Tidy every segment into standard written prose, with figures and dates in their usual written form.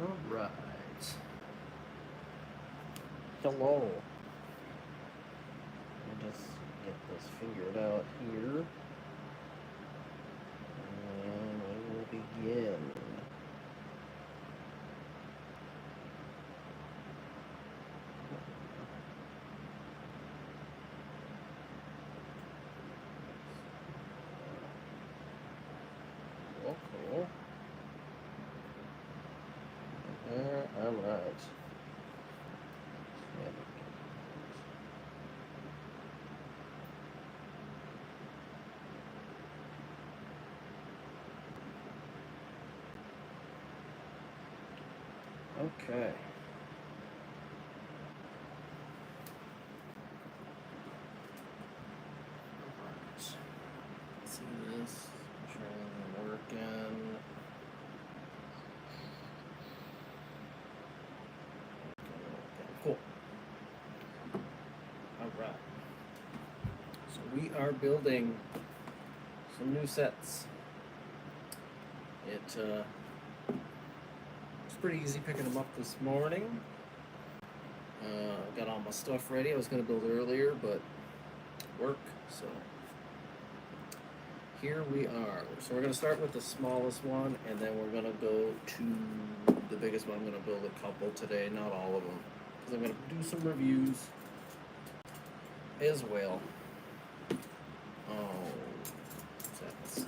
Alright. Hello. Let me just get this figured out here. And we will begin. Cool. Alright. Okay. See this? Trying working. Cool. Alright. So we are building some new sets. It's pretty easy picking them up this morning. Got all my stuff ready. I was going to build earlier, but work, so here we are. So we're going to start with the smallest one, and then we're going to go to the biggest one. I'm going to build a couple today, not all of them, because I'm going to do some reviews as well. Oh, sets.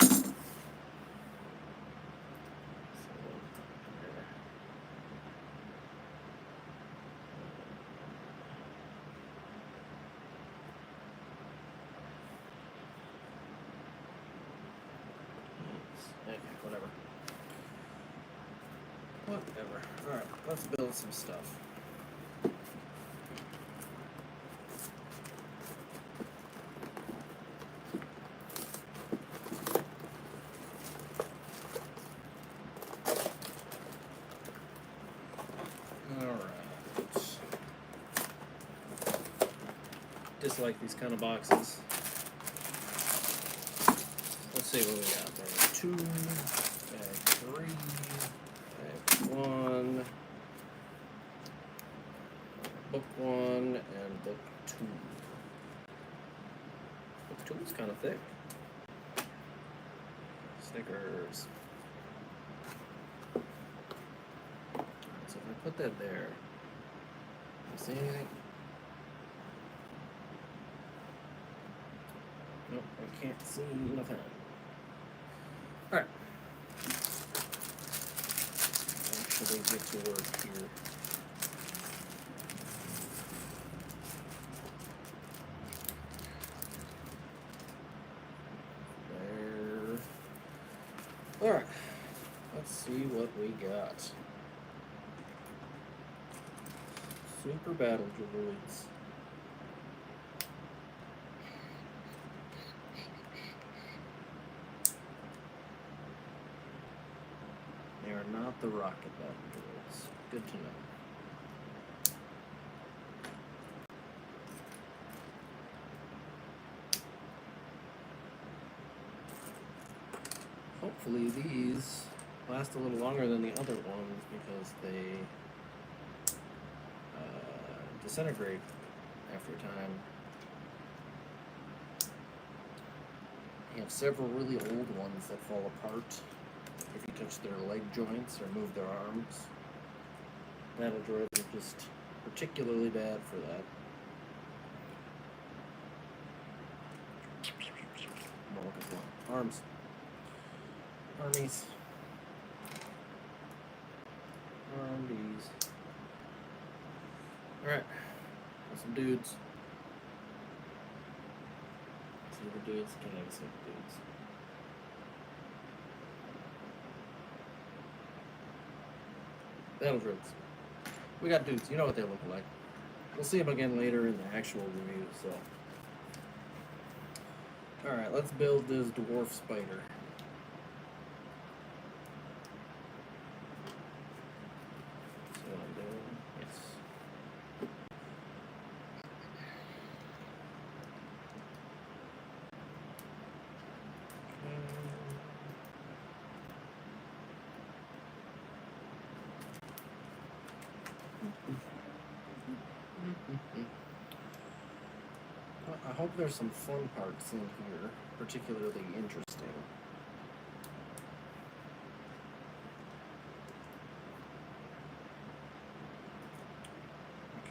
Whatever. Alright, let's build some stuff. Alright. Dislike these kind of boxes. Let's see what we got. Bag 2, bag 3. One, book 1, and book 2. Book 2 is kind of thick. Stickers. So if I put that there, you see anything? Nope, I can't see nothing. Alright. Actually get to work here. There. Alright. Let's see what we got. Super Battle Droids. They are not the rocket battle droids. Good to know. Hopefully these last a little longer than the other ones because they disintegrate after a time. You have several really old ones that fall apart if you touch their leg joints or move their arms. Battle droids are just particularly bad for that. More look at one. Arms. Armies. Armies. Alright. Some dudes. See the dudes? Can't even see the dudes. Battle droids. We got dudes. You know what they look like. We'll see them again later in the actual review, so. Alright, let's build this dwarf spider. See what I'm doing? Yes. hope there's some fun parts in here, particularly interesting.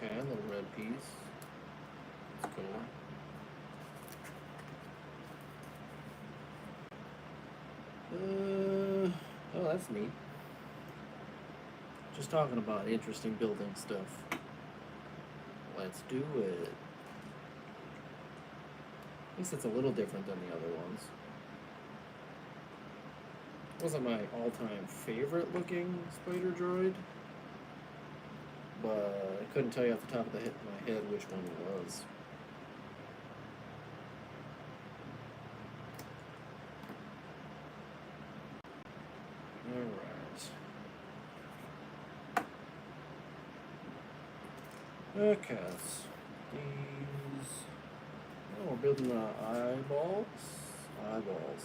Okay, a little red piece. That's cool. Oh, that's neat. Just talking about interesting building stuff. Let's do it. At least it's a little different than the other ones. Wasn't my all-time favorite looking spider droid, but I couldn't tell you off the top of my head which one it was. Alright. Okay, these... Oh, we're building the eyeballs. Eyeballs.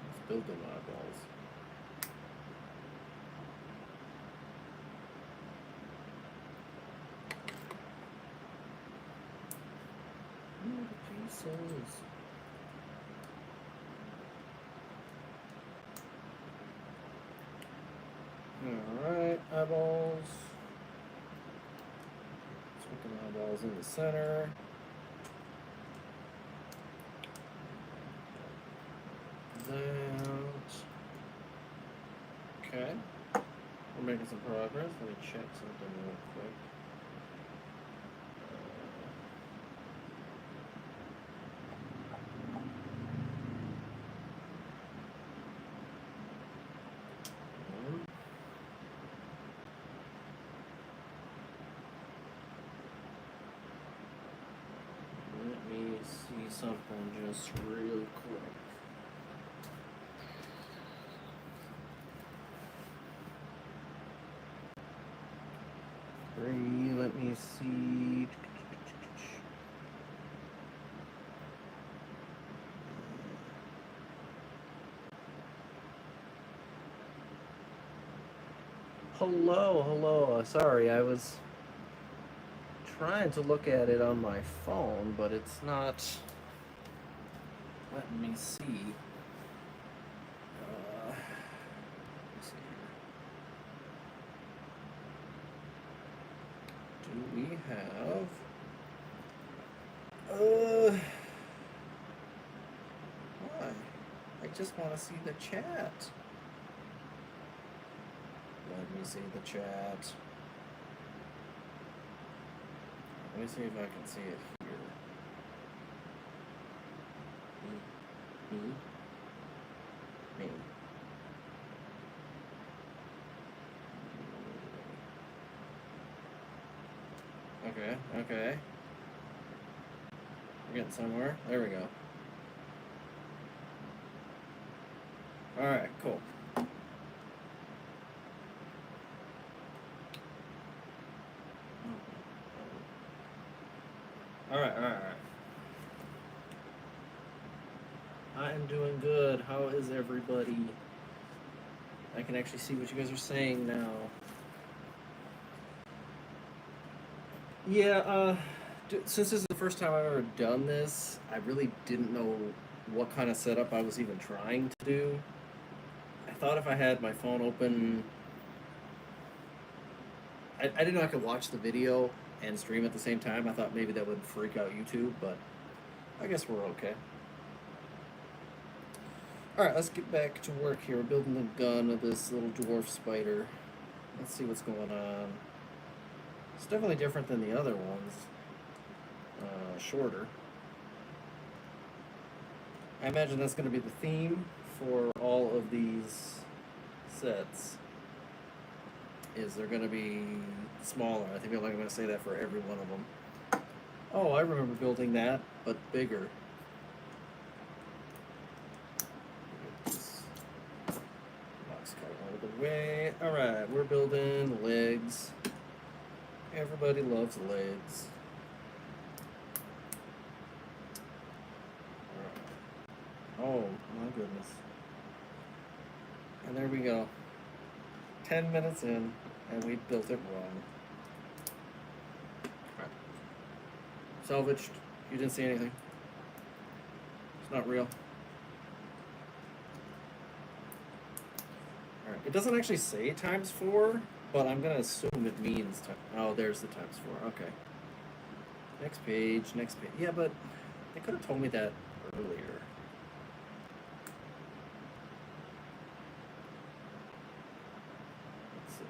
Let's build them eyeballs. Pieces. Alright, eyeballs. Let's put the eyeballs in the center. That. Okay. We're making some progress. Let me check something real quick. Let me see something just real quick. Let me see. Hello. Sorry, I was trying to look at it on my phone, but it's not letting me see. Let's see here. Do we have? Why? I just want to see the chat. Let me see the chat. Let me see if I can see it here. Me. Okay. We're getting somewhere. There we go. Alright, cool. Alright. I am doing good. How is everybody? I can actually see what you guys are saying now. Yeah, since this is the first time I've ever done this, I really didn't know what kind of setup I was even trying to do. I thought if I had my phone open, I didn't know I could watch the video and stream at the same time. I thought maybe that would freak out YouTube, but I guess we're okay. Alright, let's get back to work here. We're building the gun of this little dwarf spider. Let's see what's going on. It's definitely different than the other ones. Shorter. I imagine that's going to be the theme for all of these sets. Is they're going to be smaller. I think I'm going to say that for every one of them. Oh, I remember building that, but bigger. Box cut out of the way. Alright, we're building legs. Everybody loves legs. Oh, my goodness. And there we go. 10 minutes in, and we built it wrong. Salvaged. You didn't see anything. It's not real. Alright. It doesn't actually say ×4, but I'm gonna assume it means oh, there's the ×4. Okay. Next page, next page. Yeah, but they could have told me that earlier. Let's see.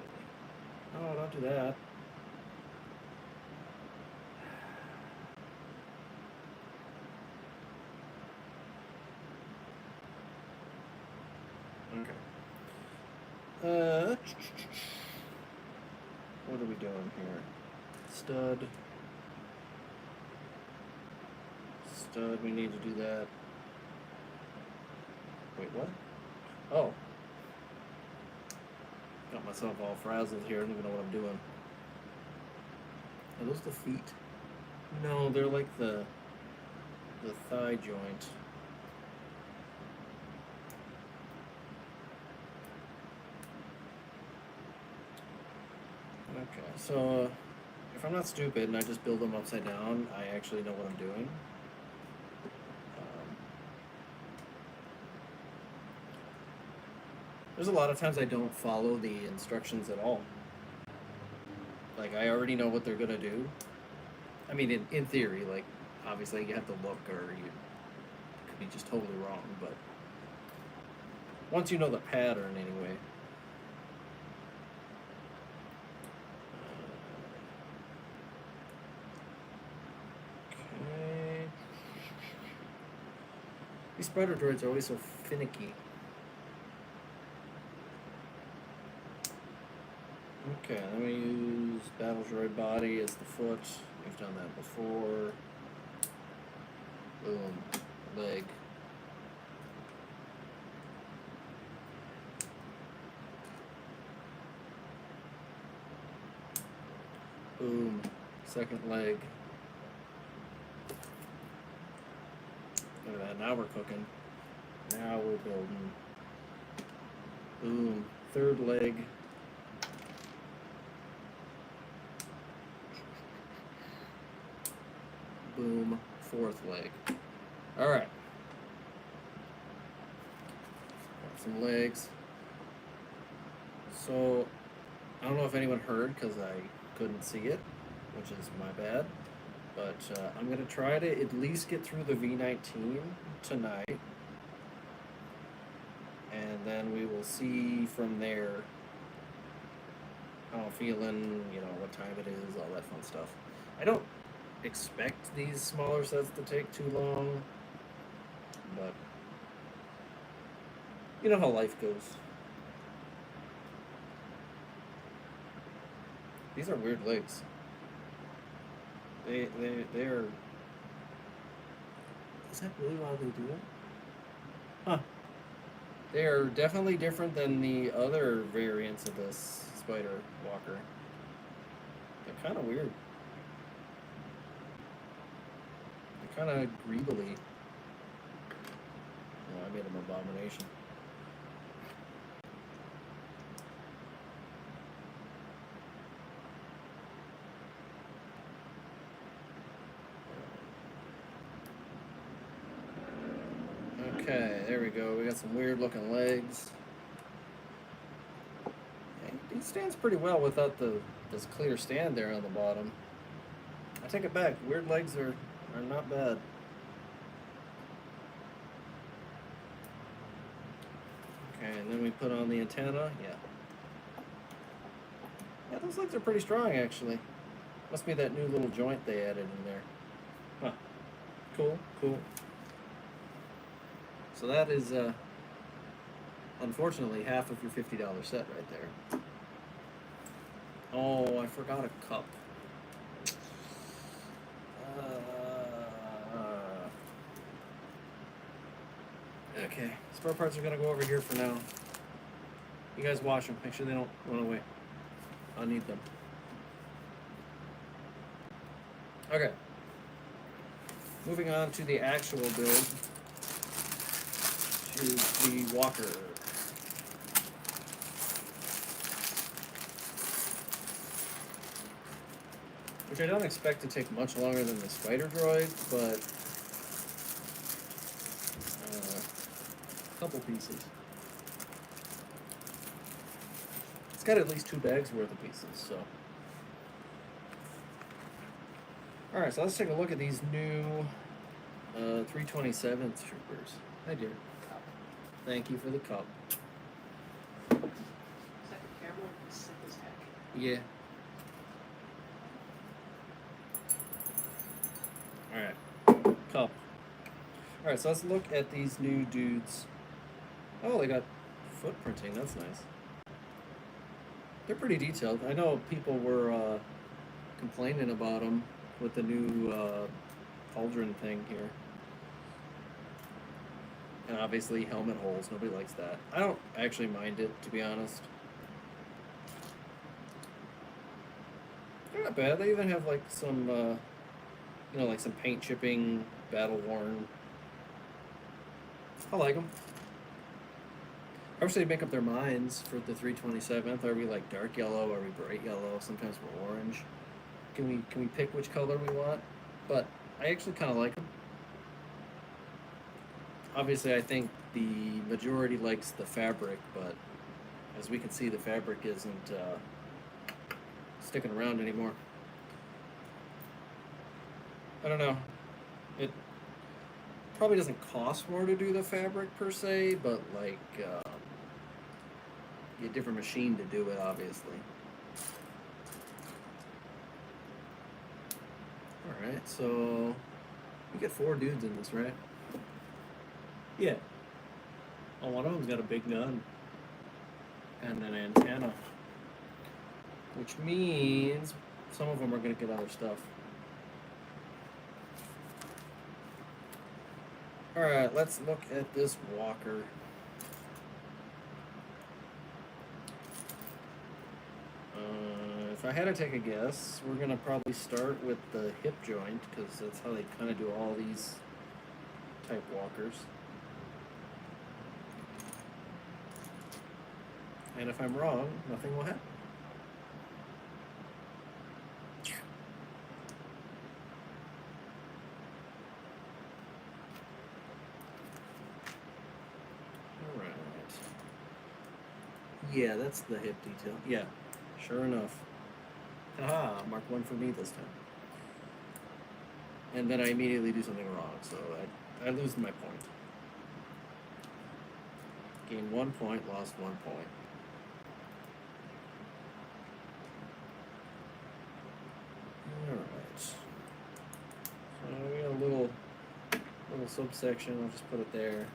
Oh, don't do that. Okay. What are we doing here? Stud. Stud, we need to do that. Wait, what? Oh. Got myself all frazzled here. I don't even know what I'm doing. Are those the feet? No, they're like the thigh joint. Okay, so if I'm not stupid and I just build them upside down, I actually know what I'm doing. There's a lot of times I don't follow the instructions at all. Like, I already know what they're gonna do. I mean, in theory, like, obviously you have to look or you could be just totally wrong, but once you know the pattern anyway. Okay. These spider droids are always so finicky. Okay, then we use Battle Droid Body as the foot. We've done that before. Boom. Leg. Boom. Second leg. Look at that, now we're cooking. Now we're building. Boom. Third leg. Boom. Fourth leg. Alright. Got some legs. So, I don't know if anyone heard because I couldn't see it, which is my bad. But I'm going to try to at least get through the V19 tonight. And then we will see from there how I'm feeling, you know, what time it is, all that fun stuff. I don't expect these smaller sets to take too long, but you know how life goes. These are weird legs. They're. Is that really why they do it? Huh. They are definitely different than the other variants of this spider walker. They're kind of weird. They're kind of greebly. Oh, I made them abomination. Okay, there we go. We got some weird looking legs. He stands pretty well without this clear stand there on the bottom. I take it back. Weird legs are not bad. Okay, and then we put on the antenna. Yeah. Yeah, those legs are pretty strong actually. Must be that new little joint they added in there. Huh. Cool, cool. So that is, unfortunately, half of your $50 set right there. Oh, I forgot a cup. Okay, spare parts are going to go over here for now. You guys wash them. Make sure they don't run away. I'll need them. Okay. Moving on to the actual build. The walker. which I don't expect to take much longer than the Spider Droid, but a couple pieces. It's got at least 2 bags worth of pieces, so. Alright, so let's take a look at these new 327th Troopers. Hi, dear. Thank you for the cup. Is that the camera? It's sick as heck. Yeah. Alright. Cup. Alright, so let's look at these new dudes. Oh, they got footprinting. That's nice. They're pretty detailed. I know people were complaining about them with the new pauldron thing here. And obviously helmet holes. Nobody likes that. I don't actually mind it, to be honest. They're not bad. They even have like some, you know, like some paint chipping, battle worn. I like them. I wish they'd make up their minds for the 327th. Are we like dark yellow? Are we bright yellow? Sometimes we're orange. Can we pick which color we want? But I actually kind of like them. Obviously, I think the majority likes the fabric, but as we can see, the fabric isn't sticking around anymore. I don't know. It probably doesn't cost more to do the fabric per se, but like a different machine to do it, obviously. Alright, so we get 4 dudes in this, right? Yeah. Oh, one of them's got a big gun. And an antenna. Which means some of them are going to get other stuff. Alright, let's look at this walker. If I had to take a guess, we're going to probably start with the hip joint, because that's how they kind of do all these type walkers. And if I'm wrong, nothing will happen. Alright. Yeah, that's the hip detail. Yeah, sure enough. Haha, mark 1 for me this time. And then I immediately do something wrong, so I lose my point. Gained 1 point, lost 1 point. Alright. So we got a little subsection, I'll just put it there.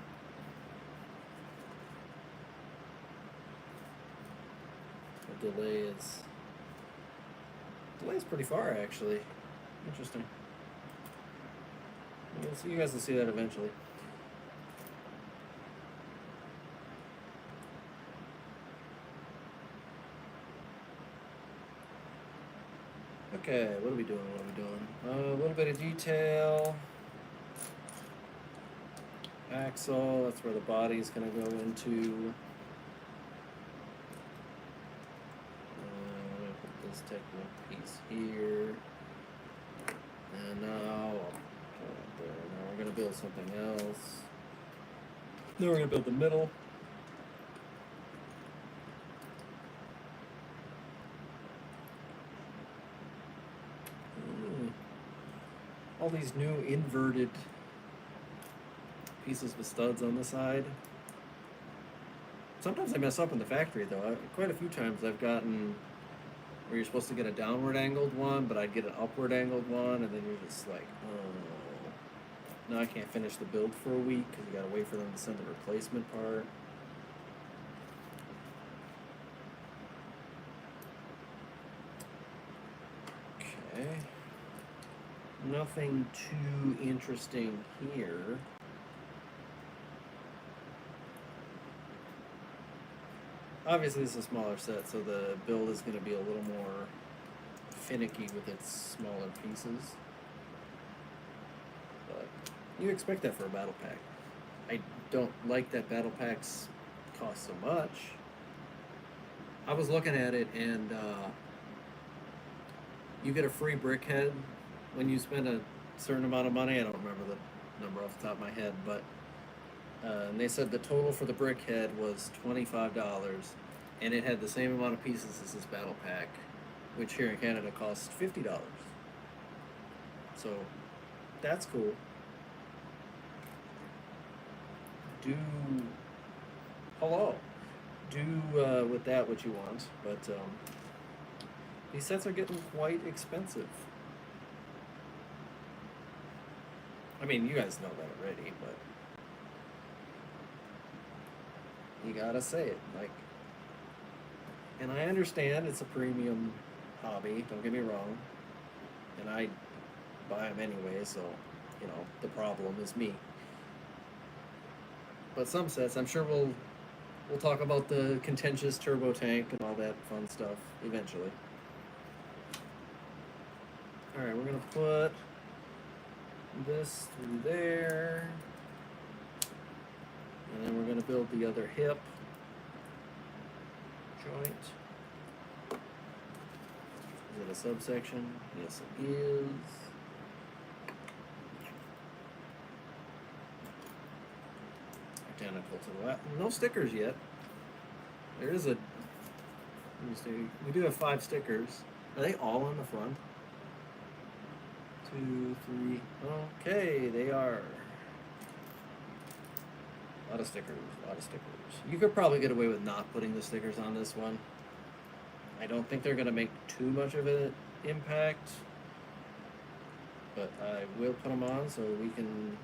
The delay is pretty far, actually. Interesting. You guys will see that eventually. Okay, what are we doing? A little bit of detail. Axle, that's where the body's going to go into. Put this technical piece here. And now, now we're going to build something else. Then we're going to build the middle. All these new inverted pieces with studs on the side. Sometimes I mess up in the factory though. Quite a few times I've gotten where you're supposed to get a downward angled one, but I'd get an upward angled one, and then you're just like, oh. Now I can't finish the build for a week because you gotta wait for them to send the replacement part. Okay. Nothing too interesting here. Obviously this is a smaller set, so the build is going to be a little more finicky with its smaller pieces. But you expect that for a battle pack. I don't like that battle packs cost so much. I was looking at it and you get a free brickhead when you spend a certain amount of money. I don't remember the number off the top of my head, but and they said the total for the brickhead was $25, and it had the same amount of pieces as this battle pack, which here in Canada costs $50. So that's cool. Do with that what you want, but these sets are getting quite expensive. I mean, you guys know that already, but you gotta say it, like, and I understand it's a premium hobby, don't get me wrong, and I buy them anyway, so, you know, the problem is me. But some sets, I'm sure we'll talk about the contentious turbo tank and all that fun stuff eventually. Alright, we're gonna put this through there. And then we're gonna build the other hip joint. Is it a subsection? Yes, it is. Identical to the last. No stickers yet. There is a. Let me see. We do have 5 stickers. Are they all on the front? 2, 3. Okay, they are. A lot of stickers. A lot of stickers. You could probably get away with not putting the stickers on this one. I don't think they're gonna make too much of an impact, but I will put them on so we can.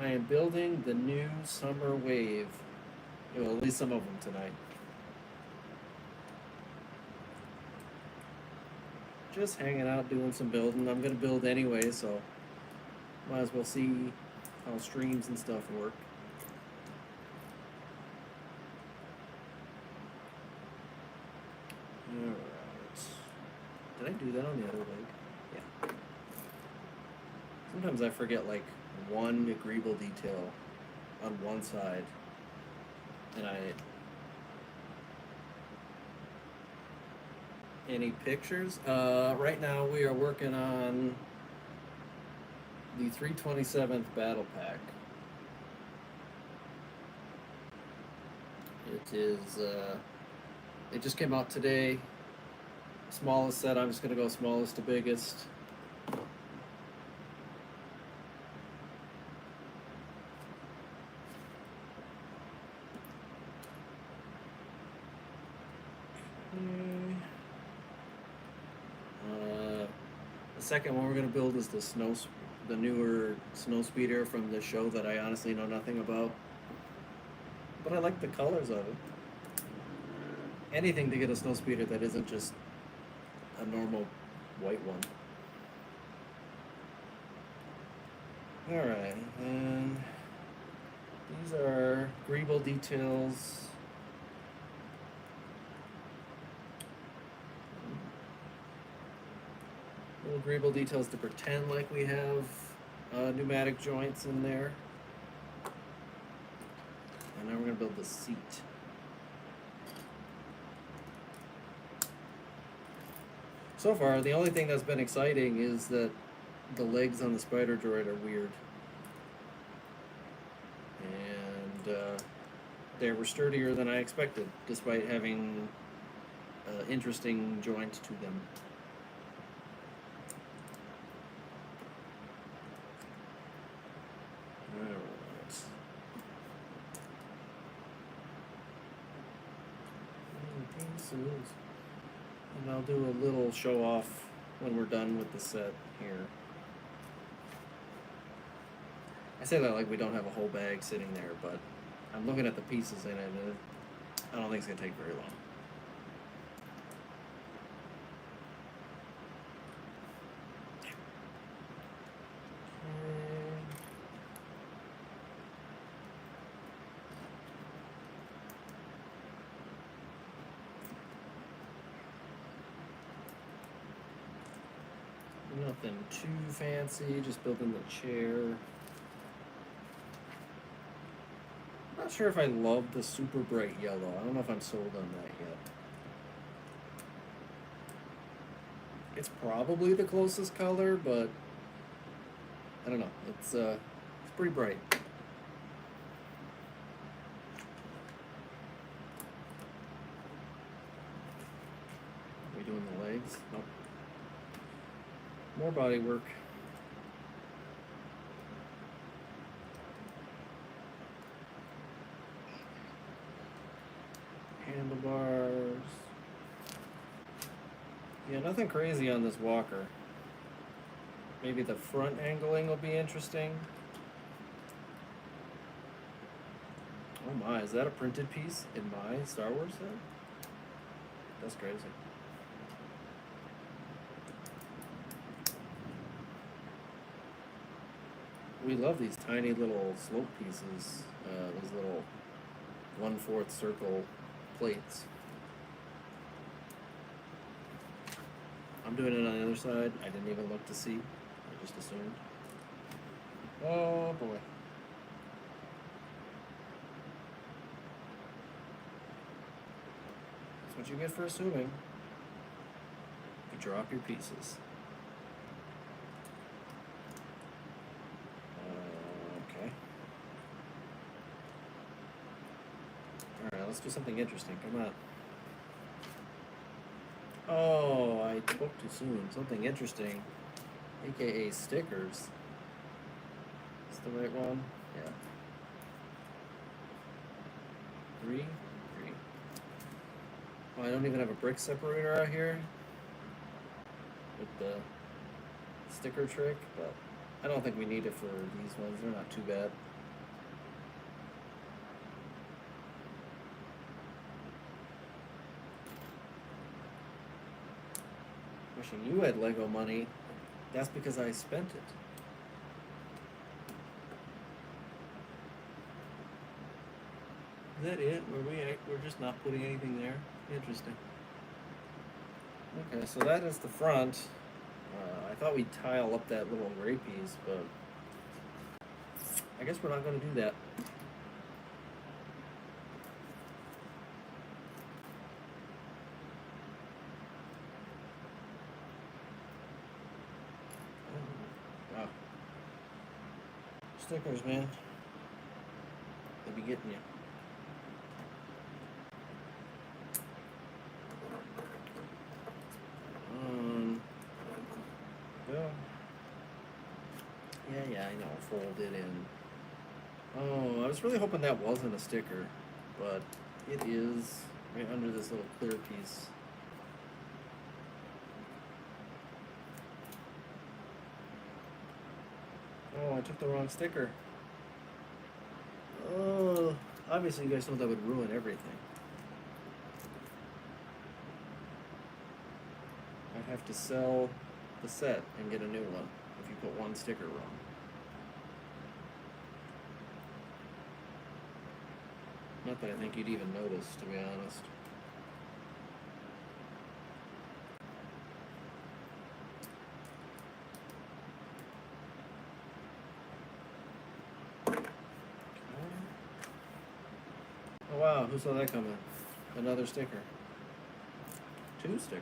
I am building the new summer wave. Well, at least some of them tonight. Just hanging out, doing some building. I'm gonna build anyway, so might as well see how streams and stuff work. Alright. Did I do that on the other leg? Yeah. Sometimes I forget like one agreeable detail on one side, and any pictures? Right now we are working on the 327th Battle Pack. It is, it just came out today. Smallest set, I'm just gonna go smallest to biggest. The second one we're gonna build is the newer snow speeder from the show that I honestly know nothing about. But I like the colors of it. Anything to get a snow speeder that isn't just a normal white one. Alright, and these are Greeble details. Little Greeble details to pretend like we have pneumatic joints in there. And now we're going to build the seat. So far, the only thing that's been exciting is that the legs on the Spider Droid are weird. And they were sturdier than I expected, despite having interesting joints to them. And I'll do a little show off when we're done with the set here. I say that like we don't have a whole bag sitting there, but I'm looking at the pieces in it, and I don't think it's gonna take very long. Nothing too fancy, just building the chair. Not sure if I love the super bright yellow. I don't know if I'm sold on that yet. It's probably the closest color, but I don't know. It's pretty bright. Are we doing the legs? Nope. More body work. Handlebars. Yeah, nothing crazy on this walker. Maybe the front angling will be interesting. Oh my, is that a printed piece in my Star Wars set? That's crazy. We love these tiny little slope pieces, these little 1/4 circle plates. I'm doing it on the other side. I didn't even look to see. I just assumed. Oh boy. That's what you get for assuming. You drop your pieces. Okay. Alright, let's do something interesting. Come on. Oh, I spoke too soon. Something interesting. AKA stickers. Is the right one? Yeah. 3. Oh, I don't even have a brick separator out here with the sticker trick, but I don't think we need it for these ones. They're not too bad. Wishing you had Lego money. That's because I spent it. Is that it? We're just not putting anything there? Interesting. Okay, so that is the front. I thought we'd tile up that little gray piece, but I guess we're not going to do that. Wow. Stickers, man. They'll be getting you. Yeah, I know. Fold it in. Oh, I was really hoping that wasn't a sticker, but it is right under this little clear piece. Oh, I took the wrong sticker. Oh, obviously you guys know that would ruin everything. I'd have to sell the set and get a new one if you put one sticker wrong. Not that I think you'd even notice, to be honest. Oh wow, who saw that coming? Another sticker. 2 stickers.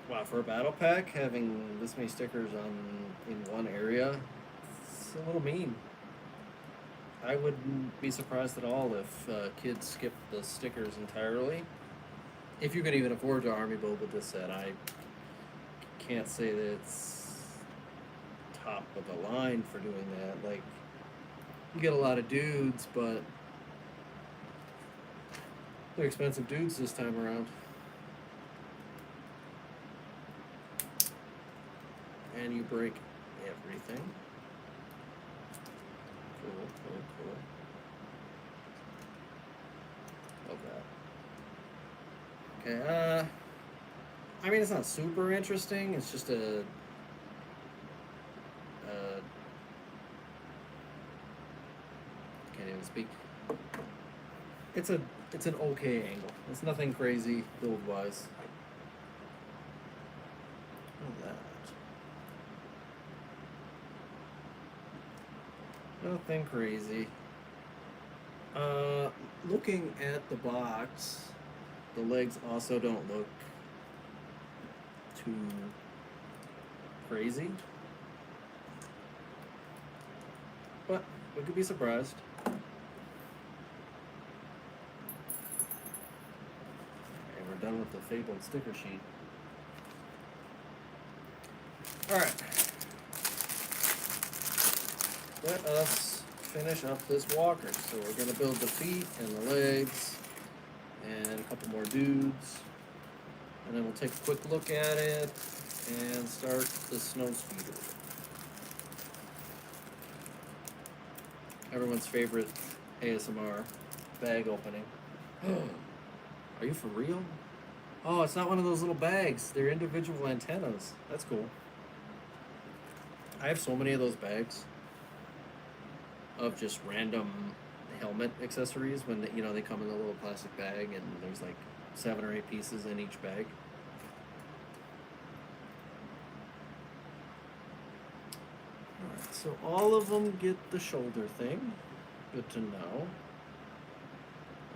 Wow, for a battle pack, having this many stickers in one area, it's a little mean. I wouldn't be surprised at all if kids skip the stickers entirely. If you can even afford to army build with this set, I can't say that it's top of the line for doing that. Like, you get a lot of dudes, but they're expensive dudes this time around. And you break everything. Cool. Love that. Okay, I mean, it's not super interesting. It's just a can't even speak. It's an okay angle. It's nothing crazy build wise. Look at that. Nothing crazy. Looking at the box, the legs also don't look too crazy. But we could be surprised. And we're done with the fabled sticker sheet. Alright. Let us finish up this walker. So we're going to build the feet and the legs and a couple more dudes. And then we'll take a quick look at it and start the snow speeder. Everyone's favorite ASMR bag opening. Are you for real? Oh, it's not one of those little bags. They're individual antennas. That's cool. I have so many of those bags of just random helmet accessories when they, they come in a little plastic bag and there's like 7 or 8 pieces in each bag. Alright, so all of them get the shoulder thing. Good to know.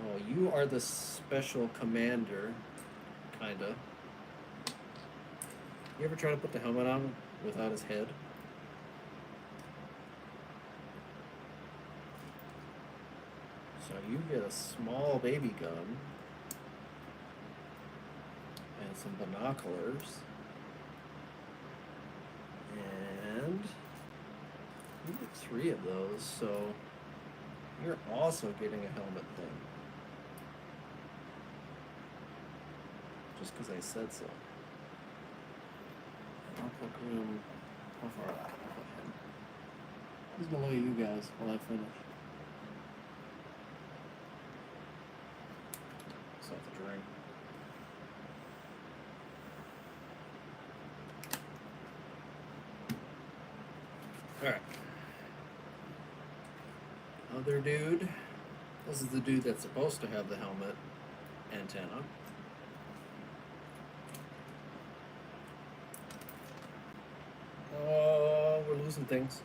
Oh, you are the special commander, kinda. You ever try to put the helmet on without his head? So you get a small baby gun and some binoculars, and you get 3 of those, so you're also getting a helmet thing. Just because I said so. I'll put him. How far up? I'll put him. He's below you guys while I finish. Just have to drink. Alright. Other dude. This is the dude that's supposed to have the helmet antenna. Oh, we're losing things.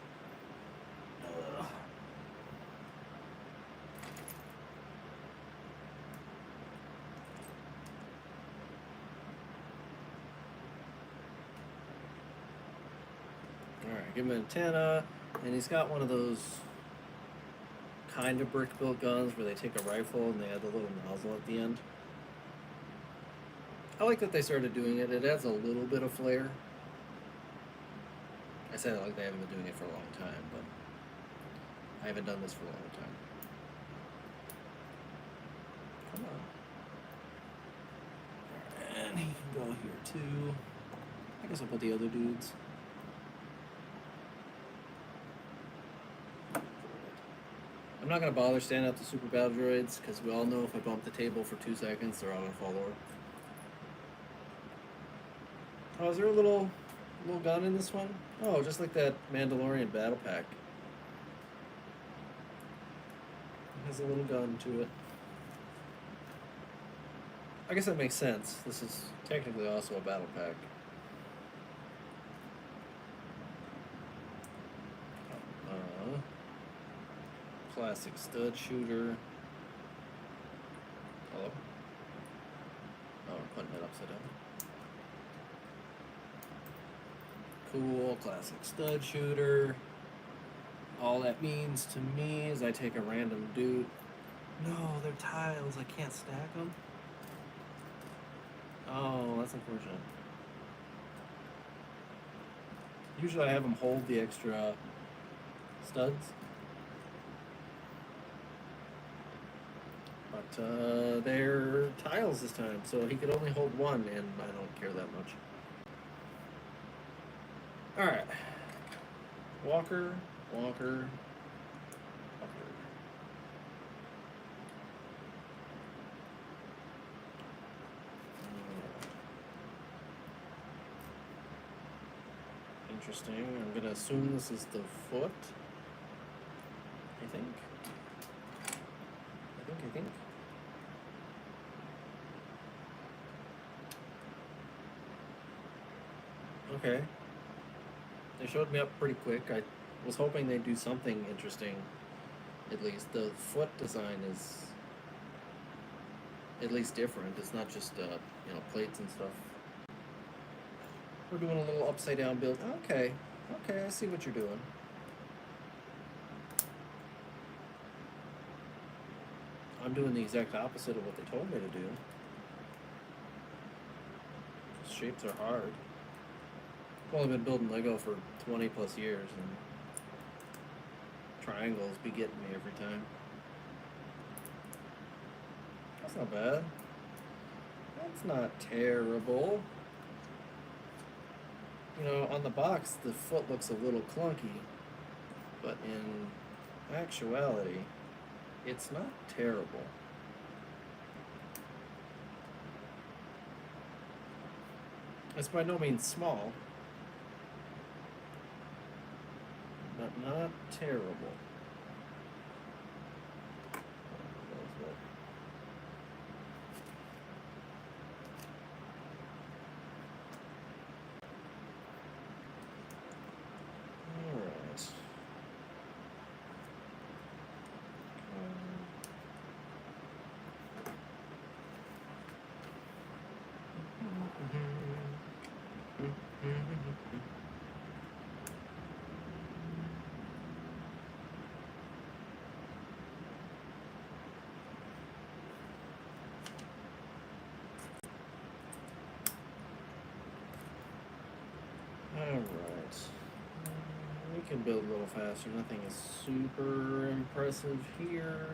Alright, give him an antenna, and he's got one of those kind of brick-built guns where they take a rifle and they add the little nozzle at the end. I like that they started doing it. It adds a little bit of flair. I say that like they haven't been doing it for a long time, but I haven't done this for a long time. Come on. And he can go here too. I guess I'll put the other dudes. I'm not going to bother standing up the super battle droids because we all know if I bump the table for 2 seconds, they're all going to fall over. Oh, is there a little gun in this one? Oh, just like that Mandalorian battle pack. It has a little gun to it. I guess that makes sense. This is technically also a battle pack. Classic stud shooter. Hello? Oh, we're putting it upside down. Cool, classic stud shooter. All that means to me is I take a random dude. No, they're tiles. I can't stack them. Oh, that's unfortunate. Usually I have them hold the extra studs. But they're tiles this time, so he could only hold one, and I don't care that much. Alright. Walker. Interesting. I'm gonna assume this is the foot. I think. Okay. They showed me up pretty quick. I was hoping they'd do something interesting. At least the foot design is at least different. It's not just plates and stuff. We're doing a little upside down build. Okay, okay, I see what you're doing. I'm doing the exact opposite of what they told me to do. Shapes are hard. Well, I've been building Lego for 20 plus years, and triangles be getting me every time. That's not bad. That's not terrible. You know, on the box, the foot looks a little clunky, but in actuality, it's not terrible. It's by no means small, but not terrible. Alright. Alright. We can build a little faster. Nothing is super impressive here.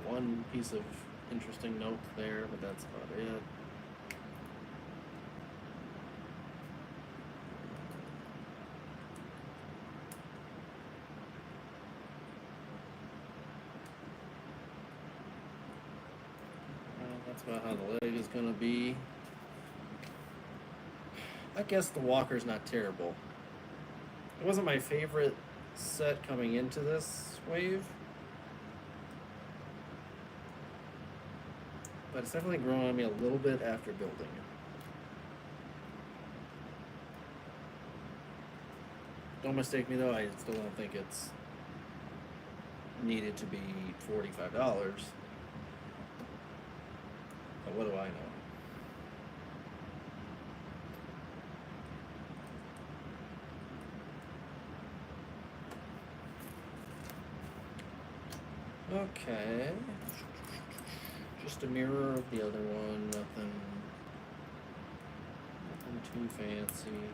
One piece of interesting note there, but that's about it. That's about how the leg is gonna be. I guess the walker's not terrible. It wasn't my favorite set coming into this wave, but it's definitely grown on me a little bit after building it. Don't mistake me though, I still don't think it's needed to be $45. But what do I know? Okay. Just a mirror of the other one, nothing too fancy.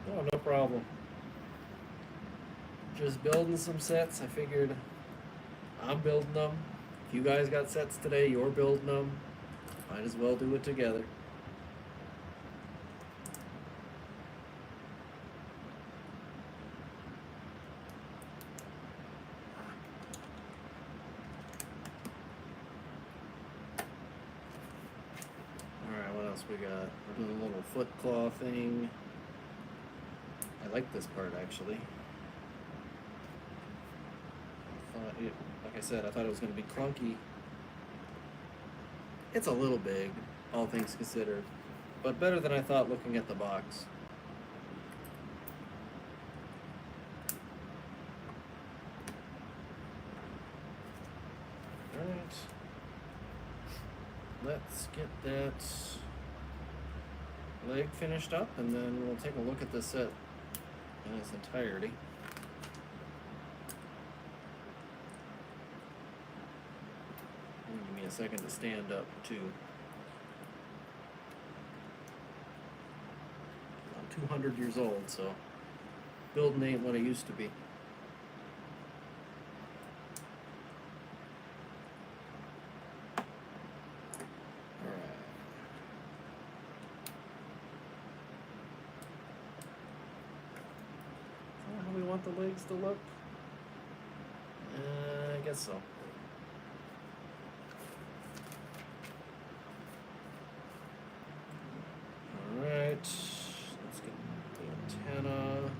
Oh, no problem. Just building some sets. I figured I'm building them. If you guys got sets today, you're building them. Might as well do it together. Alright, what else we got? We're doing a little foot claw thing. I like this part actually. Like I said, I thought it was going to be clunky. It's a little big, all things considered, but better than I thought looking at the box. Alright. Let's get that leg finished up, and then we'll take a look at this set in its entirety. Give me a second to stand up too. I'm 200 years old, so building ain't what it used to be. Alright. How we want the legs to look? I guess so. Alright, let's get the antenna.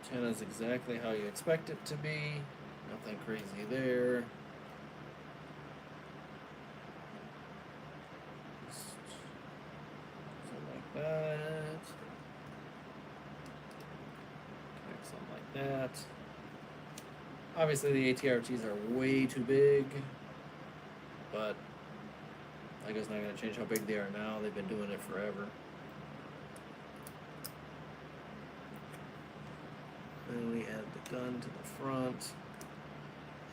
Antenna's exactly how you expect it to be. Nothing crazy there. Just that. Obviously, the ATRTs are way too big, but I guess not going to change how big they are now. They've been doing it forever. Then we add the gun to the front.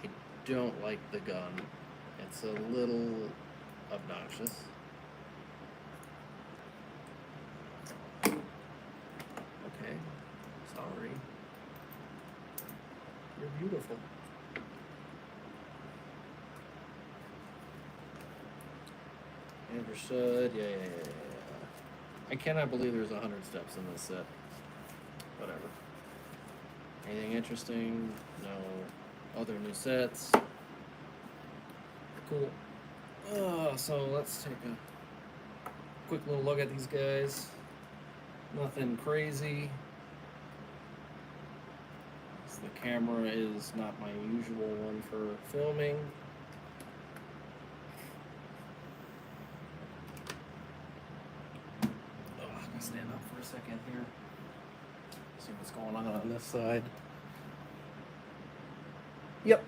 I don't like the gun. It's a little obnoxious. Okay, sorry. You're beautiful. Understood. Yeah. I cannot believe there's 100 steps in this set. Whatever. Anything interesting? No. Other new sets. Cool. So let's take a quick little look at these guys. Nothing crazy. The camera is not my usual one for filming. I'm gonna stand up for a second here. See what's going on this side. Yep.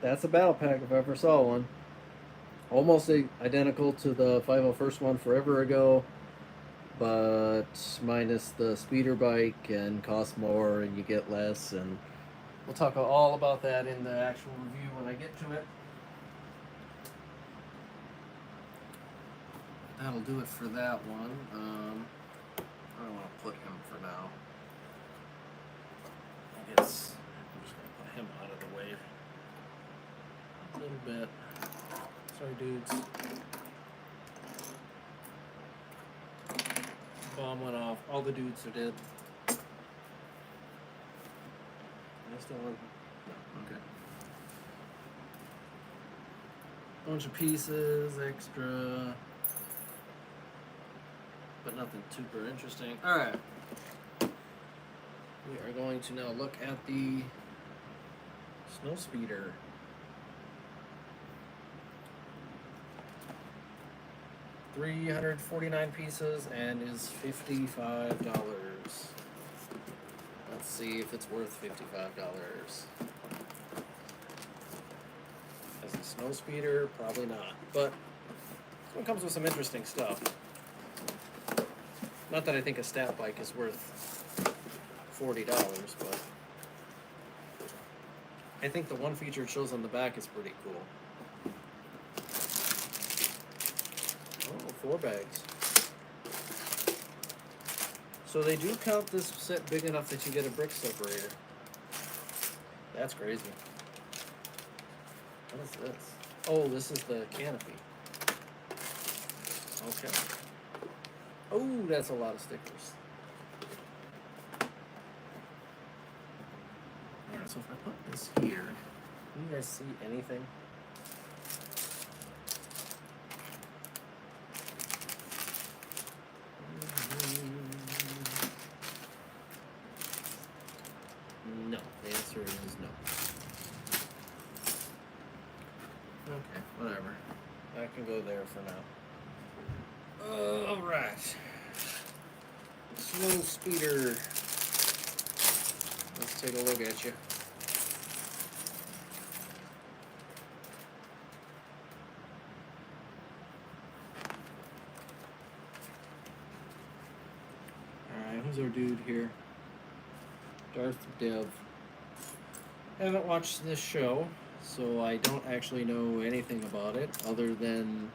That's a battle pack if I ever saw one. Almost identical to the 501st one forever ago, but minus the speeder bike and cost more and you get less, and we'll talk all about that in the actual review when I get to it. That'll do it for that one. I don't want to put him for now. I guess I'm just going to put him out of the way a little bit. Sorry, dudes. Bomb went off. All the dudes are dead. I still have... No, okay. Bunch of pieces, extra... but nothing super interesting. Alright. We are going to now look at the snow speeder. $349 pieces and is $55. Let's see if it's worth $55. As a snow speeder, probably not. But this one comes with some interesting stuff. Not that I think a stat bike is worth $40, but I think the one feature it shows on the back is pretty cool. Oh, 4 bags. So they do count this set big enough that you get a brick separator. That's crazy. What is this? Oh, this is the canopy. Okay. Oh, that's a lot of stickers. Alright, so if I put this here, can you guys see anything? No, the answer is no. Okay, whatever. That can go there for now. Alright. Snow speeder. Let's take a look at you. Alright, who's our dude here? Darth Dev. I haven't watched this show, so I don't actually know anything about it other than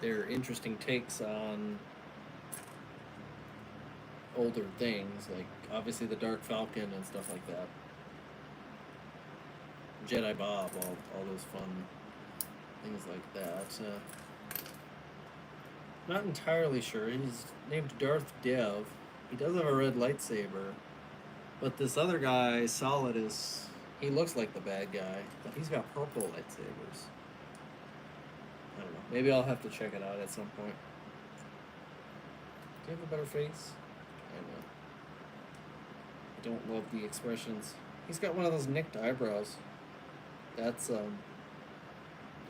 their interesting takes on older things, like obviously the Dark Falcon and stuff like that. Jedi Bob, all those fun things like that. Not entirely sure. He's named Darth Dev. He does have a red lightsaber, but this other guy, Solidus, he looks like the bad guy, but he's got purple lightsabers. I don't know. Maybe I'll have to check it out at some point. Do you have a better face? I don't love the expressions. He's got one of those nicked eyebrows. That's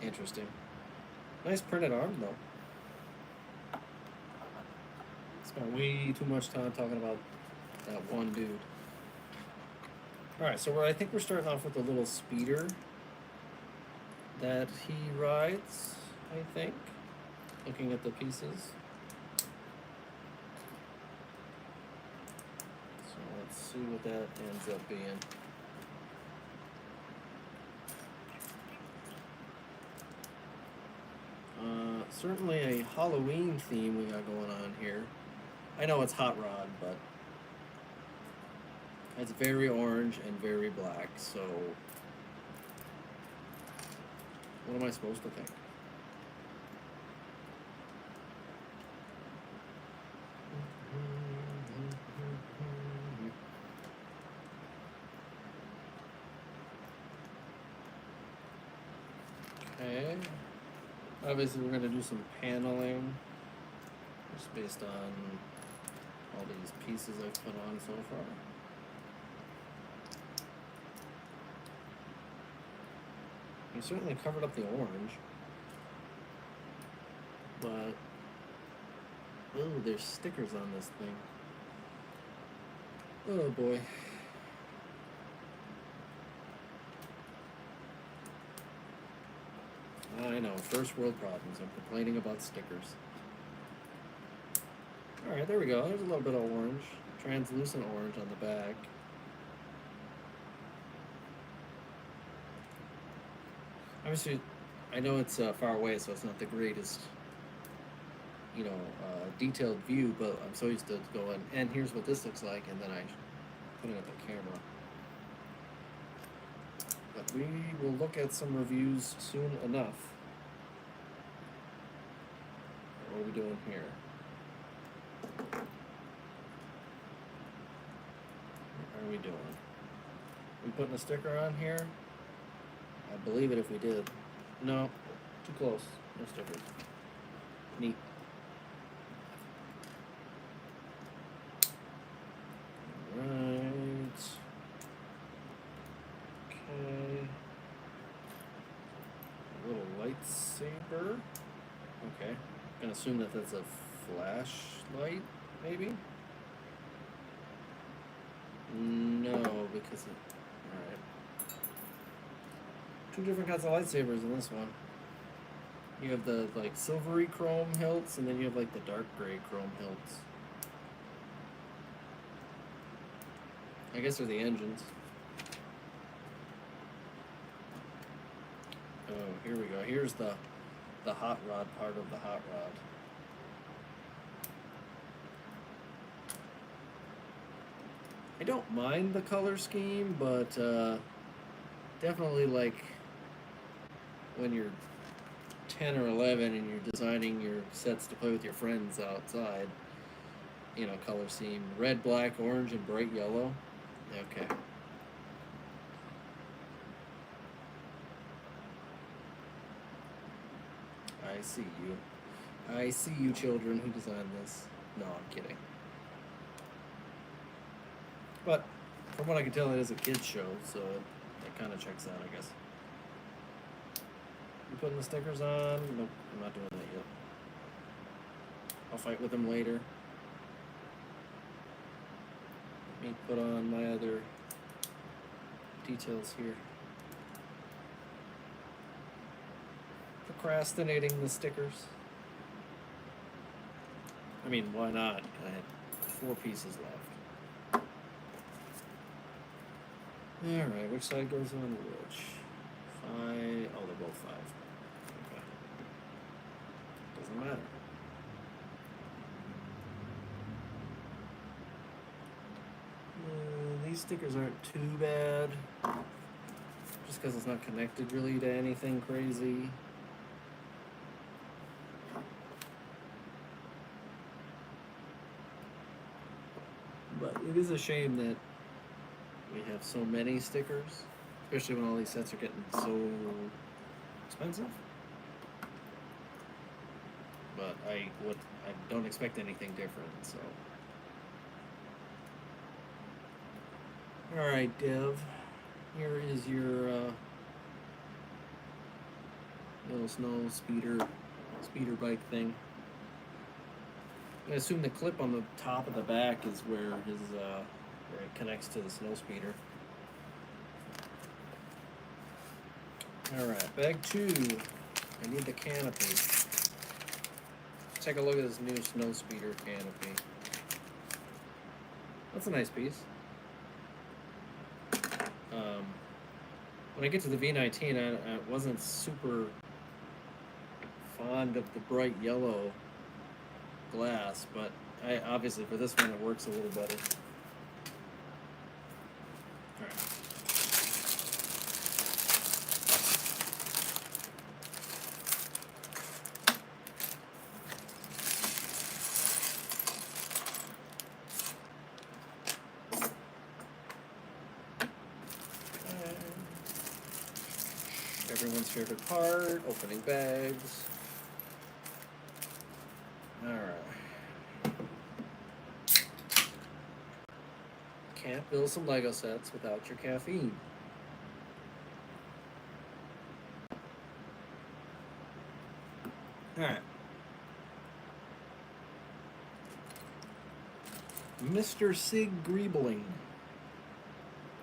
interesting. Nice printed arm though. Spent way too much time talking about that one dude. Alright, so I think we're starting off with a little speeder that he rides, I think. Looking at the pieces. So let's see what that ends up being. Certainly a Halloween theme we got going on here. I know it's Hot Rod, but it's very orange and very black, so what am I supposed to think? Okay. Obviously, we're going to do some paneling, just based on all these pieces I've put on so far. You certainly covered up the orange, but oh, there's stickers on this thing. Oh boy. I know, first world problems. I'm complaining about stickers. Alright, there we go. There's a little bit of orange. Translucent orange on the back. Obviously, I know it's far away, so it's not the greatest, detailed view, but I'm so used to going, and here's what this looks like, and then I put it at the camera. But we will look at some reviews soon enough. What are we doing here? What are we doing? We putting a sticker on here? I'd believe it if we did. No, too close. No stickers. Neat. Alright. Okay. A little lightsaber. Okay. Gonna assume that that's a flashlight, maybe? No, because it. Alright. Two different kinds of lightsabers in this one. You have the like silvery chrome hilts, and then you have like the dark gray chrome hilts. I guess they're the engines. Oh, here we go. Here's the hot rod part of the hot rod. I don't mind the color scheme, but definitely like when you're 10 or 11 and you're designing your sets to play with your friends outside, color scheme, red, black, orange, and bright yellow. Okay. I see you. I see you, children who designed this. No, I'm kidding. But from what I can tell, it is a kids show, so it kind of checks out, I guess. You putting the stickers on? Nope, I'm not doing that yet. I'll fight with them later. Let me put on my other details here. Procrastinating the stickers. I mean, why not? I had 4 pieces left. Alright, which side goes on which? 5. Oh, they're both 5. Okay. Doesn't matter. These stickers aren't too bad. Just because it's not connected really to anything crazy. But it is a shame that we have so many stickers, especially when all these sets are getting so expensive. But I don't expect anything different, so. Alright, Dev. Here is your little snow speeder bike thing. I assume the clip on the top of the back is where his where it connects to the snow speeder. Alright, bag 2. I need the canopy. Take a look at this new snow speeder canopy. That's a nice piece. When I get to the V19, I wasn't super fond of the bright yellow glass, but obviously for this one it works a little better. Alright. Everyone's favorite part, opening bags. Alright. Can't build some Lego sets without your caffeine. Alright. Mr. Sig Griebling.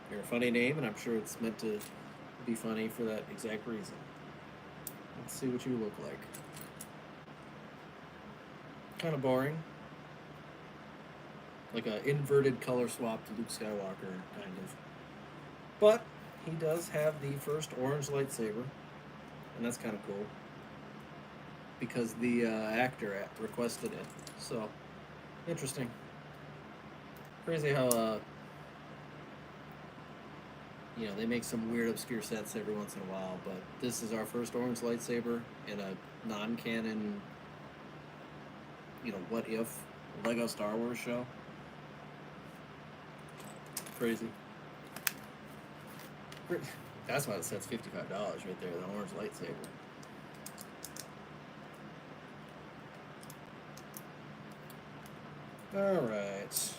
You're a funny name, and I'm sure it's meant to be funny for that exact reason. Let's see what you look like. Kind of boring. Like a inverted color swap to Luke Skywalker, kind of. But he does have the first orange lightsaber, and that's kind of cool. Because the actor requested it. So, interesting. Crazy how, you know, they make some weird, obscure sets every once in a while, but this is our first orange lightsaber in a non-canon, you know, what if Lego Star Wars show. Crazy. That's why the set's $55 right there, the orange lightsaber. Alright.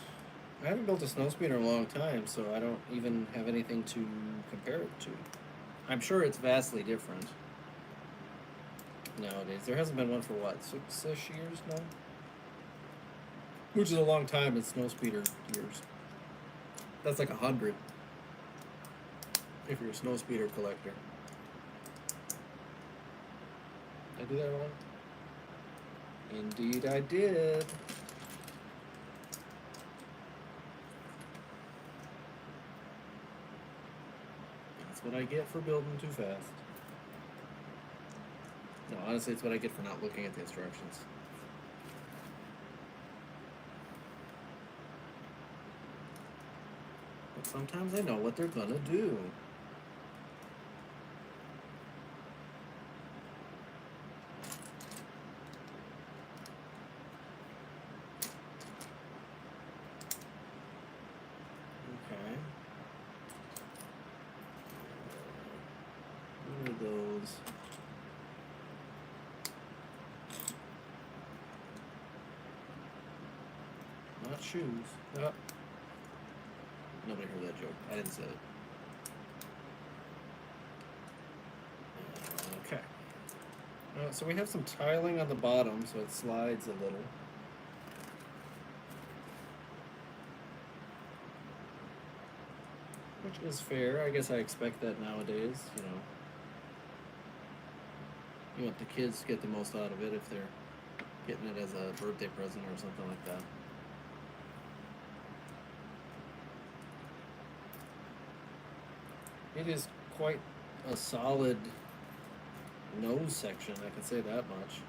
I haven't built a snowspeeder in a long time, so I don't even have anything to compare it to. I'm sure it's vastly different nowadays. There hasn't been one for what, 6-ish years now? Which is a long time in snowspeeder years. That's like 100 if you're a snowspeeder collector. Did I do that wrong? Indeed I did. That's what I get for building too fast. No, honestly, it's what I get for not looking at the instructions. But sometimes I know what they're gonna do. Okay. What are those? Not shoes. Oh. Nobody heard that joke. I didn't say it. Okay. So we have some tiling on the bottom, so it slides a little. Which is fair. I guess I expect that nowadays, you know. You want the kids to get the most out of it if they're getting it as a birthday present or something like that. It is quite a solid nose section, I can say that much.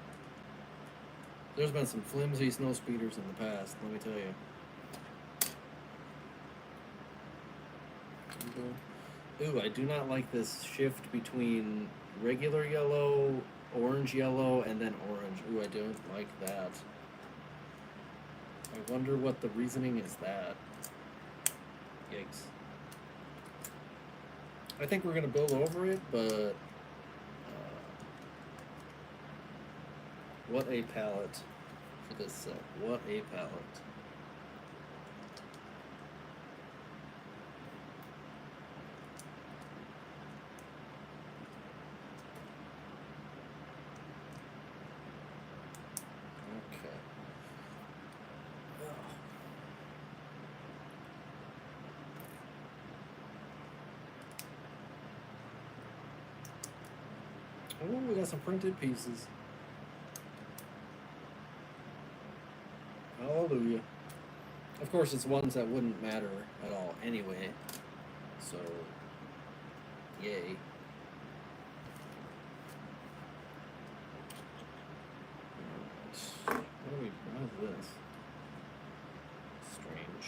There's been some flimsy snow speeders in the past, let me tell you. Ooh, I do not like this shift between regular yellow, orange yellow, and then orange. Ooh, I don't like that. I wonder what the reasoning is that. Yikes. I think we're gonna build over it, but what a palette for this set. What a palette. Okay. Oh, we got some printed pieces. Hallelujah. Of course, it's ones that wouldn't matter at all anyway. So, yay. What is this? Strange.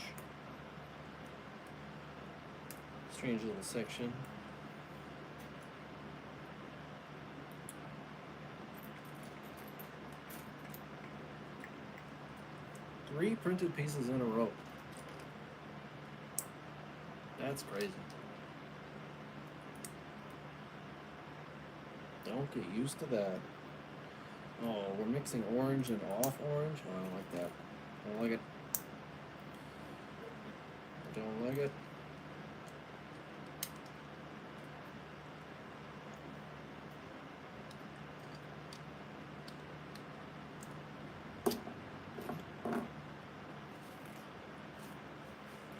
Strange little section. Three printed pieces in a row. That's crazy. Don't get used to that. Oh, we're mixing orange and off orange? Oh, I don't like that. I don't like it. I don't like it.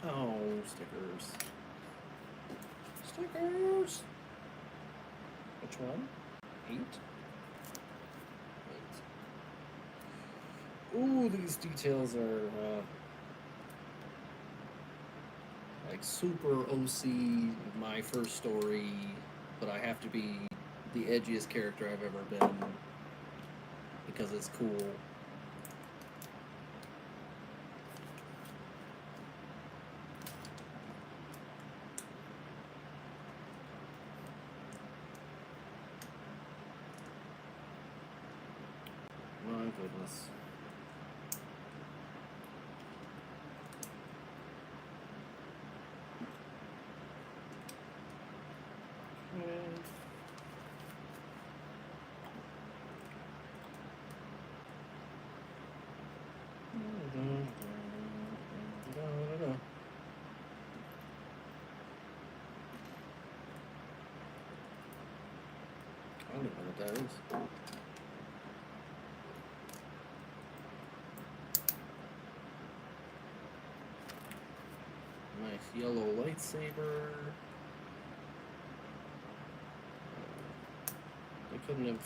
Oh, stickers. Stickers! Which one? 8? 8. Ooh, these details are like super OC, my first story, but I have to be the edgiest character I've ever been because it's cool. My goodness. I don't even know what that is. Nice yellow lightsaber. They couldn't have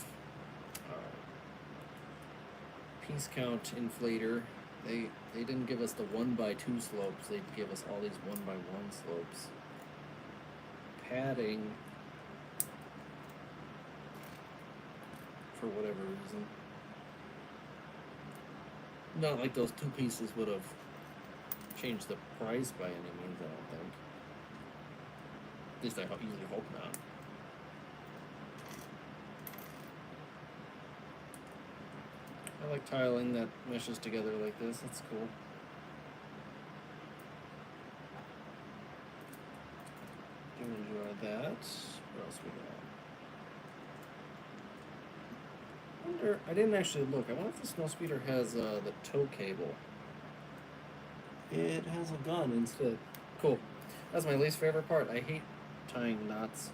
piece count inflator. They didn't give us the 1x2 slopes. They give us all these 1x1 slopes. Padding. For whatever reason. Not like those two pieces would have changed the price by any means, I don't think. At least I usually hope not. I like tiling that meshes together like this, that's cool. Do enjoy that. What else we got? I wonder, I didn't actually look. I wonder if the Snowspeeder has the tow cable. It has a gun instead. Cool. That's my least favorite part. I hate tying knots.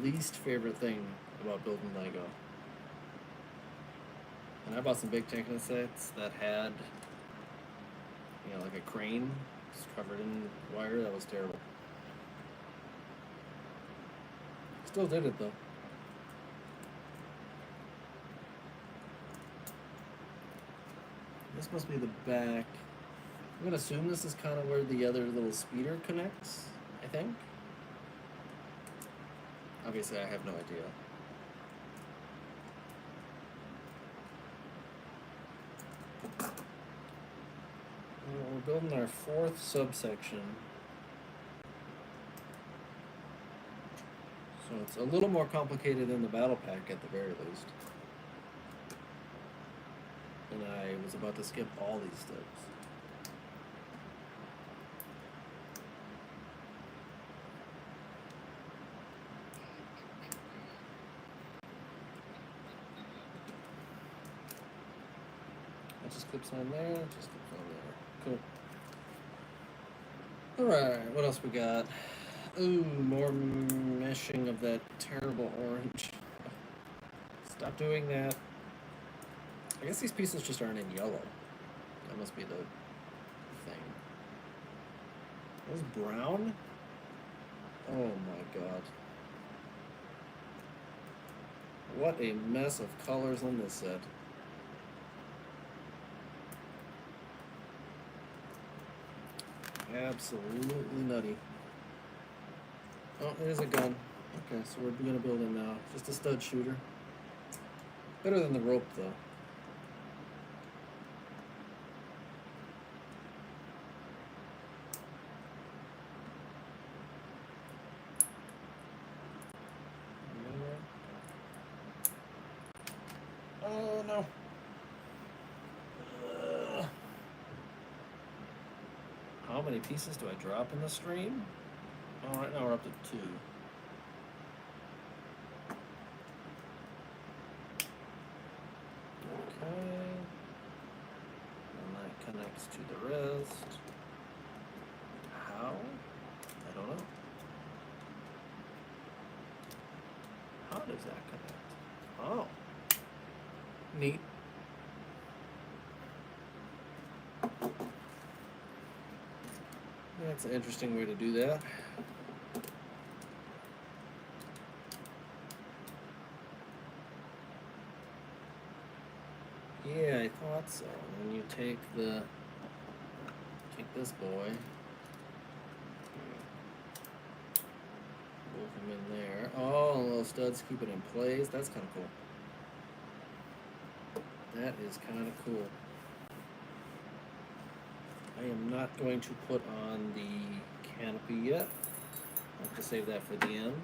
Least favorite thing about building Lego. And I bought some big Techno sets that had, you know, like a crane just covered in wire. That was terrible. Still did it though. This must be the back. I'm gonna assume this is kind of where the other little speeder connects, I think. Obviously, I have no idea. We're building our 4th subsection. So it's a little more complicated than the battle pack at the very least. And I was about to skip all these steps. That just clips on there, just clips on there. Cool. Alright, what else we got? Ooh, more meshing of that terrible orange. Stop doing that. I guess these pieces just aren't in yellow. That must be the thing. That was brown? Oh my god. What a mess of colors on this set. Absolutely nutty. Oh, it is a gun. Okay, so we're gonna build him now. Just a stud shooter. Better than the rope, though. Oh no. How many pieces do I drop in the stream? Oh, right now we're up to 2. Okay. And that connects to the rest. How? I don't know. How does that connect? Oh. Neat. That's an interesting way to do that. Yeah, I thought so. When you take this boy, move him in there. Oh, little studs keep it in place. That's kind of cool. That is kind of cool. I am not going to put on the canopy yet. I'll have to save that for the end.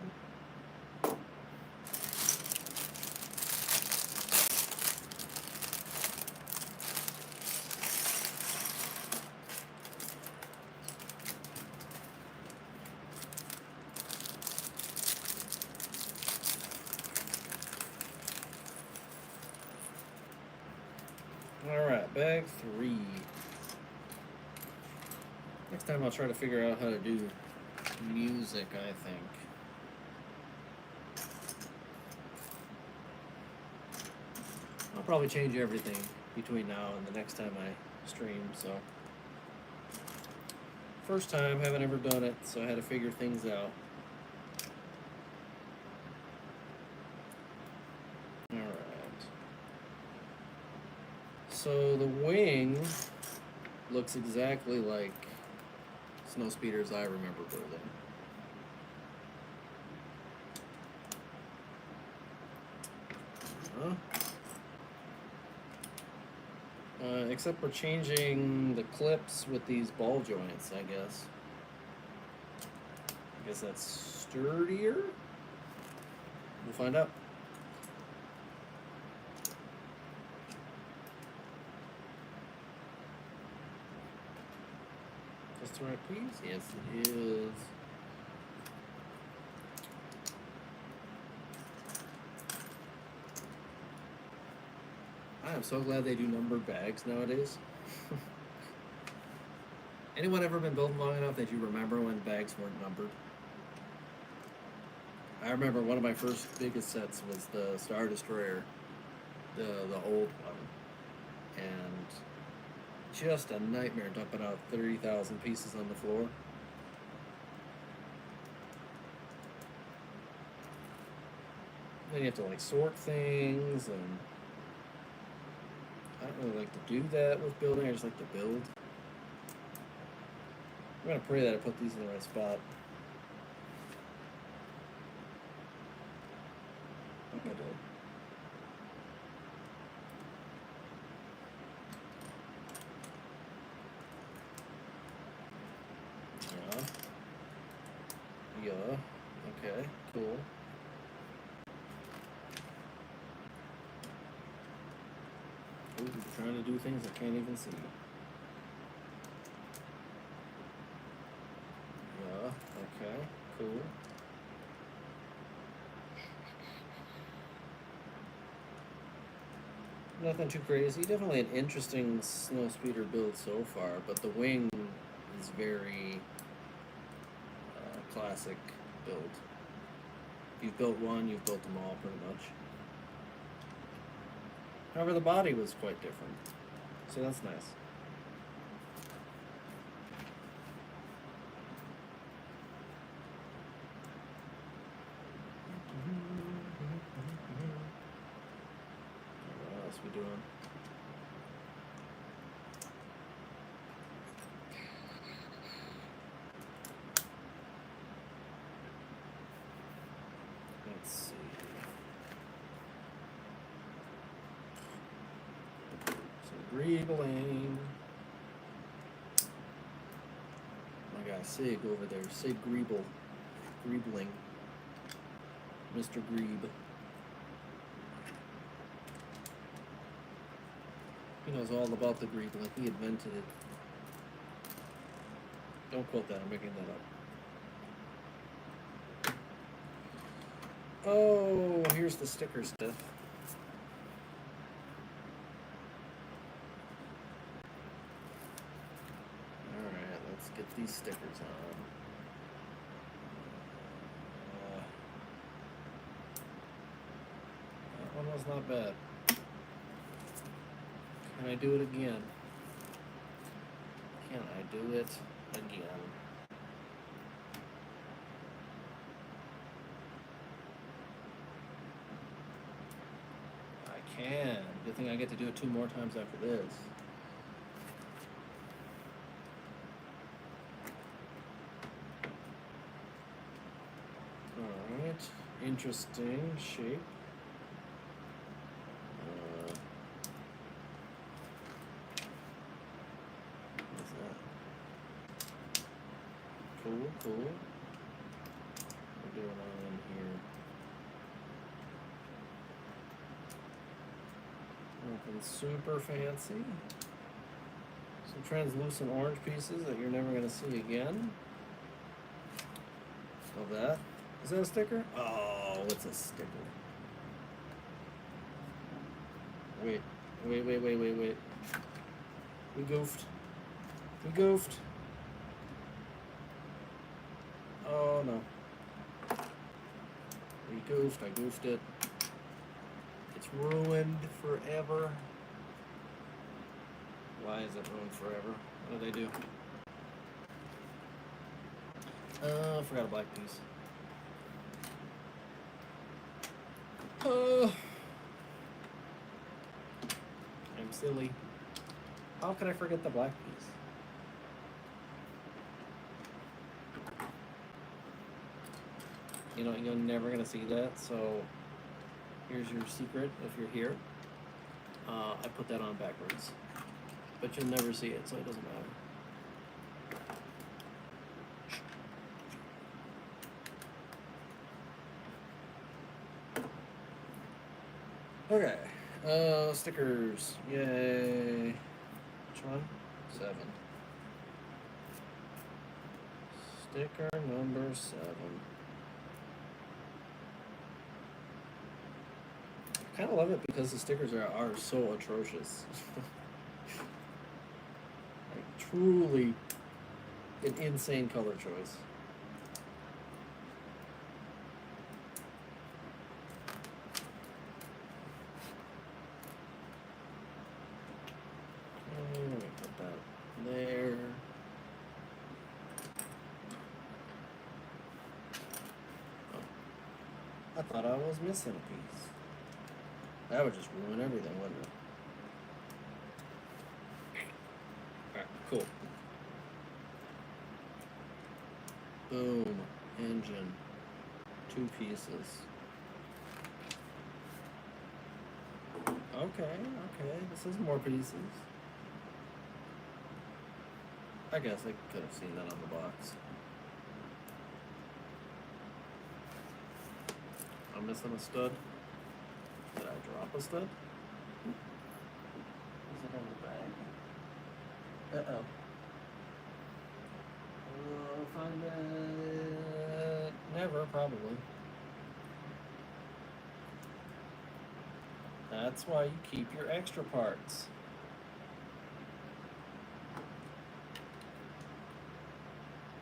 Alright, bag 3. Next time I'll try to figure out how to do music, I think. I'll probably change everything between now and the next time I stream, so. First time, haven't ever done it, so I had to figure things out. Alright. So the wing looks exactly like Snowspeeders I remember building. Except we're changing the clips with these ball joints, I guess. I guess that's sturdier? We'll find out. That's the right piece? Yes, it is. I am so glad they do numbered bags nowadays. Anyone ever been building long enough that you remember when bags weren't numbered? I remember one of my first biggest sets was the Star Destroyer, the old one, and just a nightmare dumping out 30,000 pieces on the floor. Then you have to like sort things, and I don't really like to do that with building. I just like to build. I'm gonna pray that I put these in the right spot. I think I did. Yeah. Okay. Cool. Ooh, trying to do things I can't even see. Yeah. Okay. Cool. Nothing too crazy. Definitely an interesting Snowspeeder build so far, but the wing is very classic build. If you've built one, you've built them all pretty much. However, the body was quite different, so that's nice. Greebling. My guy Sig over there. Sig Greeble. Greebling. Mr. Greeb. He knows all about the Greebling. He invented it. Don't quote that, I'm making that up. Oh, here's the sticker stuff. Alright, let's get these stickers on. That one was not bad. Can I do it again? Can I do it again? I can. Good thing I get to do it 2 more times after this. Alright. Interesting shape. What's that? Cool, cool. We're doing on here. Nothing super fancy. Some translucent orange pieces that you're never gonna see again. Love that. Is that a sticker? Oh, it's a sticker. Wait. We goofed. We goofed. Oh no. We goofed. I goofed it. It's ruined forever. Why is it ruined forever? What do they do? I forgot a black piece. I'm silly. How could I forget the black piece? You know, you're never gonna see that, so here's your secret if you're here. I put that on backwards. But you'll never see it, so it doesn't matter. Okay. Stickers. Yay. Which one? 7. Sticker number 7. I kind of love it because the stickers are so atrocious. Like, truly an insane color choice. Let me put that there. Oh. I thought I was missing a piece. That would just ruin everything, wouldn't it? Alright, cool. Boom. Engine. 2 pieces. Okay. This is more pieces. I guess I could have seen that on the box. I'm missing a stud. Did I drop a stud? Is it in the bag? Uh-oh. Find it. Never, probably. That's why you keep your extra parts.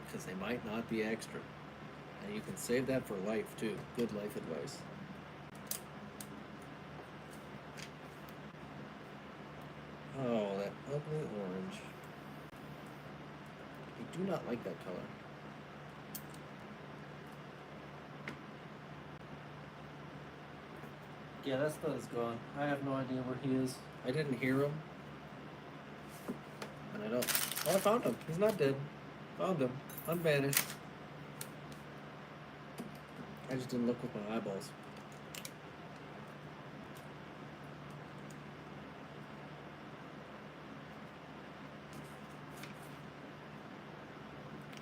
Because they might not be extra. And you can save that for life, too. Good life advice. Oh, that ugly orange. I do not like that color. Yeah, that stud is gone. I have no idea where he is. I didn't hear him. And I don't... Oh, I found him. He's not dead. Found him. Unvanished. I just didn't look with my eyeballs.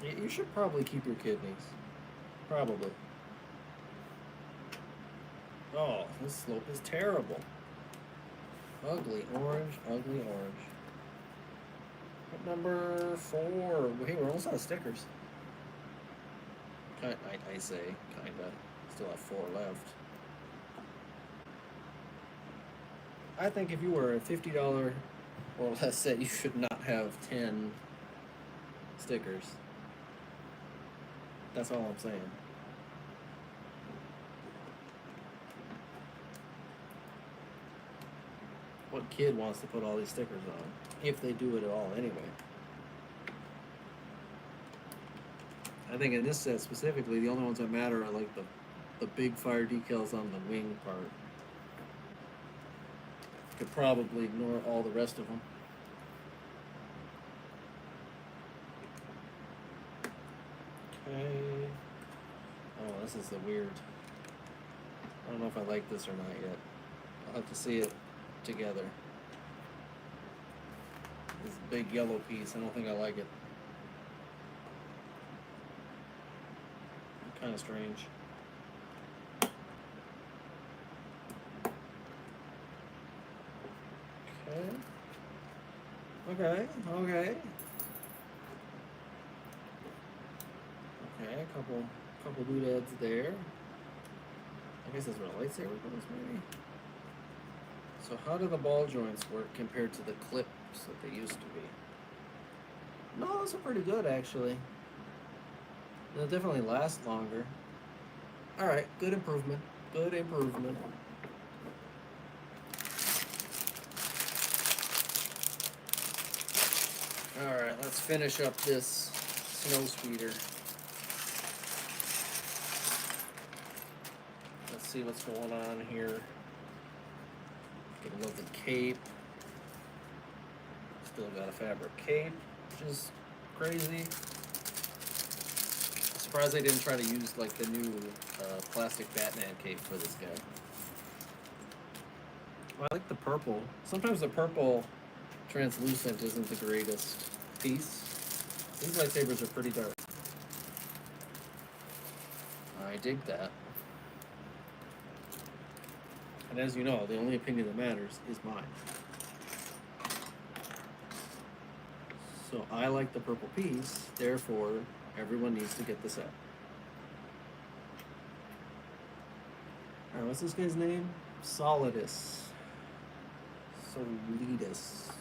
You should probably keep your kidneys. Probably. Oh, this slope is terrible. Ugly orange, ugly orange. What number 4? Hey, we're almost out of stickers. I say, kinda. Still have 4 left. I think if you were a $50 or less set, you should not have 10 stickers. That's all I'm saying. What kid wants to put all these stickers on? If they do it at all anyway. I think in this set specifically, the only ones that matter are like the big fire decals on the wing part. Could probably ignore all the rest of them. Okay. Oh, this is the weird. I don't know if I like this or not yet. I'll have to see it together. This big yellow piece, I don't think I like it. Kind of strange. Okay. Okay. A couple doodads there. I guess that's where a lightsaber goes, maybe. So how do the ball joints work compared to the clips that they used to be? No, those are pretty good actually. They'll definitely last longer. Alright, good improvement. Good improvement. Alright, let's finish up this snow speeder. Let's see what's going on here. Get a look at cape. Still got a fabric cape, which is crazy. Surprised they didn't try to use like the new plastic Batman cape for this guy. Well, I like the purple. Sometimes the purple translucent isn't the greatest piece. These lightsabers are pretty dark. I dig that. And as you know, the only opinion that matters is mine. So I like the purple piece, therefore everyone needs to get the set. Alright, what's this guy's name? Solidus. Solidus.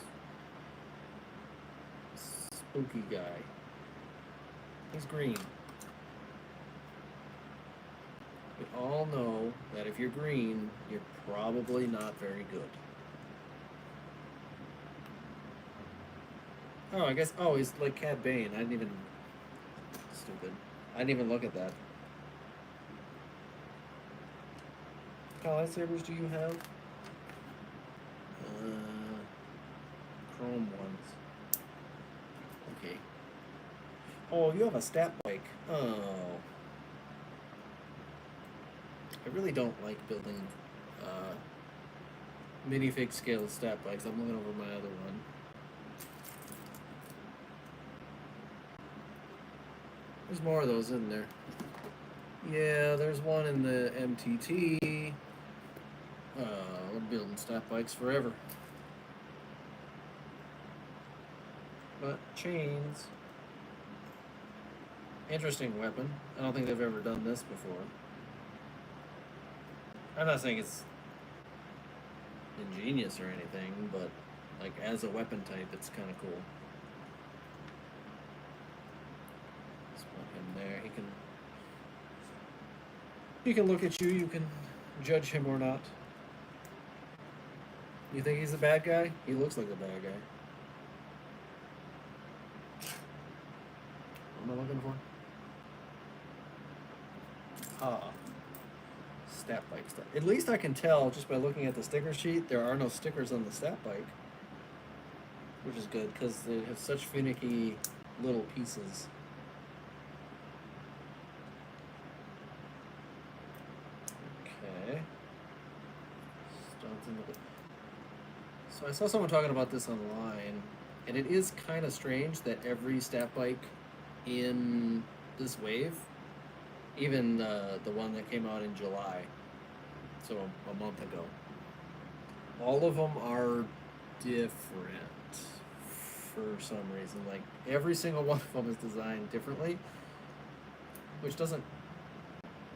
Spooky guy. He's green. We all know that if you're green, you're probably not very good. Oh, I guess, oh, he's like Cad Bane. I didn't even, stupid. I didn't even look at that. What kind of lightsabers do you have? Chrome ones. Okay. Oh, you have a stat bike. Oh. I really don't like building minifig scale stat bikes. I'm looking over my other one. There's more of those in there. Yeah, there's one in the MTT. We're building stat bikes forever. But chains. Interesting weapon. I don't think they've ever done this before. I'm not saying it's ingenious or anything, but like as a weapon type, it's kind of cool. Let's put him there. He can look at you. You can judge him or not. You think he's a bad guy? He looks like a bad guy. What am I looking for? Ah. Stat bike stuff. At least I can tell just by looking at the sticker sheet, there are no stickers on the stat bike. Which is good, because they have such finicky little pieces. Okay. So I saw someone talking about this online, and it is kind of strange that every stat bike in this wave, even the one that came out in July, so a month ago, all of them are different for some reason. Like every single one of them is designed differently, which doesn't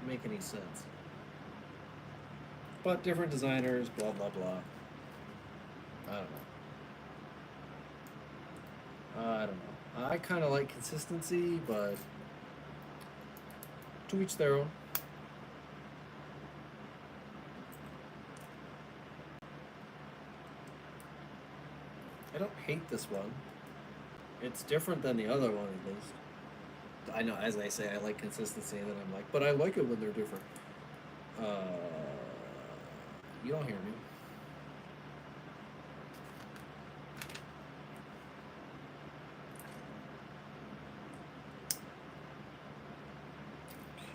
make any sense. But different designers, blah blah blah. I don't know. I kind of like consistency, but to each their own. I don't hate this one. It's different than the other one, at least. I know, as I say, I like consistency, and then I'm like, but I like it when they're different. You don't hear me.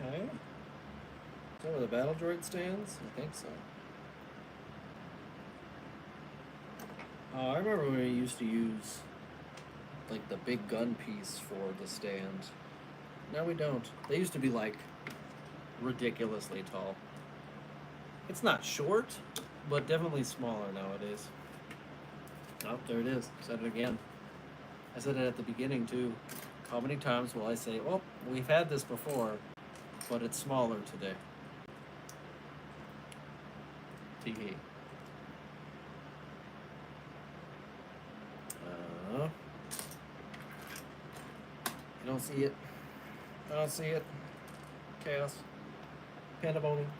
Okay. Is that where the battle droid stands? I think so. I remember when we used to use like the big gun piece for the stand. Now we don't. They used to be like ridiculously tall. It's not short, but definitely smaller nowadays. Oh, there it is. Said it again. I said it at the beginning too. How many times will I say, "Oh, we've had this before, but it's smaller today." Tee. I don't see it. I don't see it. Chaos. Pandemonium.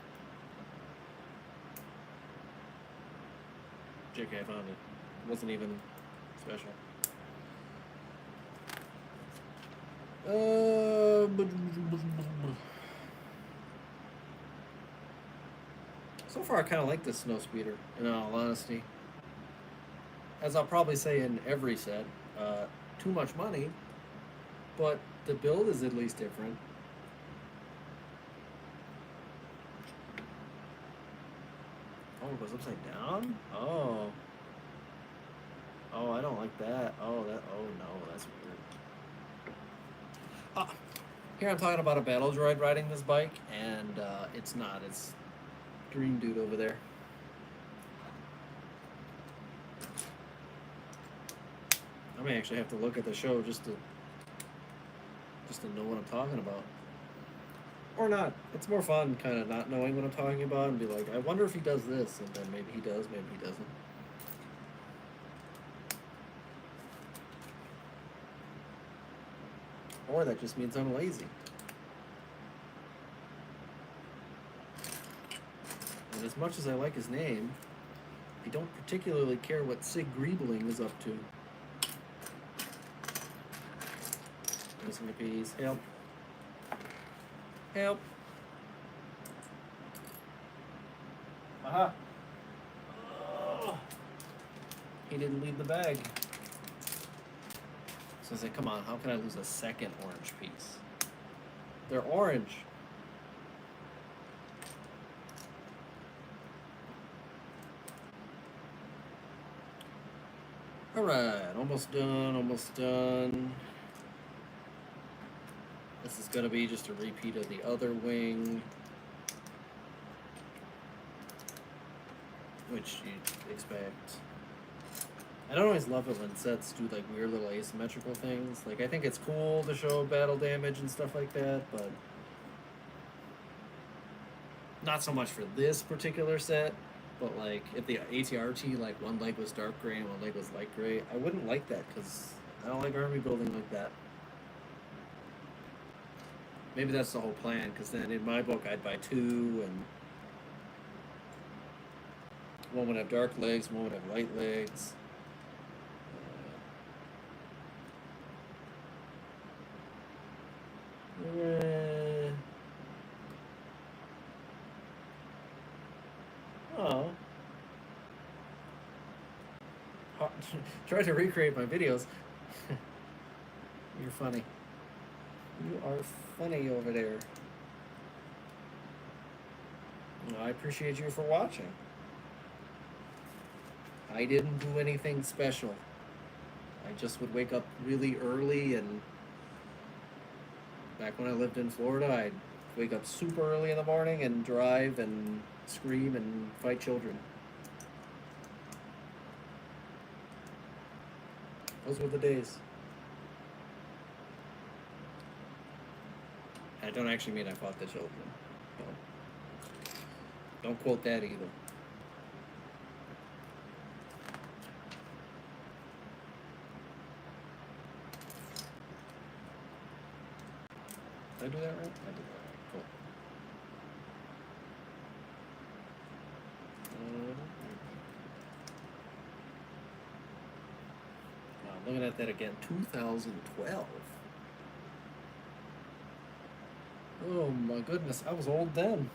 JK, I found it. It wasn't even special. So far, I kind of like this snow speeder, in all honesty. As I'll probably say in every set, too much money, but the build is at least different. Oh, it goes upside down? Oh. Oh, I don't like that. Oh, no, that's weird. Here I'm talking about a battle droid riding this bike, and it's not. It's Dream Dude over there. I may actually have to look at the show just to know what I'm talking about. Or not. It's more fun kind of not knowing what I'm talking about and be like, I wonder if he does this, and then maybe he does, maybe he doesn't. Or that just means I'm lazy. And as much as I like his name, I don't particularly care what Sig Griebling is up to. Missing a piece. Help. Help. Aha. Oh. He didn't leave the bag. So I said, come on, how can I lose a second orange piece? They're orange. Alright, almost done, almost done. This is going to be just a repeat of the other wing, which you'd expect. I don't always love it when sets do like weird little asymmetrical things. Like, I think it's cool to show battle damage and stuff like that, but not so much for this particular set. But like, if the ATRT, like one leg was dark gray and one leg was light gray, I wouldn't like that because I don't like army building like that. Maybe that's the whole plan, because then in my book I'd buy two, and one would have dark legs, one would have light legs. Oh. Try to recreate my videos. You're funny. You are funny over there. Well, I appreciate you for watching. I didn't do anything special. I just would wake up really early and Back when I lived in Florida, I'd wake up super early in the morning and drive and scream and fight children. Those were the days. I don't actually mean I fought the children. No. Don't quote that either. Did I do that right? I did that right. Cool. Wow, looking at that again. 2012. Oh my goodness, I was old then.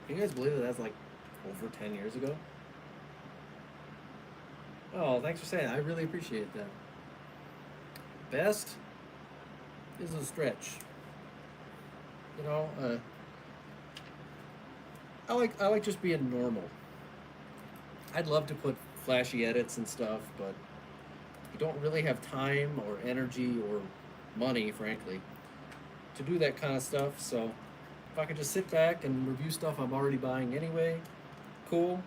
Can you guys believe that that's like over 10 years ago? Oh, thanks for saying that. I really appreciate that. Best is a stretch. You know, I like just being normal. I'd love to put flashy edits and stuff, but you don't really have time or energy or money, frankly, to do that kind of stuff. So if I could just sit back and review stuff I'm already buying anyway, cool.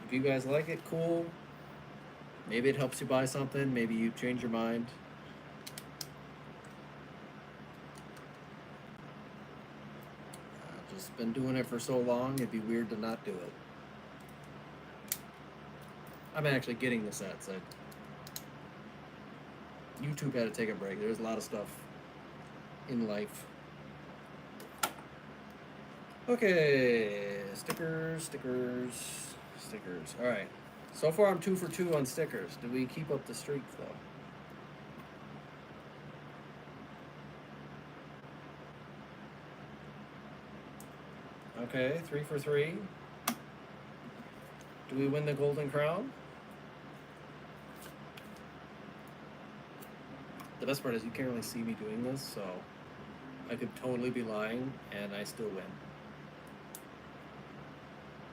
If you guys like it, cool. Maybe it helps you buy something, maybe you change your mind. I've just been doing it for so long, it'd be weird to not do it. I'm actually getting the sets. YouTube had to take a break. There's a lot of stuff in life. Okay, stickers. All right. So far, I'm 2 for 2 on stickers. Do we keep up the streak, though? Okay, 3 for 3. Do we win the Golden Crown? The best part is you can't really see me doing this, so I could totally be lying and I still win.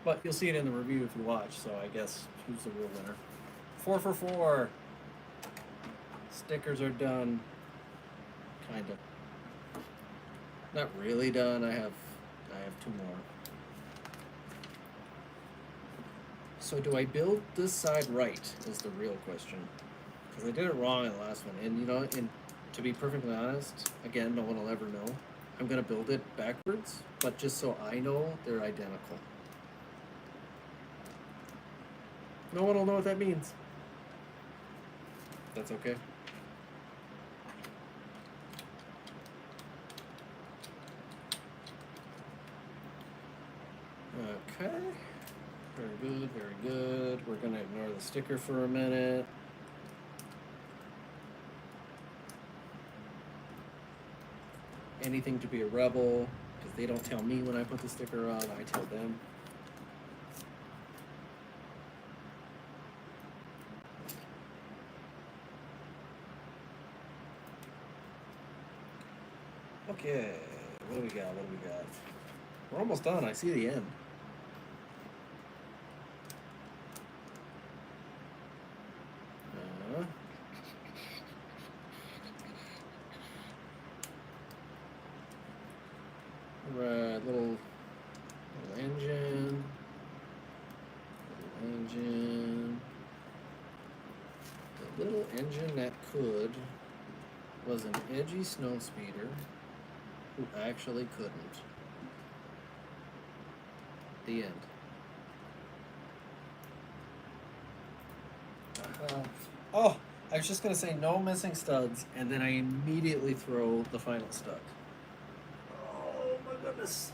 But you'll see it in the review if you watch, so I guess who's the real winner? 4 for 4. Stickers are done. Kinda. Not really done. I have 2 more. So do I build this side right is the real question. Because I did it wrong in the last one. And you know, and to be perfectly honest, again, no one will ever know. I'm gonna build it backwards, but just so I know they're identical. No one will know what that means. That's okay. Okay. Very good, very good. We're gonna ignore the sticker for a minute. Anything to be a rebel, because they don't tell me when I put the sticker on, I tell them. Okay, what do we got? We're almost done. I see the end. Right, little engine. The little engine that could was an edgy snow speeder who actually couldn't. The end. Oh, I was just gonna say no missing studs, and then I immediately throw the final stud. Oh my goodness.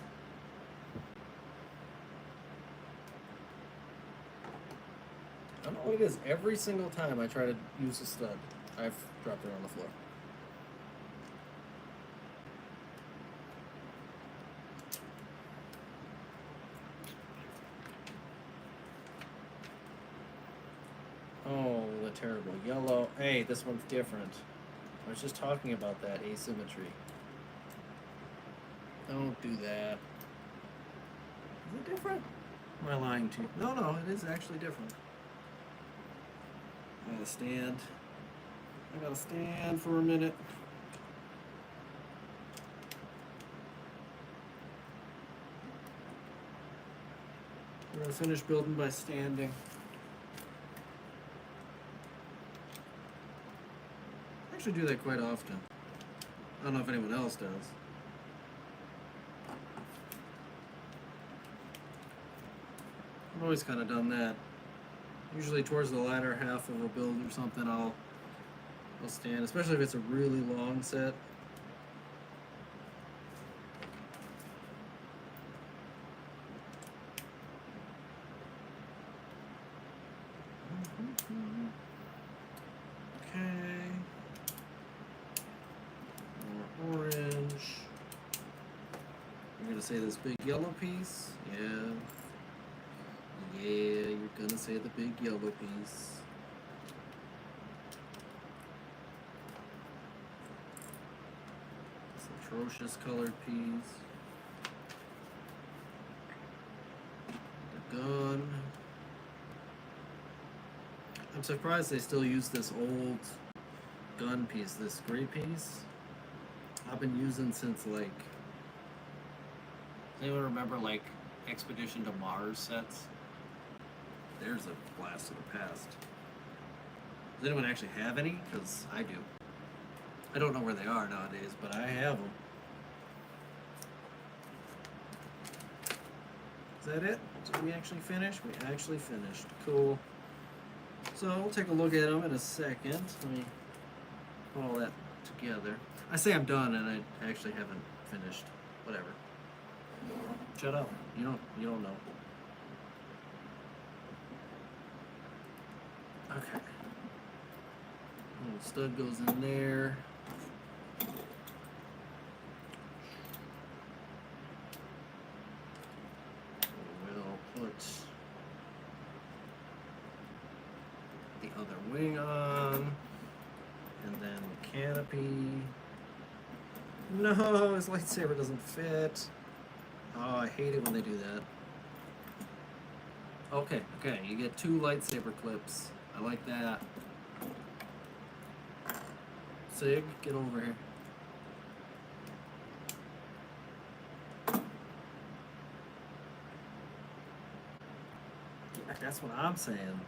I don't know what it is. Every single time I try to use a stud, I've dropped it on the floor. Oh, the terrible yellow. Hey, this one's different. I was just talking about that asymmetry. Don't do that. Is it different? Am I lying to you? No, no, it is actually different. I gotta stand. I gotta stand for a minute. We're gonna finish building by standing. I actually do that quite often. I don't know if anyone else does. I've always kind of done that. Usually towards the latter half of a build or something, I'll stand, especially if it's a really long set. Okay. More orange. You're gonna say this big yellow piece? Yeah. Yeah, you're gonna say the big yellow piece. This atrocious colored piece. The gun. I'm surprised they still use this old gun piece, this gray piece. I've been using since like. Does anyone remember like Expedition to Mars sets? There's a blast of the past. Does anyone actually have any? Because I do. I don't know where they are nowadays, but I have them. Is that it? Did we actually finish? We actually finished. Cool. So we'll take a look at them in a second. Let me put all that together. I say I'm done, and I actually haven't finished. Whatever. Shut up. You don't know. Okay. Little stud goes in there. We'll put the other wing on, and then the canopy. No, his lightsaber doesn't fit. Oh, I hate it when they do that. Okay, you get 2 lightsaber clips. I like that. Sig, get over here. Yeah, that's what I'm saying.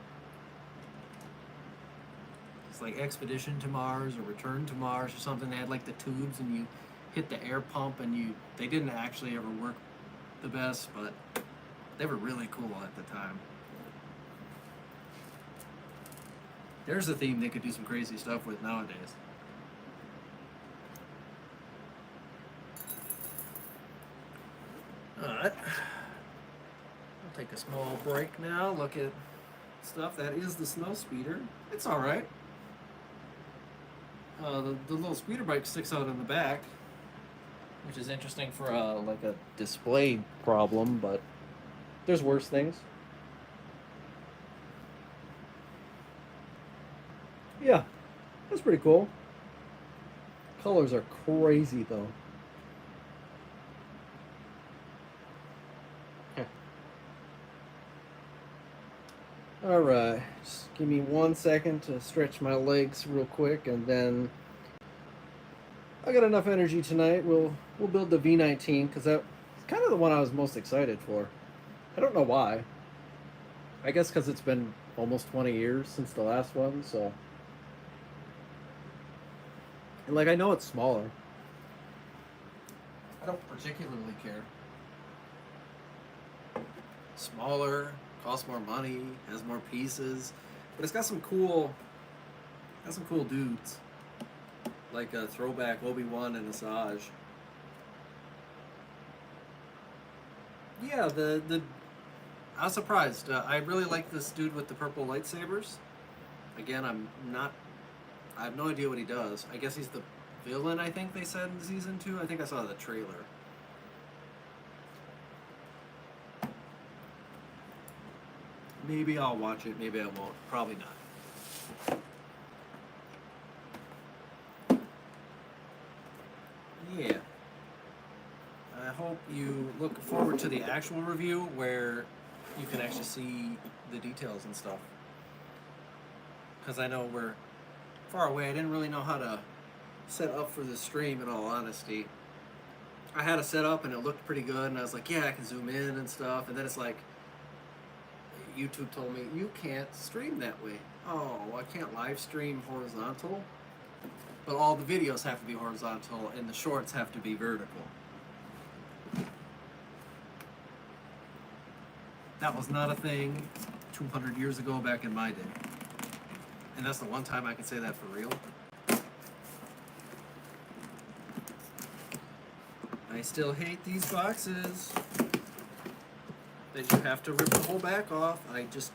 It's like Expedition to Mars or Return to Mars or something. They had like the tubes and you hit the air pump and they didn't actually ever work the best, but they were really cool at the time. There's a theme they could do some crazy stuff with nowadays. Alright. We'll take a small break now. Look at stuff. That is the snow speeder. It's alright. The little speeder bike sticks out in the back, which is interesting for like a display problem, but there's worse things. Yeah, that's pretty cool. Colors are crazy though. Okay. Alright, just give me 1 second to stretch my legs real quick, and then I got enough energy tonight. We'll build the V19 because that's kind of the one I was most excited for. I don't know why. I guess because it's been almost 20 years since the last one, so. And like, I know it's smaller. I don't particularly care. Smaller, costs more money, has more pieces, but it's got some cool dudes. Like a throwback Obi-Wan and Asajj. Yeah, I was surprised. I really like this dude with the purple lightsabers. Again, I have no idea what he does. I guess he's the villain, I think they said in season 2. I think I saw the trailer. Maybe I'll watch it, maybe I won't. Probably not. Yeah. hope you look forward to the actual review where you can actually see the details and stuff. Because I know we're far away. I didn't really know how to set up for the stream, in all honesty. I had it set up and it looked pretty good, and I was like, yeah, I can zoom in and stuff. And then it's like, YouTube told me, you can't stream that way. Oh, I can't live stream horizontal, but all the videos have to be horizontal and the shorts have to be vertical. That was not a thing 200 years ago back in my day. And that's the one time I can say that for real. I still hate these boxes that you have to rip the whole back off. I just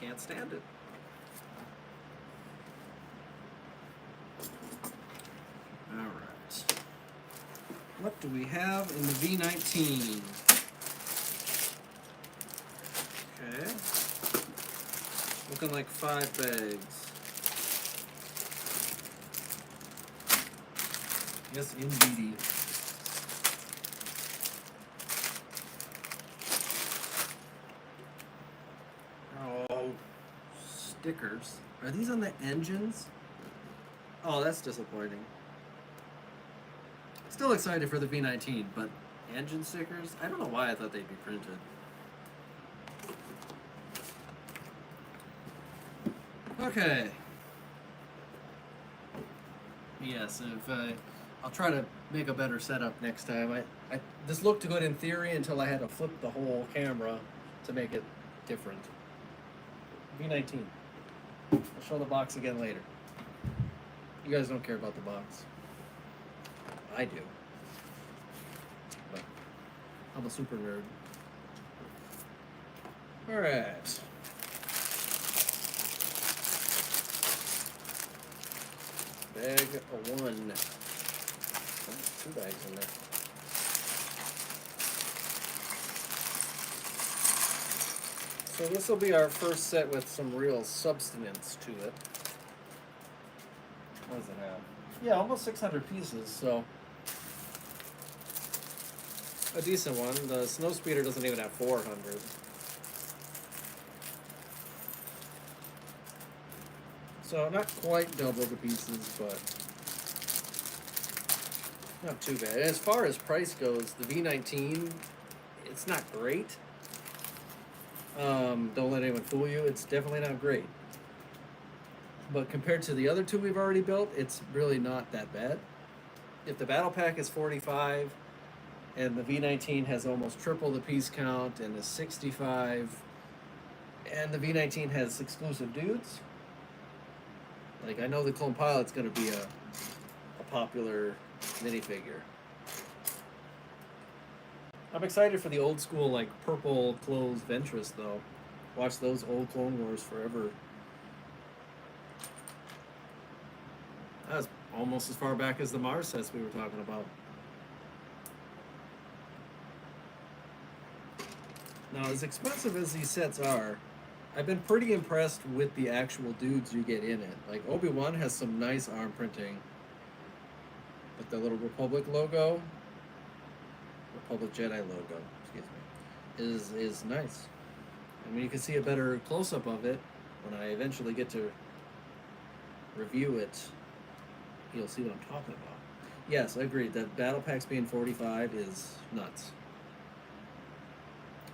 can't stand it. Alright. What do we have in the V19? Okay. Looking like 5 bags. Yes, indeed. Oh, stickers. Are these on the engines? Oh, that's disappointing. Still excited for the V19, but engine stickers? I don't know why I thought they'd be printed. Okay. Yes, if I'll try to make a better setup next time. This looked good in theory until I had to flip the whole camera to make it different. V19. I'll show the box again later. You guys don't care about the box. I do. But I'm a super nerd. Alright. Bag of 1. Oh, 2 bags in there. So this will be our first set with some real substance to it. What does it have? Yeah, almost 600 pieces, so a decent one. The Snowspeeder doesn't even have 400. So not quite double the pieces, but not too bad. And as far as price goes, the V19, it's not great. Don't let anyone fool you. It's definitely not great. But compared to the other two we've already built, it's really not that bad. If the battle pack is 45, and the V19 has almost triple the piece count and is 65, and the V19 has exclusive dudes, like I know the Clone Pilot's going to be a popular minifigure. I'm excited for the old school, like, purple clothes Ventress, though. Watch those old Clone Wars forever. That was almost as far back as the Mars sets we were talking about. Now, as expensive as these sets are, I've been pretty impressed with the actual dudes you get in it. Like, Obi-Wan has some nice arm printing. With the little Republic logo. Republic Jedi logo, excuse me, is nice. I mean, you can see a better close-up of it when I eventually get to review it. You'll see what I'm talking about. Yes, I agree. That battle packs being 45 is nuts.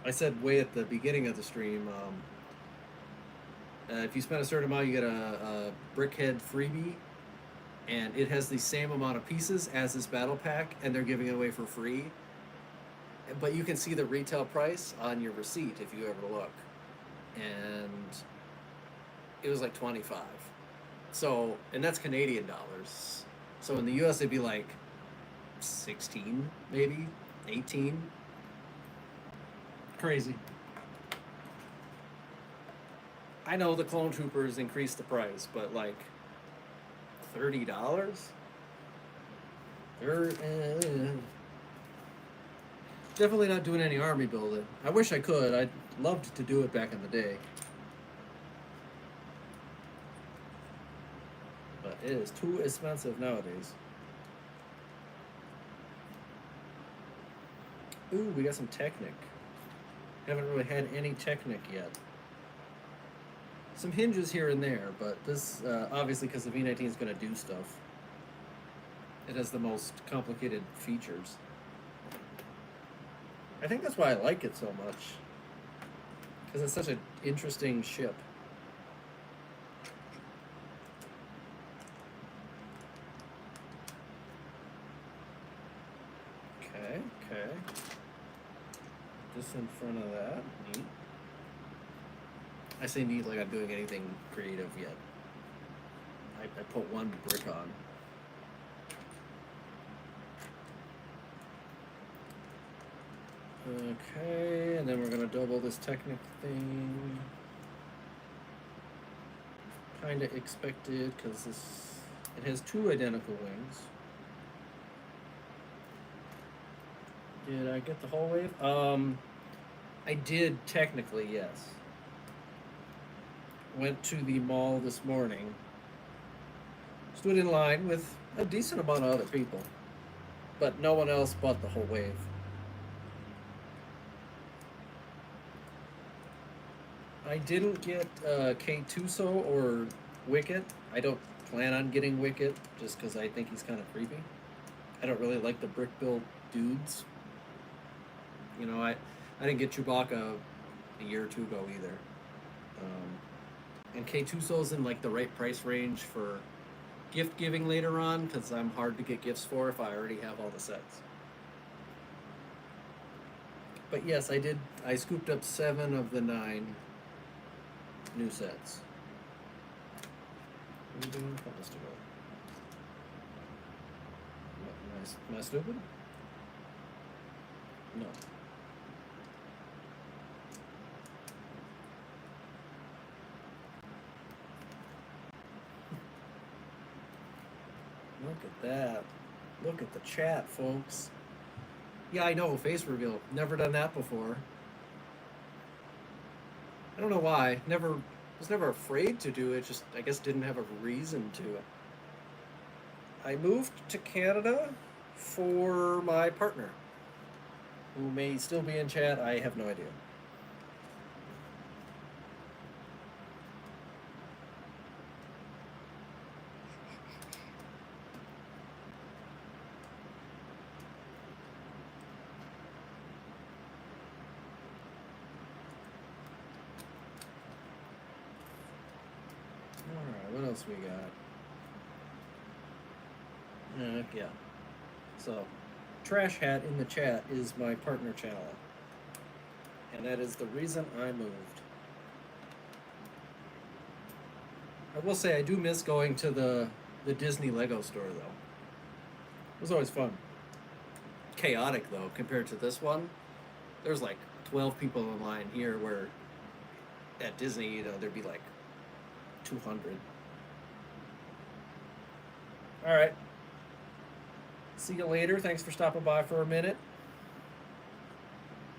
I said way at the beginning of the stream, if you spend a certain amount, you get a Brickhead freebie, and it has the same amount of pieces as this battle pack, and they're giving it away for free. But you can see the retail price on your receipt if you ever look. And it was like 25. So, and that's Canadian dollars. So in the US it'd be like 16, maybe 18. Crazy. I know the Clone Troopers increased the price, but like $30? They're definitely not doing any army building. I wish I could. I'd loved to do it back in the day. But it is too expensive nowadays. Ooh, we got some Technic. Haven't really had any Technic yet. Some hinges here and there, but this, obviously, because the V19 is going to do stuff. It has the most complicated features. I think that's why I like it so much. Because it's such an interesting ship. Okay, okay. This in front of that. Neat. I say neat like I'm doing anything creative yet. I put one brick on. Okay, and then we're gonna double this Technic thing. Kinda expected, because it has two identical wings. Did I get the whole wave? I did technically, yes. Went to the mall this morning. Stood in line with a decent amount of other people, but no one else bought the whole wave. I didn't get K2So or Wicket. I don't plan on getting Wicket just because I think he's kind of creepy. I don't really like the brick build dudes. You know, I didn't get Chewbacca a year or two ago either. And K2So's in like the right price range for gift giving later on because I'm hard to get gifts for if I already have all the sets. But yes, I did. I scooped up 7 of the 9 new sets. What are you doing? Festival. What, am I stupid? No. Look at that. Look at the chat, folks. Yeah, I know, face reveal. Never done that before. I don't know why. Was never afraid to do it, just I guess didn't have a reason to. I moved to Canada for my partner, who may still be in chat. I have no idea. Alright, what else we got? Yeah. So, Trash Hat in the chat is my partner channel. And that is the reason I moved. I will say I do miss going to the Disney Lego store though. It was always fun. Chaotic though, compared to this one. There's like 12 people in line here where at Disney, you know, there'd be like 200. Alright. See you later. Thanks for stopping by for a minute.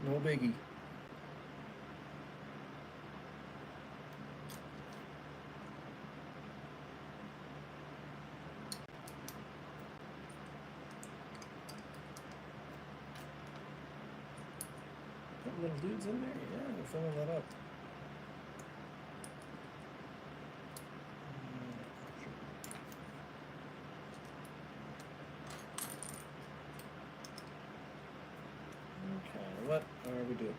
No biggie. Got little dudes in there? Yeah, we're filling that up. What are we doing?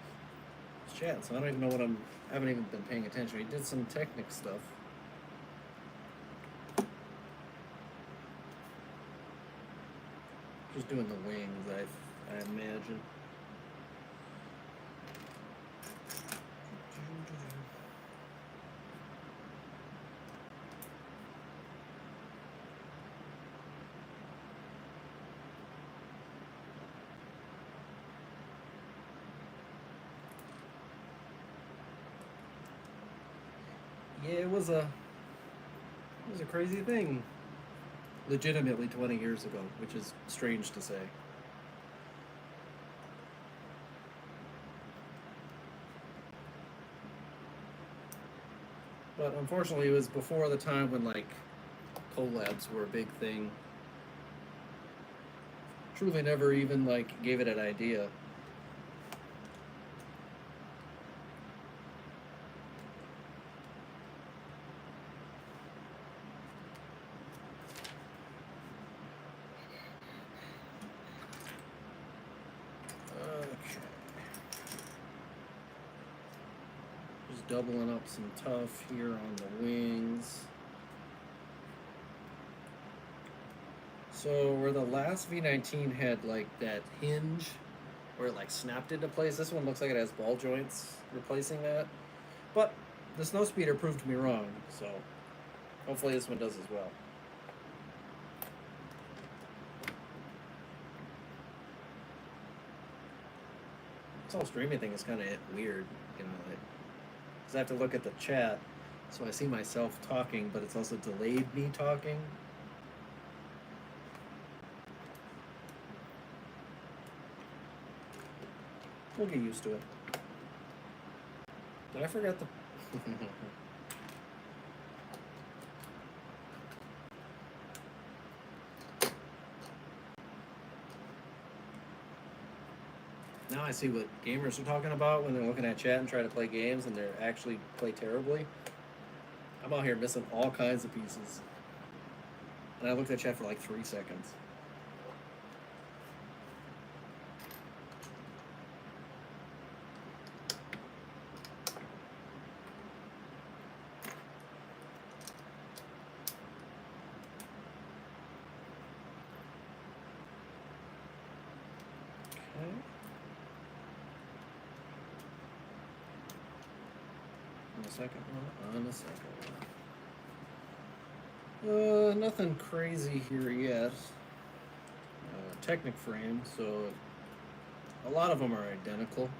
It's chat, so I don't even know what I haven't even been paying attention. He did some Technic stuff. Just doing the wings, I imagine. Yeah, it was a crazy thing. Legitimately 20 years ago, which is strange to say. But unfortunately, it was before the time when like collabs were a big thing. Truly never even like gave it an idea. doubling up some tough here on the wings. So where the last V19 had like that hinge where it like snapped into place, this one looks like it has ball joints replacing that. But the Snowspeeder proved me wrong, so hopefully this one does as well. This whole streaming thing is kind of weird, you know, because I have to look at the chat, so I see myself talking, but it's also delayed me talking. We'll get used to it. Did I forget the... Now I see what gamers are talking about when they're looking at chat and try to play games and they're actually play terribly. I'm out here missing all kinds of pieces. And I looked at chat for like 3 seconds. Okay. On the second one, on the second one. Nothing crazy here yet. Technic frame, so a lot of them are identical.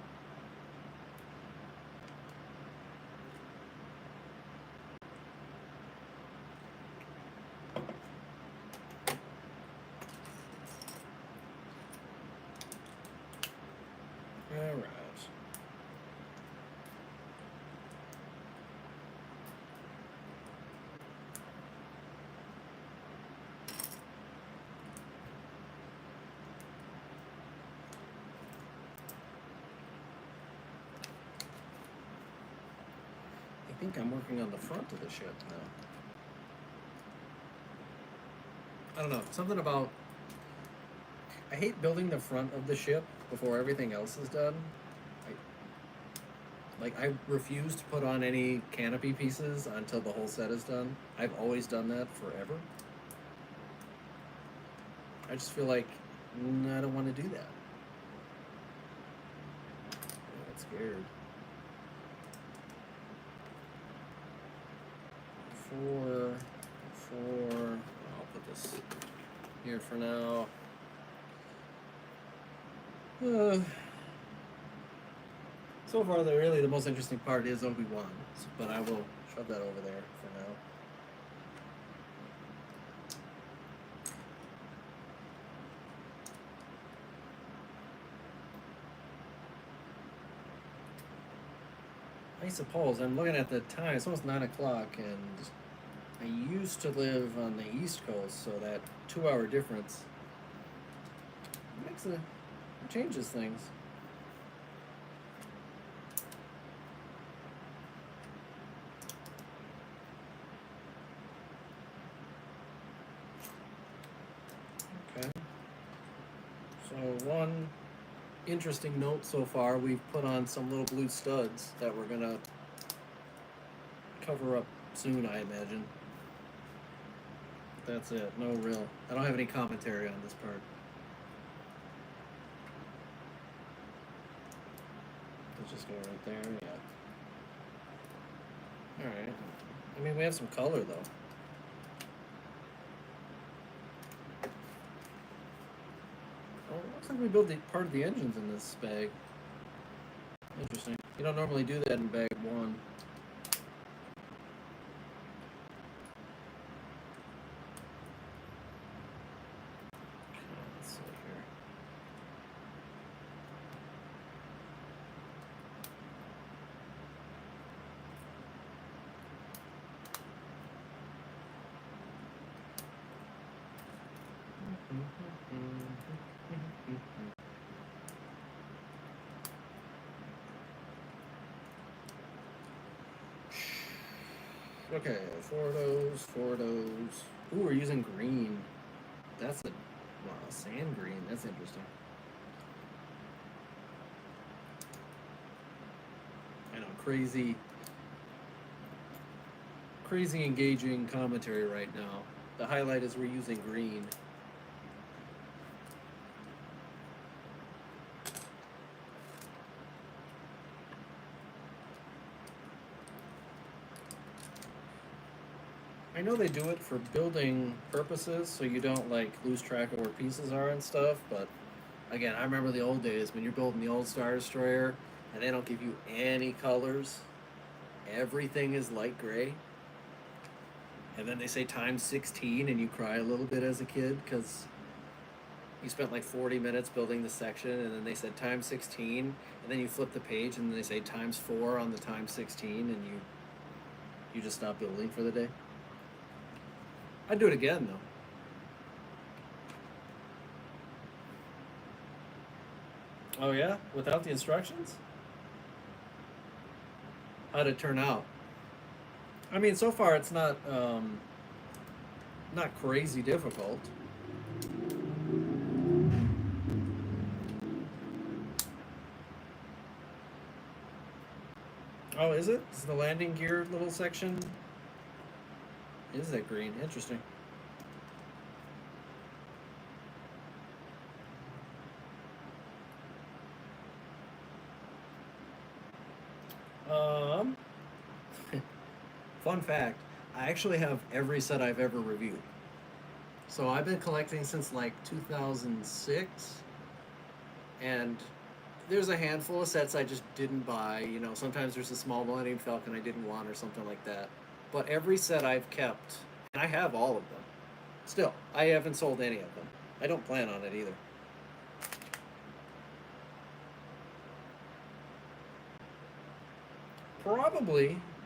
All right. I think I'm working on the front of the ship now. I don't know, something about... I hate building the front of the ship before everything else is done. I refuse to put on any canopy pieces until the whole set is done. I've always done that forever. I just feel like I don't want to do that. I get scared. 4, 4. I'll put this here for now. So far, the most interesting part is Obi-Wan, but I will shove that over there for now. I suppose I'm looking at the time. It's almost 9 o'clock, and I used to live on the East Coast, so that 2-hour difference changes things. Okay. So one interesting note so far, we've put on some little blue studs that we're gonna cover up soon, I imagine. That's it. No real... I don't have any commentary on this part. Let's just go right there, yeah. Alright. I mean, we have some color, though. Oh, it looks like we built part of the engines in this bag. Interesting. You don't normally do that in bag 1. Let's see here. Okay, 4 of those, 4 of those. Ooh, we're using green. That's a sand green. That's interesting. I know, crazy crazy engaging commentary right now. The highlight is we're using green. I know they do it for building purposes, so you don't like lose track of where pieces are and stuff, but again, I remember the old days when you're building the old Star Destroyer and they don't give you any colors. Everything is light gray. And then they say times 16 and you cry a little bit as a kid because you spent like 40 minutes building the section and then they said times 16 and then you flip the page and they say times 4 on the times 16 and you just stop building for the day. I'd do it again though. Oh yeah? Without the instructions? How'd it turn out? I mean, so far it's not crazy difficult. Oh, is it? Is the landing gear little section? Is that green? Interesting. Um, Fun fact, I actually have every set I've ever reviewed. So I've been collecting since like 2006, and there's a handful of sets I just didn't buy. You know, sometimes there's a small Millennium Falcon I didn't want or something like that. But every set I've kept, and I have all of them. Still, I haven't sold any of them. I don't plan on it either.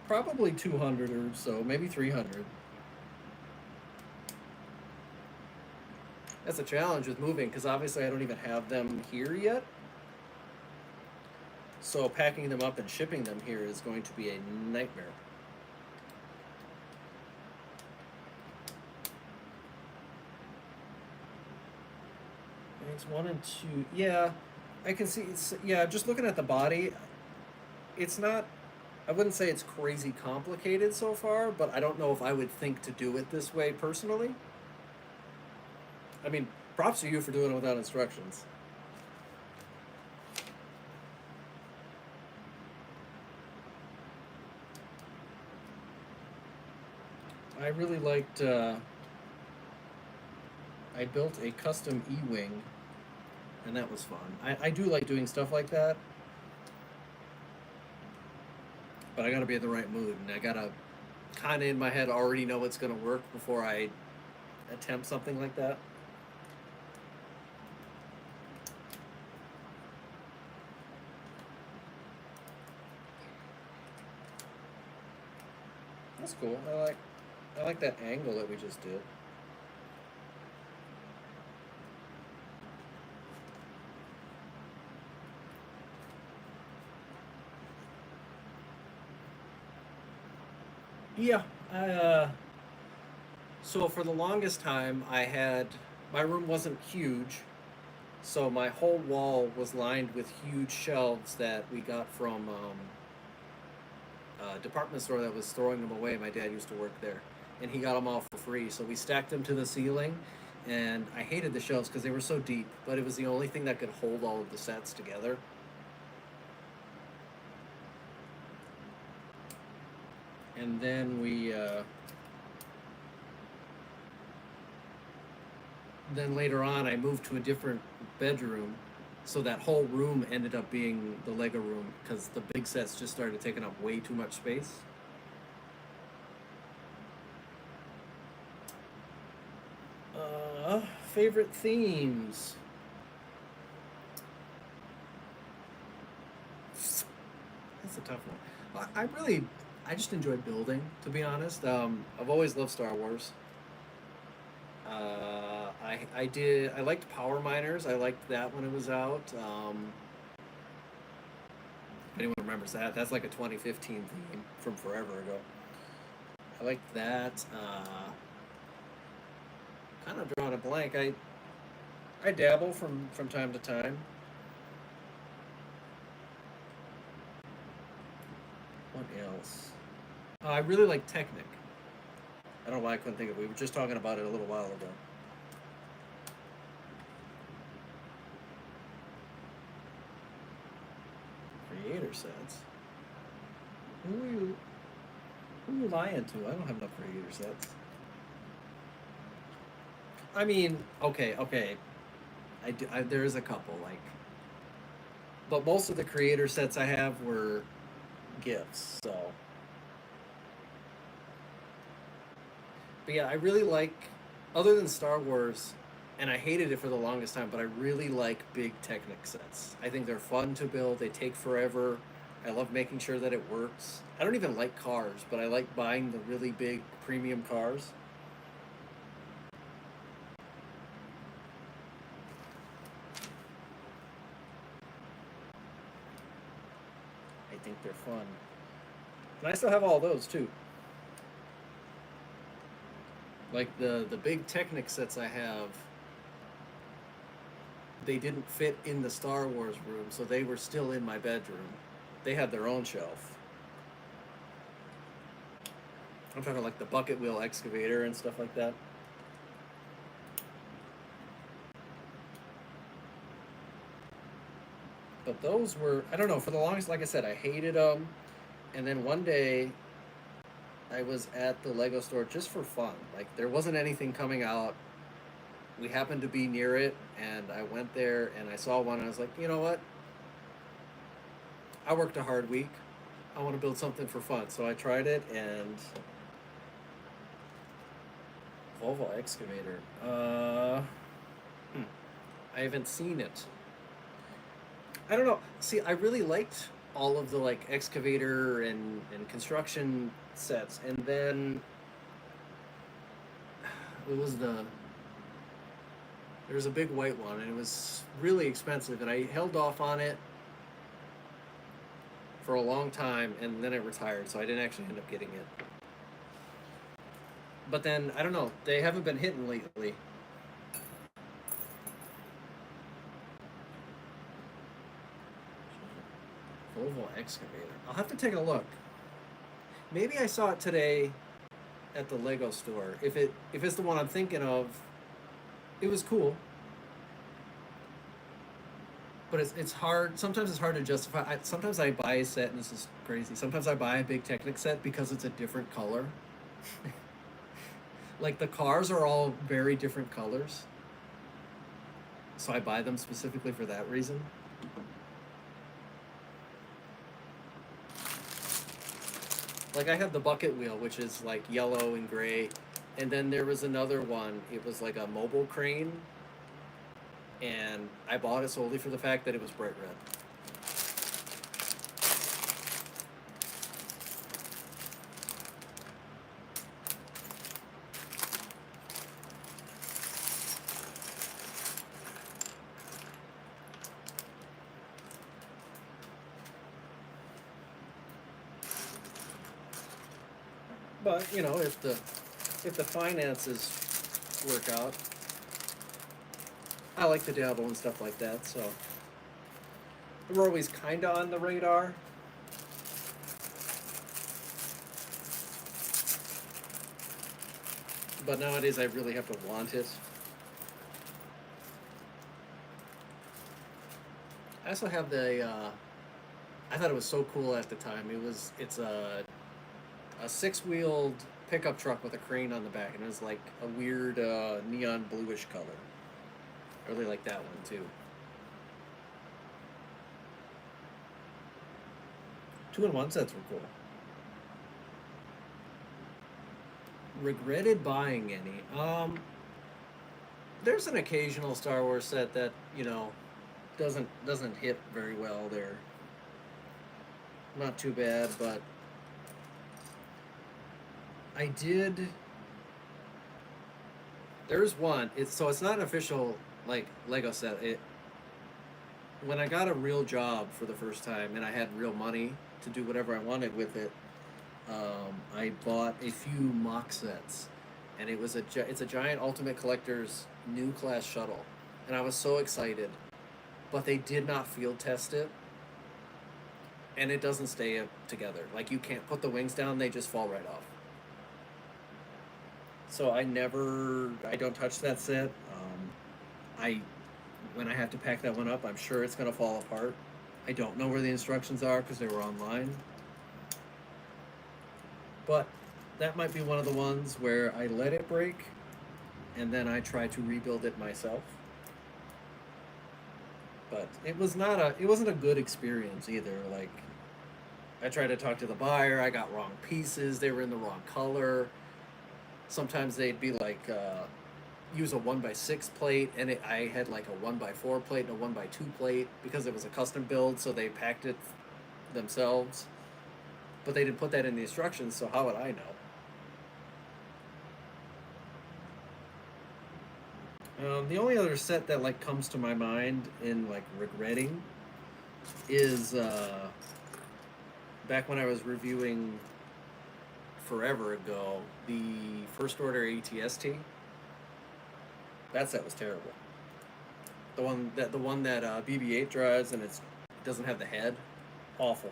Probably 200 or so, maybe 300. That's a challenge with moving because obviously I don't even have them here yet. So packing them up and shipping them here is going to be a nightmare. It's 1 and 2. Yeah, I can see. Yeah, just looking at the body, it's not. I wouldn't say it's crazy complicated so far, but I don't know if I would think to do it this way personally. I mean, props to you for doing it without instructions. I really liked. I built a custom E-wing, and that was fun. I do like doing stuff like that, but I gotta be in the right mood, and I gotta kind of in my head already know what's gonna work before I attempt something like that. That's cool. I like that angle that we just did. Yeah. So for the longest time, my room wasn't huge, so my whole wall was lined with huge shelves that we got from a department store that was throwing them away. My dad used to work there, and he got them all for free. So we stacked them to the ceiling, and I hated the shelves because they were so deep, but it was the only thing that could hold all of the sets together. And then then later on, I moved to a different bedroom, so that whole room ended up being the Lego room because the big sets just started taking up way too much space. Favorite themes. That's a tough one. I just enjoy building, to be honest. I've always loved Star Wars. I liked Power Miners. I liked that when it was out. If anyone remembers that, that's like a 2015 theme from forever ago. I liked that. Kind of drawing a blank. I dabble from time to time. What else? I really like Technic. I don't know why I couldn't think of it. We were just talking about it a little while ago. Creator sets. Who are you lying to? I don't have enough creator sets. I mean, okay. There is a couple, like, but most of the creator sets I have were gifts, so. But yeah, I really like, other than Star Wars, and I hated it for the longest time, but I really like big Technic sets. I think they're fun to build, they take forever. I love making sure that it works. I don't even like cars, but I like buying the really big premium cars. I think they're fun. And I still have all those too. Like the big Technic sets I have, they didn't fit in the Star Wars room, so they were still in my bedroom. They had their own shelf. I'm talking like the bucket wheel excavator and stuff like that. But those were, I don't know, for the longest, like I said, I hated them. And then one day, I was at the Lego store just for fun. Like, there wasn't anything coming out. We happened to be near it, and I went there and I saw one, and I was like, you know what? I worked a hard week. I want to build something for fun. So I tried it, and Volvo excavator. I haven't seen it. I don't know. See, I really liked all of the like excavator and construction sets, and then it was there was a big white one, and it was really expensive, and I held off on it for a long time, and then it retired, so I didn't actually end up getting it. But then I don't know, they haven't been hitting lately. Volvo excavator. I'll have to take a look. Maybe I saw it today at the Lego store. If it's the one I'm thinking of, it was cool. But it's hard. Sometimes it's hard to justify. Sometimes I buy a set, and this is crazy. Sometimes I buy a big Technic set because it's a different color. Like the cars are all very different colors, so I buy them specifically for that reason. Like I have the bucket wheel, which is like yellow and gray, and then there was another one. It was like a mobile crane, and I bought it solely for the fact that it was bright red. But you know, if the finances work out, I like to dabble and stuff like that. So we're always kind of on the radar. But nowadays, I really have to want it. I also have the. I thought it was so cool at the time. It's a six-wheeled pickup truck with a crane on the back, and it was like a weird neon bluish color. I really like that one too. 2-in-1 sets were cool. Regretted buying any? There's an occasional Star Wars set that doesn't hit very well there. Not too bad, but I did. There's one. It's not an official like Lego set. When I got a real job for the first time and I had real money to do whatever I wanted with it, I bought a few mock sets, and it's a giant Ultimate Collector's new class shuttle, and I was so excited, but they did not field test it, and it doesn't stay together. Like you can't put the wings down; they just fall right off. So I don't touch that set. When I have to pack that one up, I'm sure it's gonna fall apart. I don't know where the instructions are because they were online. But that might be one of the ones where I let it break and then I try to rebuild it myself. But it wasn't a good experience either. Like, I tried to talk to the buyer, I got wrong pieces, they were in the wrong color. Sometimes they'd be like, use a 1x6 plate, and I had like a 1x4 plate and a 1x2 plate because it was a custom build, so they packed it themselves. But they didn't put that in the instructions, so how would I know? The only other set that like comes to my mind in like regretting is back when I was reviewing forever ago the First Order ATST. That set was terrible. The one that BB-8 drives and it doesn't have the head, awful.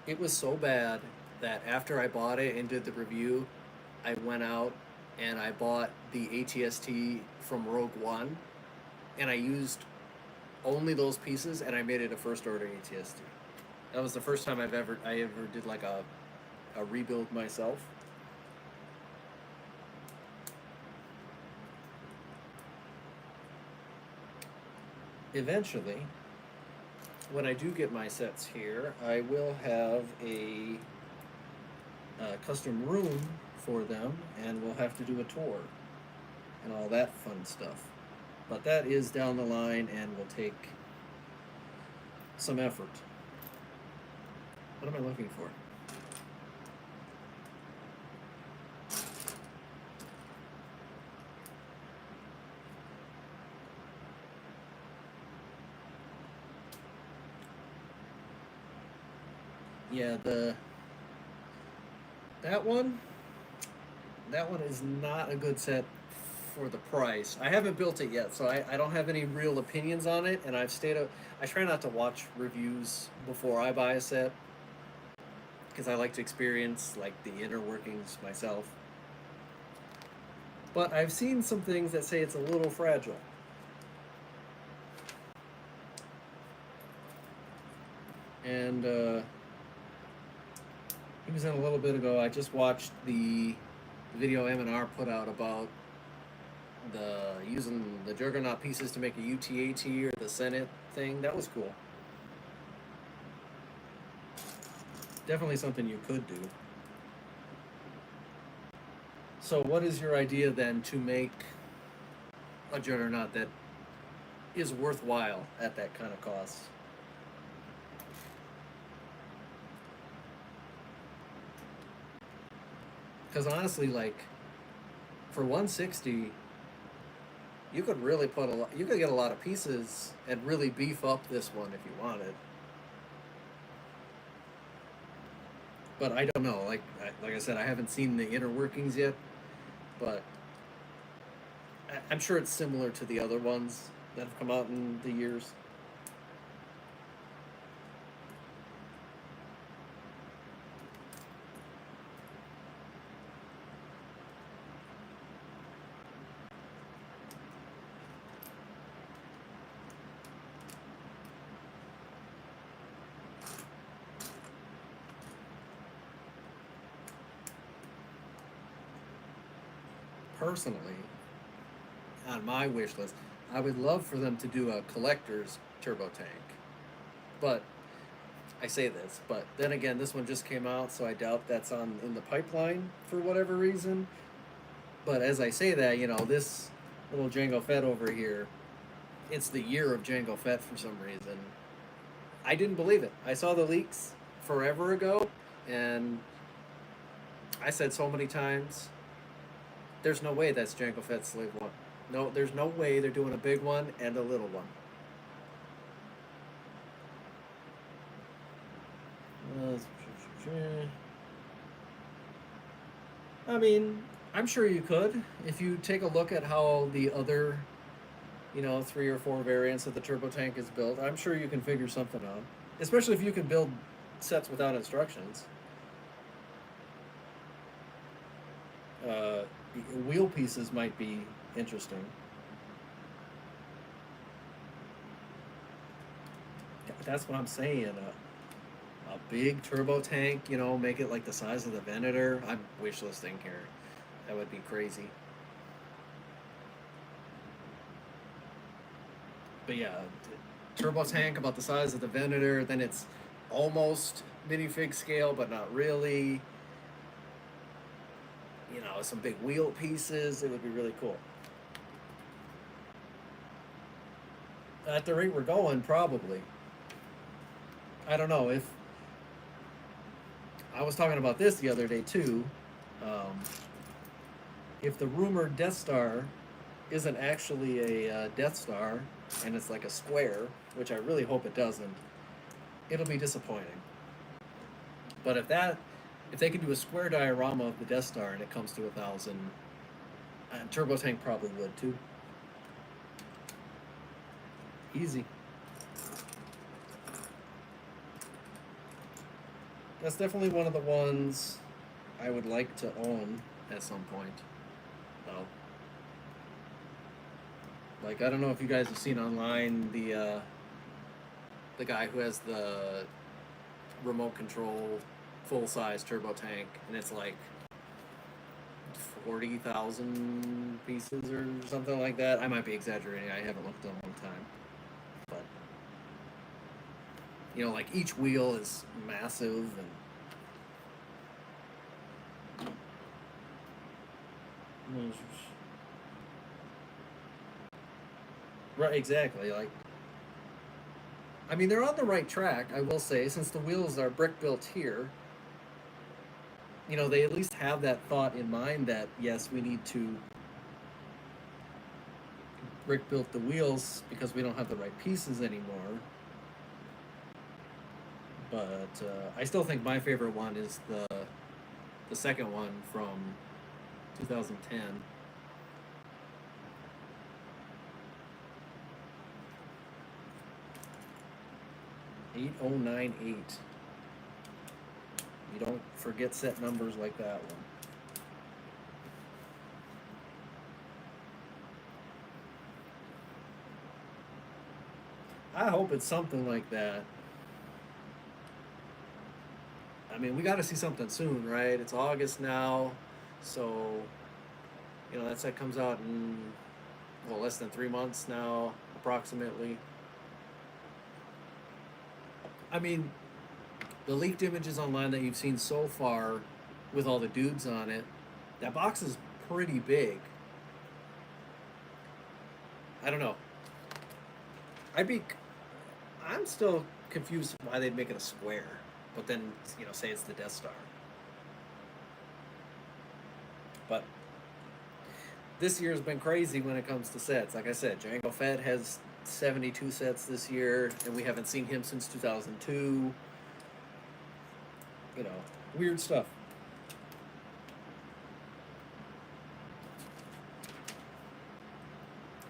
It was so bad that after I bought it and did the review, I went out and I bought the ATST from Rogue One, and I used only those pieces, and I made it a First Order ATST. That was the first time I ever did like a rebuild myself. Eventually, when I do get my sets here, I will have a custom room for them, and we'll have to do a tour and all that fun stuff. But that is down the line and will take some effort. What am I looking for? Yeah, that one is not a good set for the price. I haven't built it yet, so I don't have any real opinions on it, and I try not to watch reviews before I buy a set because I like to experience like the inner workings myself. But I've seen some things that say it's a little fragile. And he was in a little bit ago. I just watched the video M&R put out about using the Juggernaut pieces to make a UTAT or the Senate thing. That was cool. Definitely something you could do. So what is your idea then to make a Juggernaut that is worthwhile at that kind of cost? Because honestly, like, for 160, you could really you could get a lot of pieces and really beef up this one if you wanted. But I don't know. Like I said, I haven't seen the inner workings yet, but I'm sure it's similar to the other ones that have come out in the years. Personally, on my wish list, I would love for them to do a collector's turbo tank. But I say this, but then again, this one just came out, so I doubt that's in the pipeline for whatever reason. But as I say that, this little Jango Fett over here, it's the year of Jango Fett for some reason. I didn't believe it. I saw the leaks forever ago, and I said so many times, there's no way that's Jango Fett Slave 1. No, there's no way they're doing a big one and a little one. I mean, I'm sure you could. If you take a look at how the other, 3 or 4 variants of the turbo tank is built, I'm sure you can figure something out. Especially if you can build sets without instructions. Wheel pieces might be interesting. That's what I'm saying. A big turbo tank, you know, make it like the size of the Venator. I'm wish listing here. That would be crazy. But yeah, turbo tank about the size of the Venator. Then it's almost minifig scale, but not really. You know, some big wheel pieces. It would be really cool. At the rate we're going, probably. I don't know if I was talking about this the other day too. If the rumored Death Star isn't actually a Death Star and it's like a square, which I really hope it doesn't, it'll be disappointing. But if they can do a square diorama of the Death Star and it comes to 1,000, Turbo Tank probably would too. Easy. That's definitely one of the ones I would like to own at some point. Though. Like, I don't know if you guys have seen online the guy who has the remote control full size turbo tank, and it's like 40,000 pieces or something like that. I might be exaggerating. I haven't looked in a long time. But you know, like each wheel is massive and right, exactly. Like, I mean, they're on the right track, I will say, since the wheels are brick built here. You know, they at least have that thought in mind that yes, we need to brick built the wheels because we don't have the right pieces anymore. But I still think my favorite one is the second one from 2010. 8098. You don't forget set numbers like that one. I hope it's something like that. I mean, we got to see something soon, right? It's August now, so you know that set comes out in less than 3 months now, approximately. I mean, the leaked images online that you've seen so far, with all the dudes on it, that box is pretty big. I don't know. I'm still confused why they'd make it a square, but then say it's the Death Star. But this year's been crazy when it comes to sets. Like I said, Jango Fett has 72 sets this year, and we haven't seen him since 2002. Weird stuff.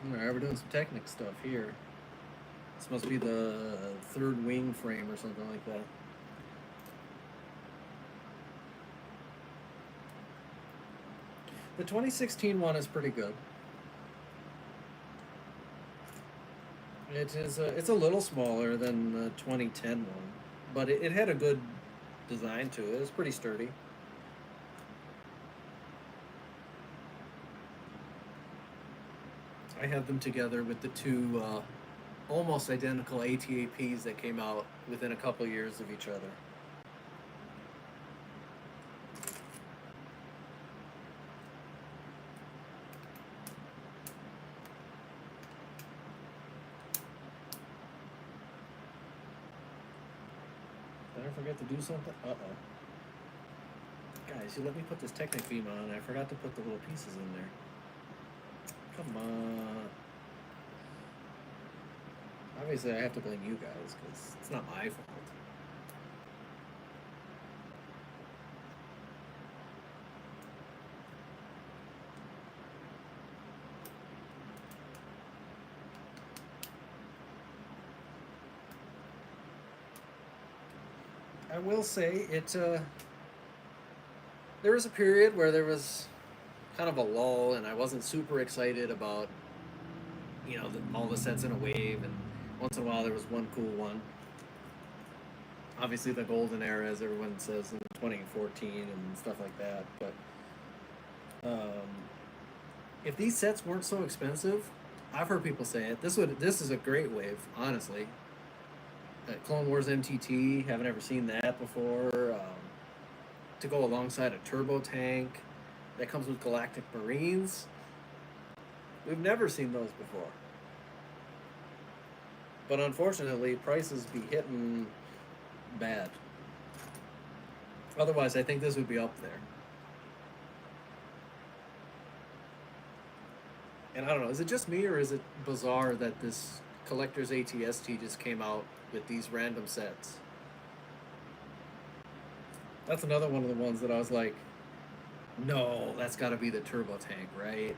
Alright, we're doing some Technic stuff here. This must be the third wing frame or something like that. The 2016 one is pretty good. It's a little smaller than the 2010 one, but it had a good design to it. It's pretty sturdy. I have them together with the two almost identical ATAPs that came out within a couple years of each other. Did I forget to do something? Uh-oh. Guys, you let me put this Technic beam on, and I forgot to put the little pieces in there. Come on. Obviously, I have to blame you guys, because it's not my fault. I will say it. There was a period where there was kind of a lull, and I wasn't super excited about all the sets in a wave, and once in a while there was one cool one. Obviously, the golden era, as everyone says, in 2014 and stuff like that. But if these sets weren't so expensive, I've heard people say it. This is a great wave, honestly. Clone Wars MTT, haven't ever seen that before. To go alongside a turbo tank that comes with Galactic Marines, we've never seen those before. But unfortunately, prices be hitting bad. Otherwise, I think this would be up there. And I don't know, is it just me or is it bizarre that this collector's ATST just came out with these random sets? That's another one of the ones that I was like, no, that's got to be the turbo tank, right?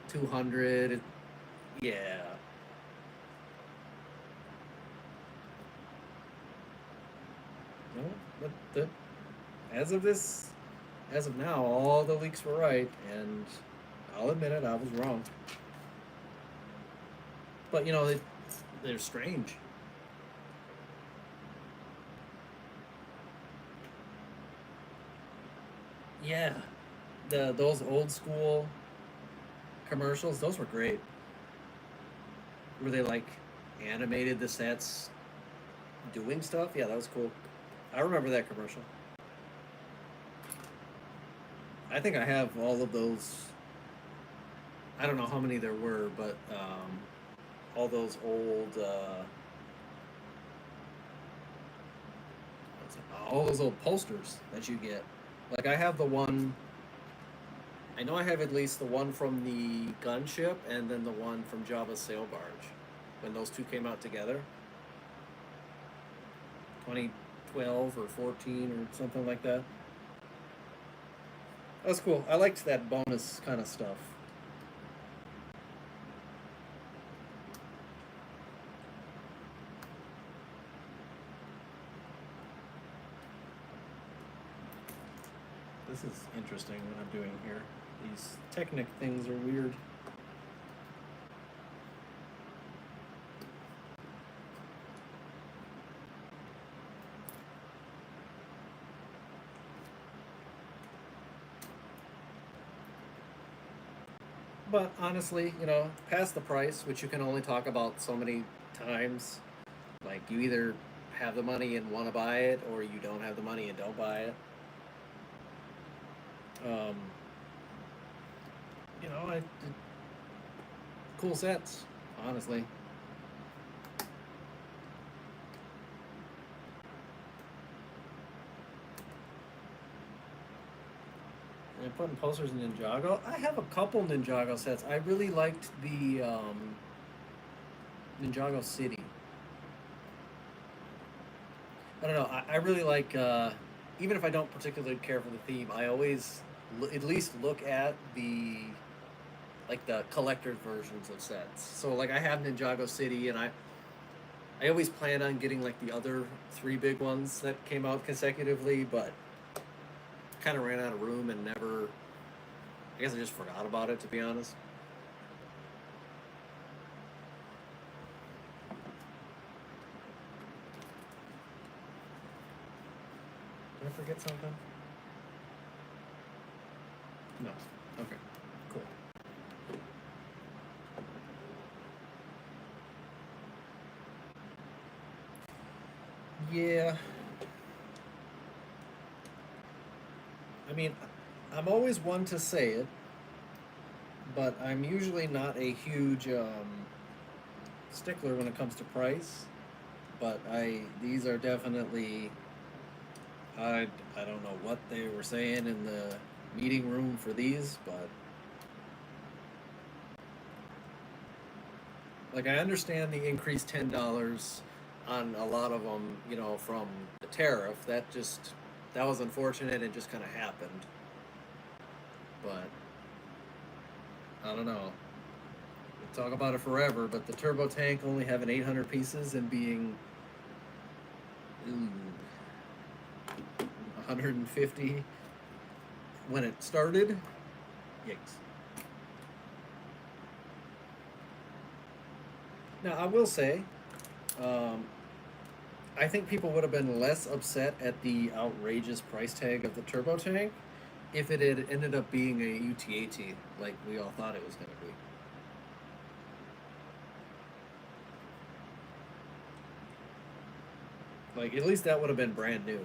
200, yeah. No, but as of now, all the leaks were right, and I'll admit it, I was wrong. But they're strange. Yeah, those old school commercials, those were great. Where they like animated the sets doing stuff. Yeah, that was cool. I remember that commercial. I think I have all of those. I don't know how many there were, but all those old, all those old posters that you get. Like I have the one. I know I have at least the one from the gunship, and then the one from Jabba's sail barge, when those two came out together. 2012 or 14 or something like that. That was cool. I liked that bonus kind of stuff. This is interesting what I'm doing here. These Technic things are weird. But honestly, past the price, which you can only talk about so many times, like you either have the money and want to buy it, or you don't have the money and don't buy it. Cool sets, honestly. And putting posters in Ninjago. I have a couple Ninjago sets. I really liked the Ninjago City. I don't know. I really like, even if I don't particularly care for the theme, I always at least look at the collector versions of sets. So like I have Ninjago City, and I always plan on getting like the other 3 big ones that came out consecutively, but kind of ran out of room and never. I guess I just forgot about it, to be honest. Did I forget something? No. Okay. Cool. Yeah. I mean, I'm always one to say it, but I'm usually not a huge stickler when it comes to price. But these are definitely. I don't know what they were saying in the meeting room for these, but like I understand the increased $10 on a lot of them, from the tariff. That was unfortunate and just kind of happened. But I don't know. We'll talk about it forever, but the turbo tank only having 800 pieces and being. Ooh. 150 when it started. Yikes. Now, I will say, I think people would have been less upset at the outrageous price tag of the turbo tank if it had ended up being a UTAT like we all thought it was going to be. Like, at least that would have been brand new.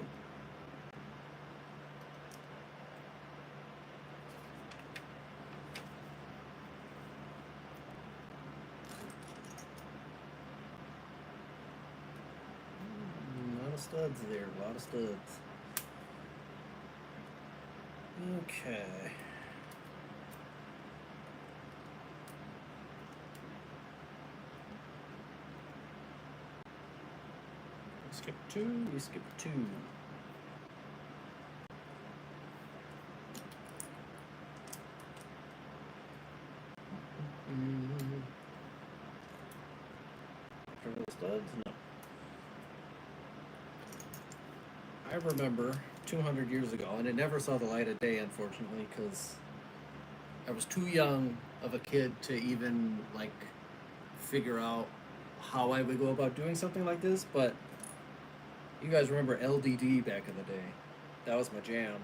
A lot of studs there, a lot of studs. Okay. Skip 2, we skip 2. Turbo studs? No. I remember 200 years ago, and it never saw the light of day, unfortunately, because I was too young of a kid to even, like, figure out how I would go about doing something like this, but you guys remember LDD back in the day. That was my jam.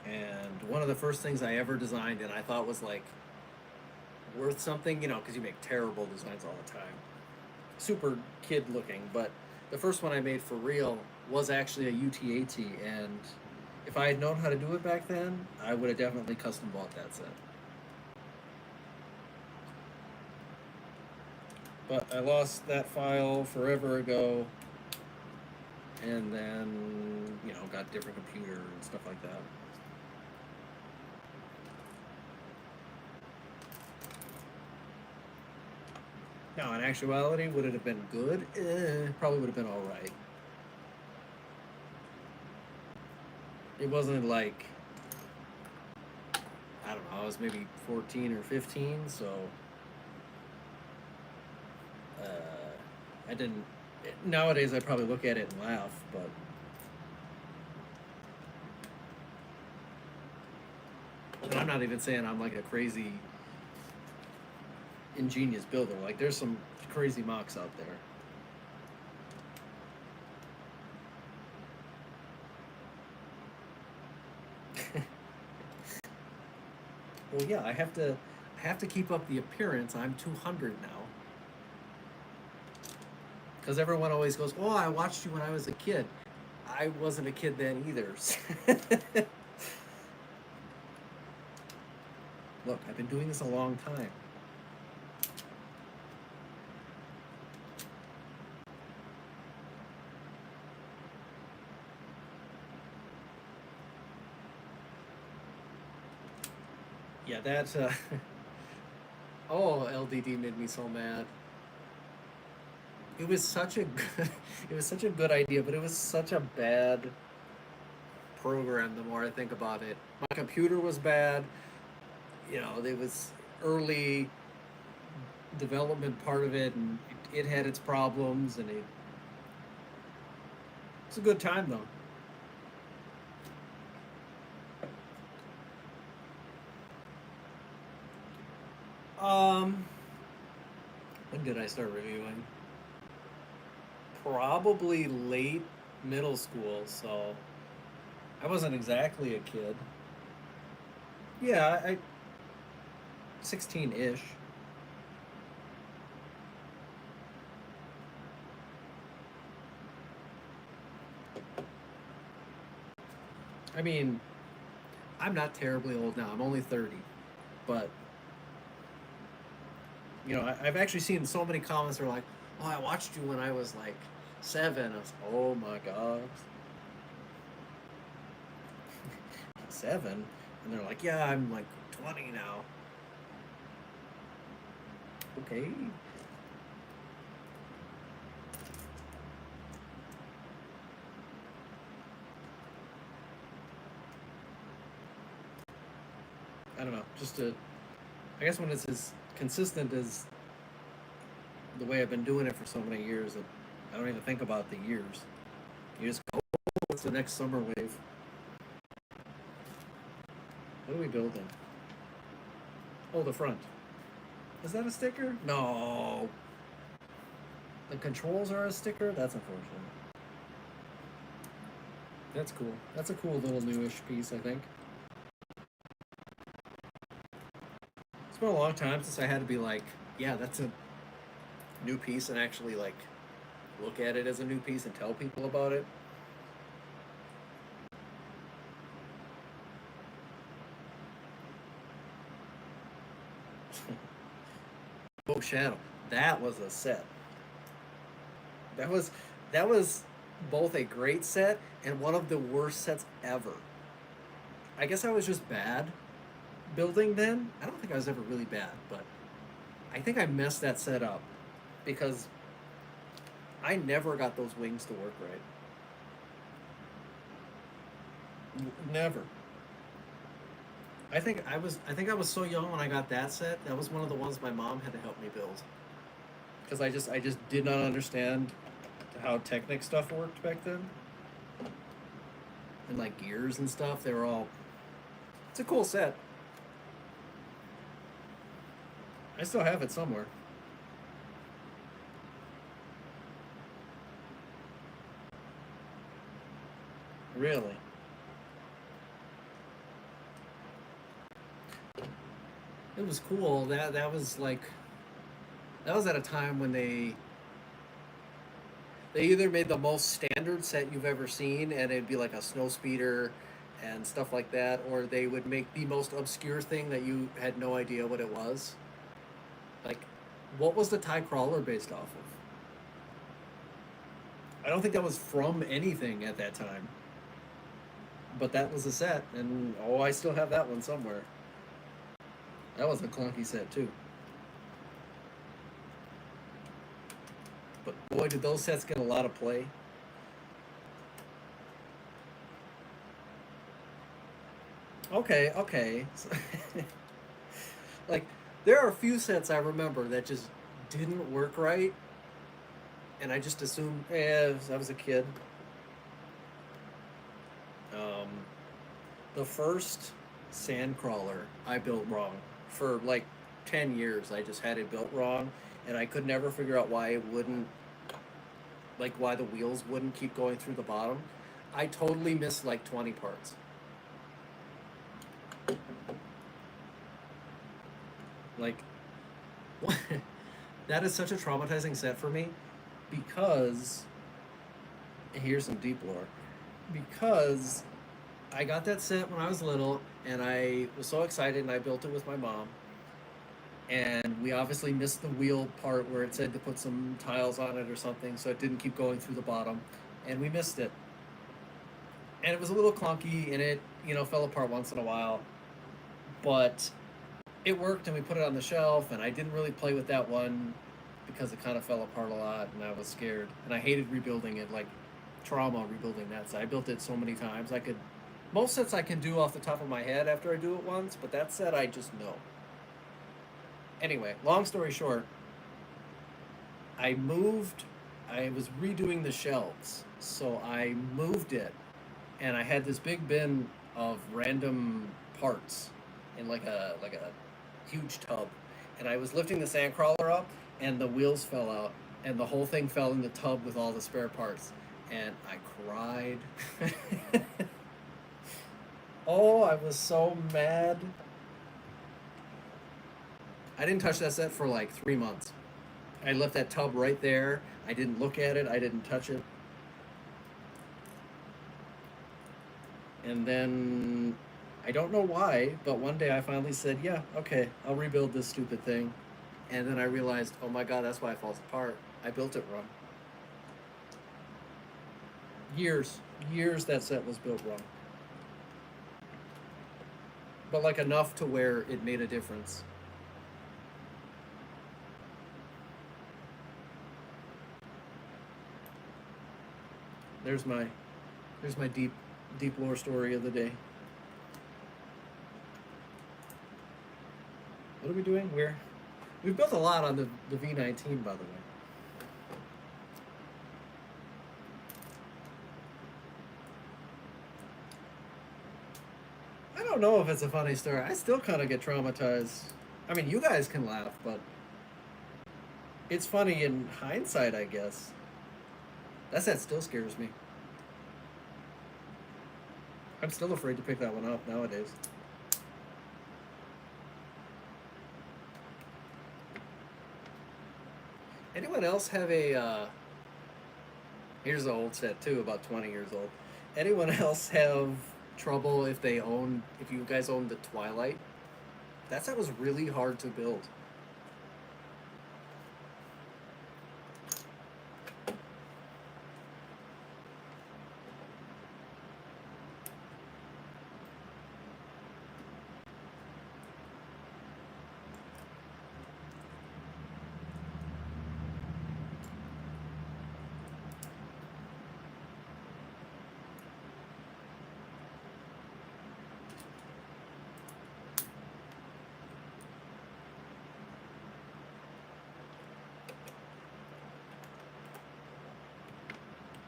And one of the first things I ever designed and I thought was, like, worth something, you know, because you make terrible designs all the time. Super kid looking, but the first one I made for real was actually a UTAT, and if I had known how to do it back then, I would have definitely custom bought that set. But I lost that file forever ago, and then, you know, got a different computer and stuff like that. Now, in actuality, would it have been good? Probably would have been alright. It wasn't like, I don't know, I was maybe 14 or 15, so I didn't, nowadays I'd probably look at it and laugh, but and I'm not even saying I'm like a crazy ingenious builder. Like, there's some crazy mocks out there. Well, yeah, I have to keep up the appearance. I'm 200 now. Because everyone always goes, "Oh, I watched you when I was a kid." I wasn't a kid then either. Look, I've been doing this a long time. Yeah, that, oh, LDD made me so mad. It was such a good, it was such a good idea, but it was such a bad program the more I think about it. My computer was bad, you know, it was early development part of it, and it had its problems, and it's a good time though. When did I start reviewing? Probably late middle school, so I wasn't exactly a kid. Yeah, I 16-ish. I mean, I'm not terribly old now. I'm only 30, but you know, I've actually seen so many comments that are like, "Oh, I watched you when I was like 7." I was, "Oh my god, 7?" And they're like, "Yeah, I'm like 20 now." Okay. I don't know. I guess when it's as consistent as the way I've been doing it for so many years, that I don't even think about the years. You just go What's the next summer wave? What are we building? Oh, the front. Is that a sticker? No. The controls are a sticker? That's unfortunate. That's cool. That's a cool little newish piece, I think. It's been a long time since I had to be like, yeah, that's a new piece, and actually like look at it as a new piece and tell people about it. Oh, Shadow. That was a set. That was both a great set and one of the worst sets ever. I guess I was just bad building then. I don't think I was ever really bad, but I think I messed that set up because I never got those wings to work right. Never. I think I was so young when I got that set. That was one of the ones my mom had to help me build. Because I just did not understand how Technic stuff worked back then. And like gears and stuff, they were all. It's a cool set. I still have it somewhere. Really? It was cool. That was like that was at a time when they either made the most standard set you've ever seen and it'd be like a snow speeder and stuff like that, or they would make the most obscure thing that you had no idea what it was. Like, what was the TIE crawler based off of? I don't think that was from anything at that time. But that was a set, and oh, I still have that one somewhere. That was a clunky set too. But boy, did those sets get a lot of play. Okay. Like, there are a few sets I remember that just didn't work right, and I just assumed, I was a kid. The first Sandcrawler I built wrong. For like 10 years, I just had it built wrong, and I could never figure out why it wouldn't, like, why the wheels wouldn't keep going through the bottom. I totally missed like 20 parts. Like, what? That is such a traumatizing set for me because here's some deep lore. Because I got that set when I was little and I was so excited and I built it with my mom. And we obviously missed the wheel part where it said to put some tiles on it or something so it didn't keep going through the bottom. And we missed it. And it was a little clunky and it, fell apart once in a while. But it worked and we put it on the shelf and I didn't really play with that one because it kind of fell apart a lot and I was scared. And I hated rebuilding it, like trauma rebuilding that set. I built it so many times. Most sets I can do off the top of my head after I do it once, but that set I just know. Anyway, long story short, I was redoing the shelves, so I moved it, and I had this big bin of random parts in like a huge tub, and I was lifting the Sandcrawler up, and the wheels fell out, and the whole thing fell in the tub with all the spare parts, and I cried. Oh, I was so mad. I didn't touch that set for like 3 months. I left that tub right there. I didn't look at it. I didn't touch it. And then, I don't know why, but one day I finally said, yeah, okay, I'll rebuild this stupid thing. And then I realized, oh my god, that's why it falls apart. I built it wrong. Years that set was built wrong. But like enough to where it made a difference. There's my deep lore story of the day. What are we doing? We've built a lot on the V19, by the way. don't know if it's a funny story. I still kind of get traumatized. I mean, you guys can laugh, but it's funny in hindsight, I guess. That set still scares me. I'm still afraid to pick that one up nowadays. Anyone else have a, here's an old set too, about 20 years old. Anyone else have trouble if you guys own the Twilight? That set was really hard to build.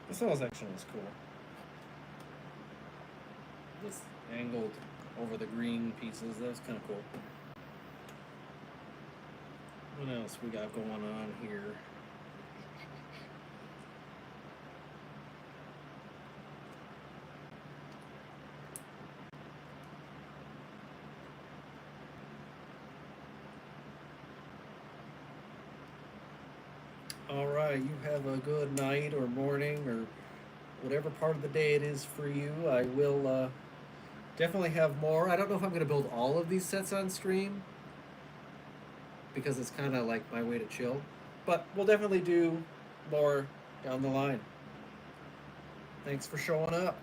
This whole section is cool. This angled over the green pieces, that's kind of cool. What else we got going on here? All right, you have a good night or morning or whatever part of the day it is for you. I will definitely have more. I don't know if I'm going to build all of these sets on stream because it's kind of like my way to chill. But we'll definitely do more down the line. Thanks for showing up.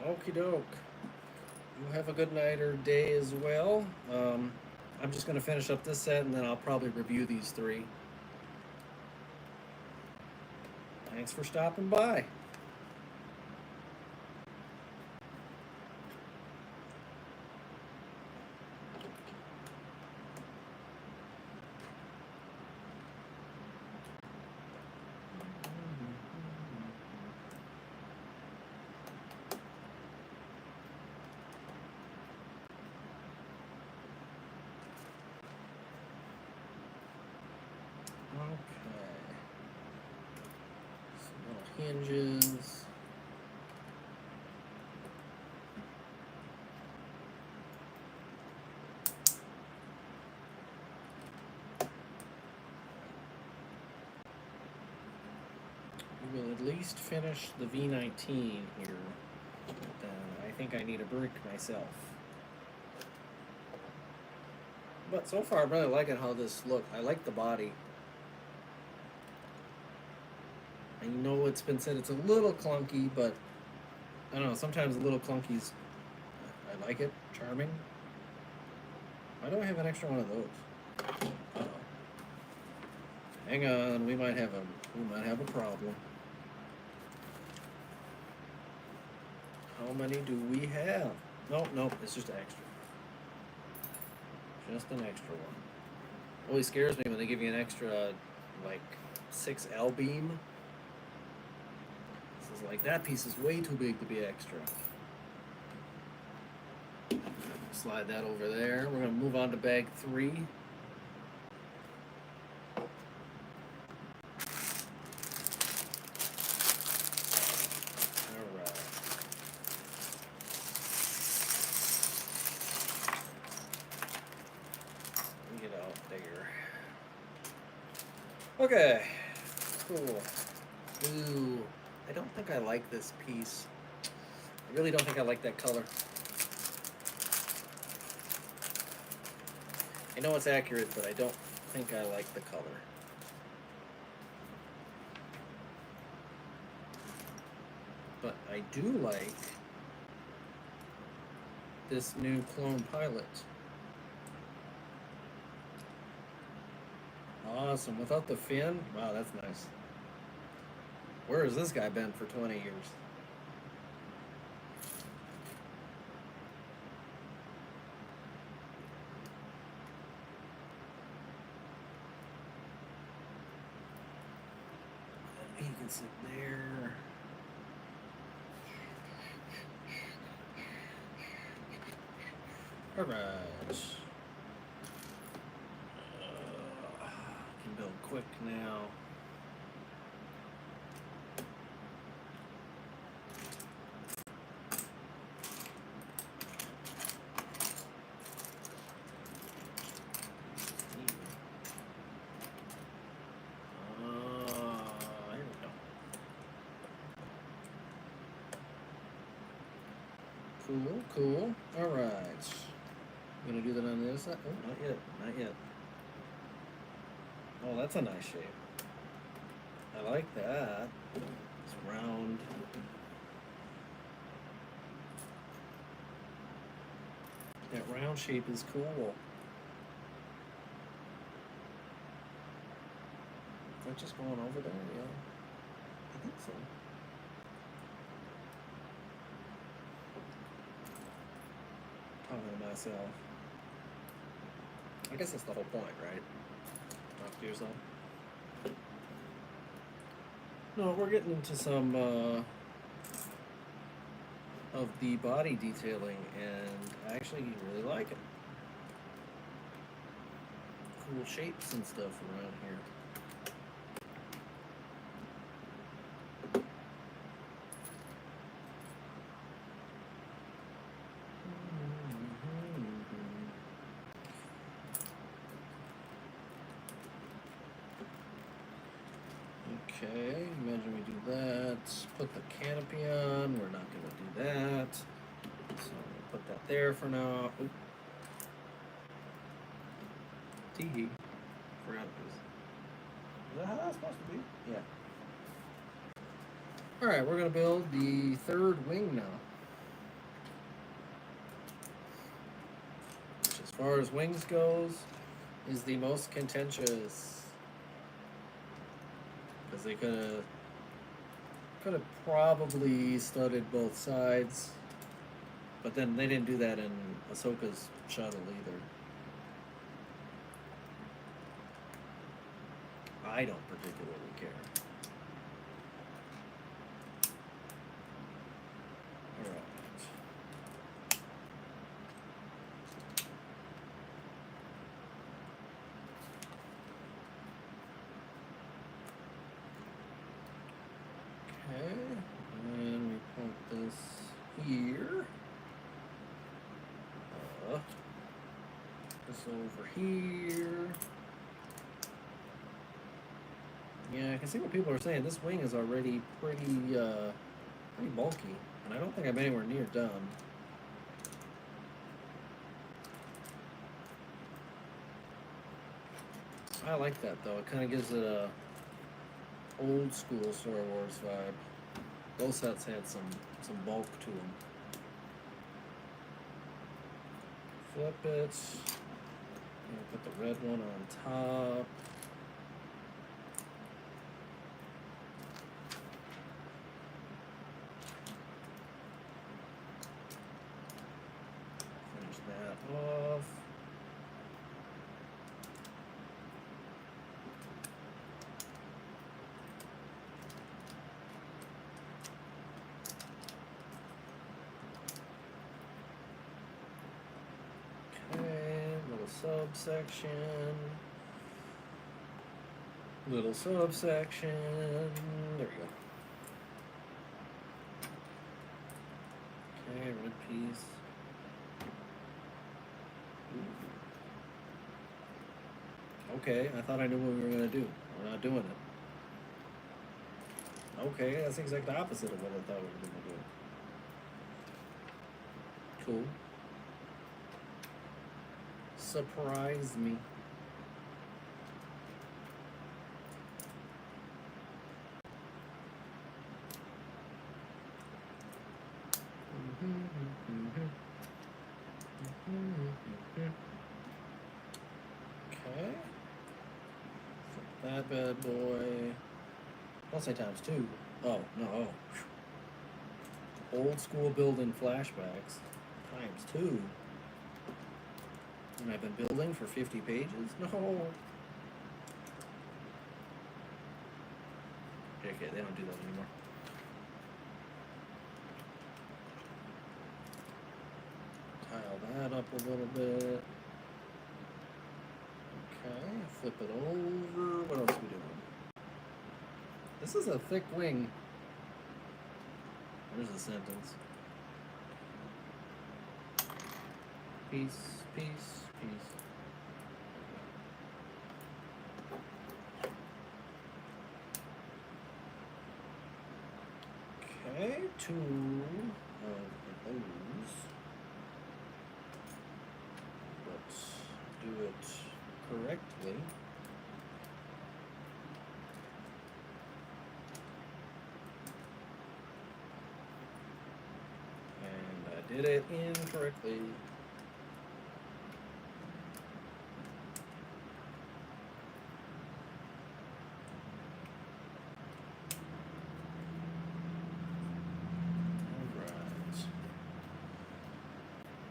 Okie doke. You have a good night or day as well. I'm just going to finish up this set and then I'll probably review these three. Thanks for stopping by. Hinges. We will at least finish the V19 here. But, I think I need a brick myself. But so far I'm really liking how this looks. I like the body. I know it's been said it's a little clunky, but I don't know, sometimes a little clunky's, I like it, charming. Why do I have an extra one of those? Uh-oh. Hang on, we might have a problem. How many do we have? Nope, it's just extra. Just an extra one. Always scares me when they give you an extra, like, 6L beam. Like, that piece is way too big to be extra. Slide that over there. We're going to move on to bag 3. Alright. Get out there. Okay. Cool. Ooh. I don't think I like this piece. I really don't think I like that color. I know it's accurate, but I don't think I like the color. I do like this new clone pilot. Awesome. Without the fin? Wow, that's nice. Where has this guy been for 20 years? He can sit there. Alright. Can build quick now. Here we go. Cool, cool. Alright. I'm gonna do that on the other side. Oh, not yet, not yet. Oh, that's a nice shape. I like that. It's round. That round shape is cool. Is that just going over there? Yeah. I think so. Talking to myself. I guess that's the whole point, right? Talk to yourself. No, we're getting into some of the body detailing, and I actually really like it. Cool shapes and stuff around here. Okay, imagine we do that. Put the canopy on. We're not going to do that. So we'll put that there for now. Oop. Tee. Forgot this. Is that how that's supposed to be? Yeah. Alright, we're going to build the third wing now. Which, as far as wings goes, is the most contentious. Because they could have probably studded both sides, but then they didn't do that in Ahsoka's shuttle either. I don't particularly care. Alright. Okay, and we put this here. This over here. Yeah, I can see what people are saying. This wing is already pretty bulky, and I don't think I'm anywhere near done. I like that though. It kind of gives it a old school Star Wars vibe. Both sets had some bulk to them. Flip it. Put the red one on top. Finish that off. Subsection, little subsection, there we go. Okay, red piece. Okay, I thought I knew what we were gonna do. We're not doing it. Okay, that's the exact opposite of what I thought we were gonna do. Cool. Surprise me. Okay. Flip that bad boy. I'll say times two. Oh, no. Oh. Old school building flashbacks. Times two. And I've been building for 50 pages? No. Okay, they don't do that anymore. Tile that up a little bit. Okay, flip it over. What else are we doing? This is a thick wing. There's a sentence. Peace, peace, peace. Okay, two of those. Let's do it correctly. And I did it incorrectly.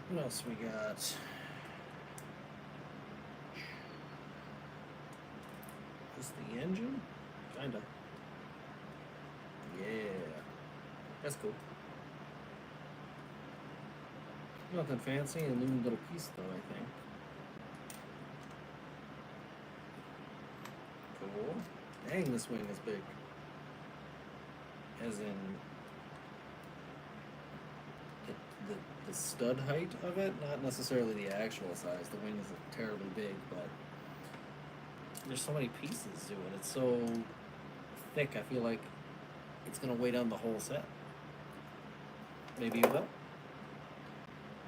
What else we got? Just the engine? Kinda. Yeah. That's cool. Nothing fancy, a new little piece though, I think. Cool. Dang, this wing is big. As in the stud height of it, not necessarily the actual size. The wing isn't terribly big, but there's so many pieces to it. It's so thick, I feel like it's gonna weigh down the whole set. Maybe it will.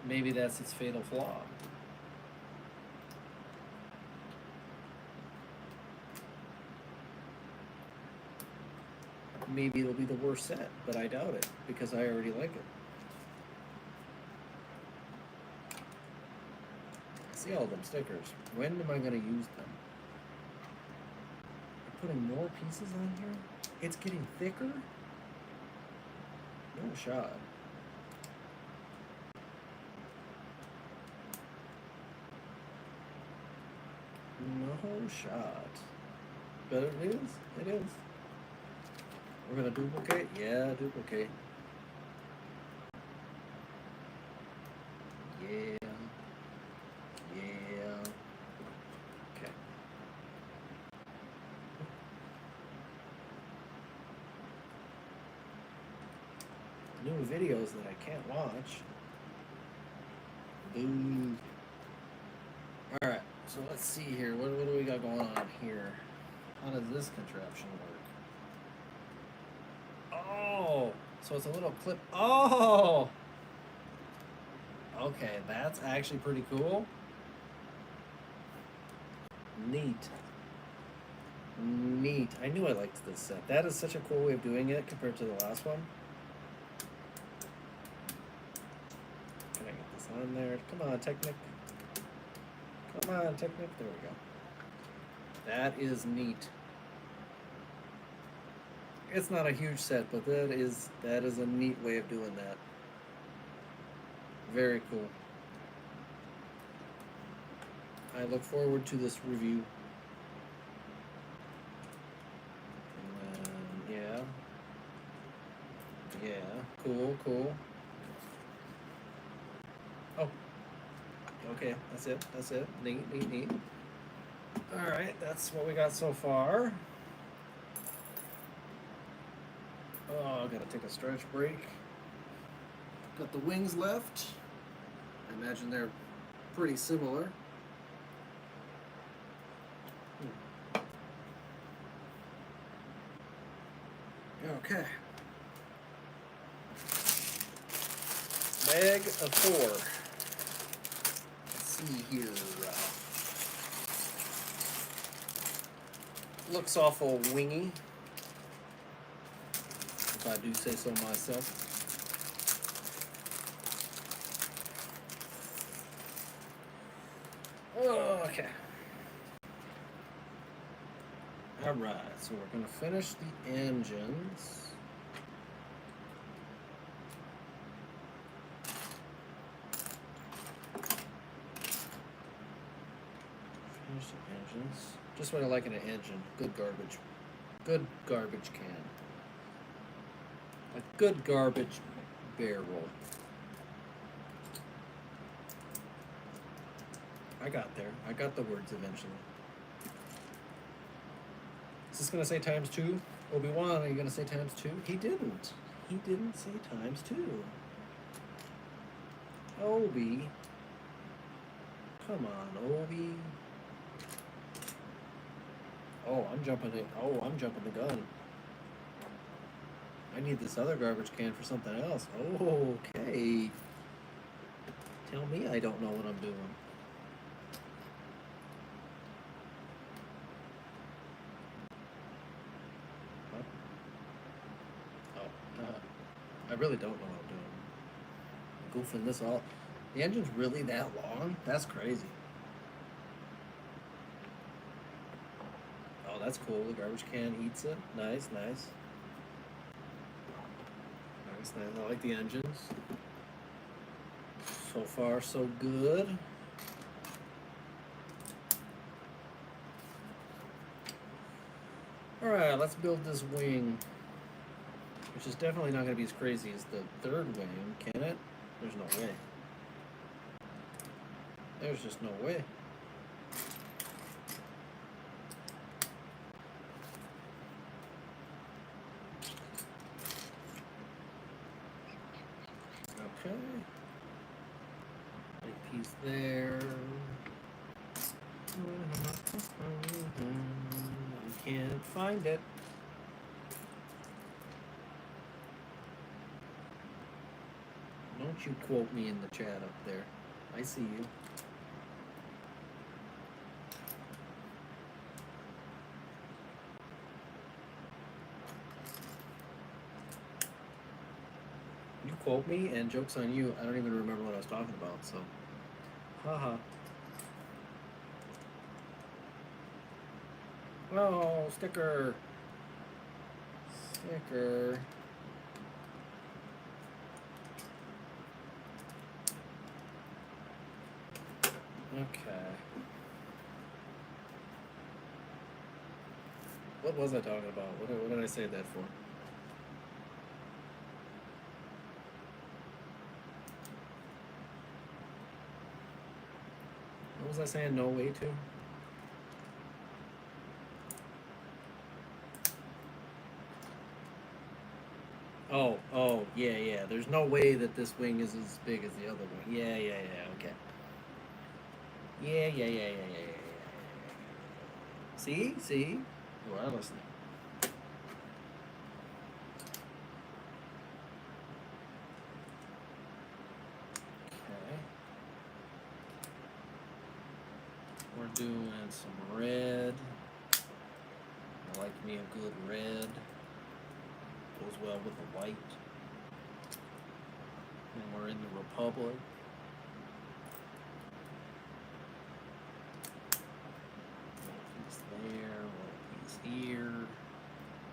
Maybe that's its fatal flaw. Maybe it'll be the worst set, but I doubt it, because I already like it. See all them stickers. When am I gonna use them? I'm putting more pieces on here? It's getting thicker? No shot. No shot. But it is. It is. We're gonna duplicate? Yeah, duplicate. Yeah. Yeah. Okay. New videos that I can't watch. Boo. Alright, so let's see here. What do we got going on here? How does this contraption work? Oh! So it's a little clip. Oh! Okay, that's actually pretty cool. Neat. Neat. I knew I liked this set. That is such a cool way of doing it compared to the last one. Can I get this on there? Come on, Technic. Come on, Technic. There we go. That is neat. It's not a huge set, but that is a neat way of doing that. Very cool. I look forward to this review. And then, yeah, cool, cool. Oh, okay, that's it. Neat, neat, neat. All right, that's what we got so far. Oh, I gotta take a stretch break. Got the wings left. I imagine they're pretty similar. Okay. Bag of 4. Let's see here. Looks awful wingy, if I do say so myself. Alright, so we're gonna finish the engines. Finish the engines. Just what I like in an engine. Good garbage. Good garbage can. A good garbage barrel. I got there. I got the words eventually. Is this gonna say times 2? Obi-Wan, are you gonna say times 2? He didn't. He didn't say times 2. Obi. Come on, Obi. Oh, I'm jumping the gun. I need this other garbage can for something else. Okay. Tell me I don't know what I'm doing. I really don't know what I'm doing. Goofing this all. The engine's really that long? That's crazy. Oh, that's cool. The garbage can eats it. Nice, nice. Nice, nice. I like the engines. So far, so good. Alright, let's build this wing. Which is definitely not going to be as crazy as the third wing, can it? There's no way. There's just no way. Okay. Big piece there. I can't find it. Don't you quote me in the chat up there. I see you. You quote me and joke's on you. I don't even remember what I was talking about, so. Haha. Oh, sticker. Sticker. Okay. What was I talking about? What did I say that for? What was I saying no way to? Oh, yeah. There's no way that this wing is as big as the other wing. Yeah, okay. Yeah. See? You are listening. Okay. We're doing some red. I like me a good red. Goes well with the white. And we're in the Republic. There, a piece here.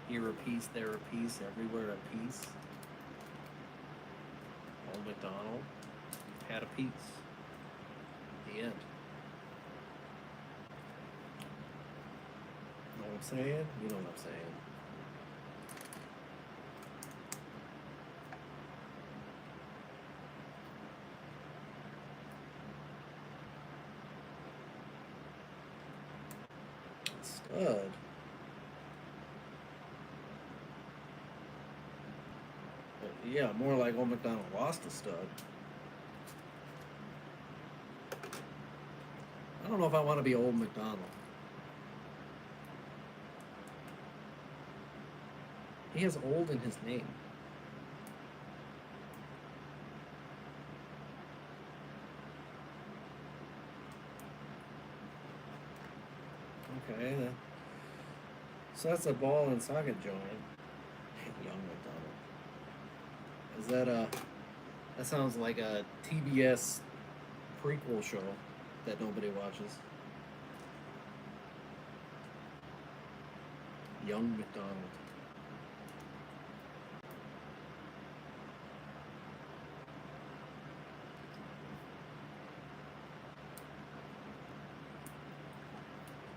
Here a piece, there a piece, everywhere a piece. Old MacDonald had a piece. The end. Know what I'm saying? You know what I'm saying. Stud. Yeah, more like Old MacDonald lost a stud. I don't know if I want to be Old MacDonald. He has old in his name. Okay, so that's a ball and socket joint. Young MacDonald. Is that that sounds like a TBS prequel show that nobody watches. Young McDonald.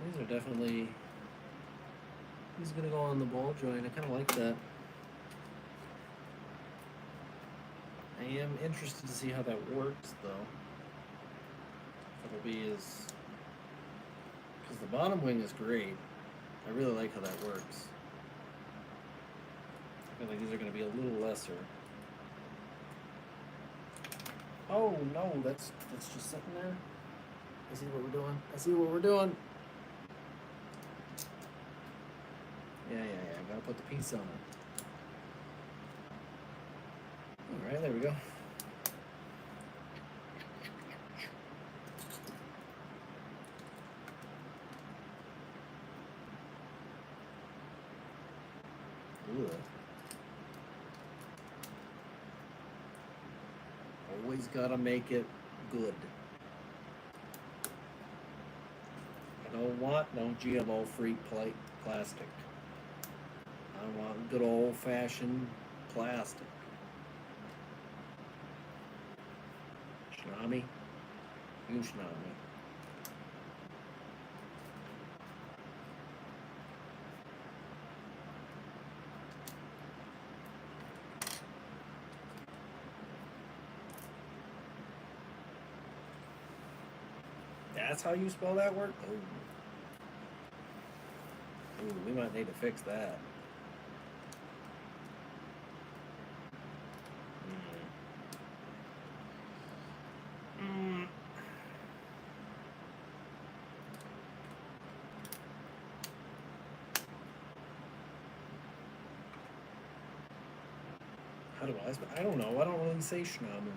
These are definitely. He's gonna go on the ball joint. I kind of like that. I am interested to see how that works, though. It'll be as. Because the bottom wing is great. I really like how that works. I feel like these are going to be a little lesser. Oh no, that's just sitting there. I see what we're doing. I see what we're doing. Yeah. I gotta put the piece on it. All right, there we go. Ugh. Always gotta make it good. I don't want no GMO-free plastic. I want good old-fashioned plastic. Shnami? You shnami. That's how you spell that word? Ooh. Ooh, we might need to fix that. How do I spell? I don't know. I don't really say schnamen.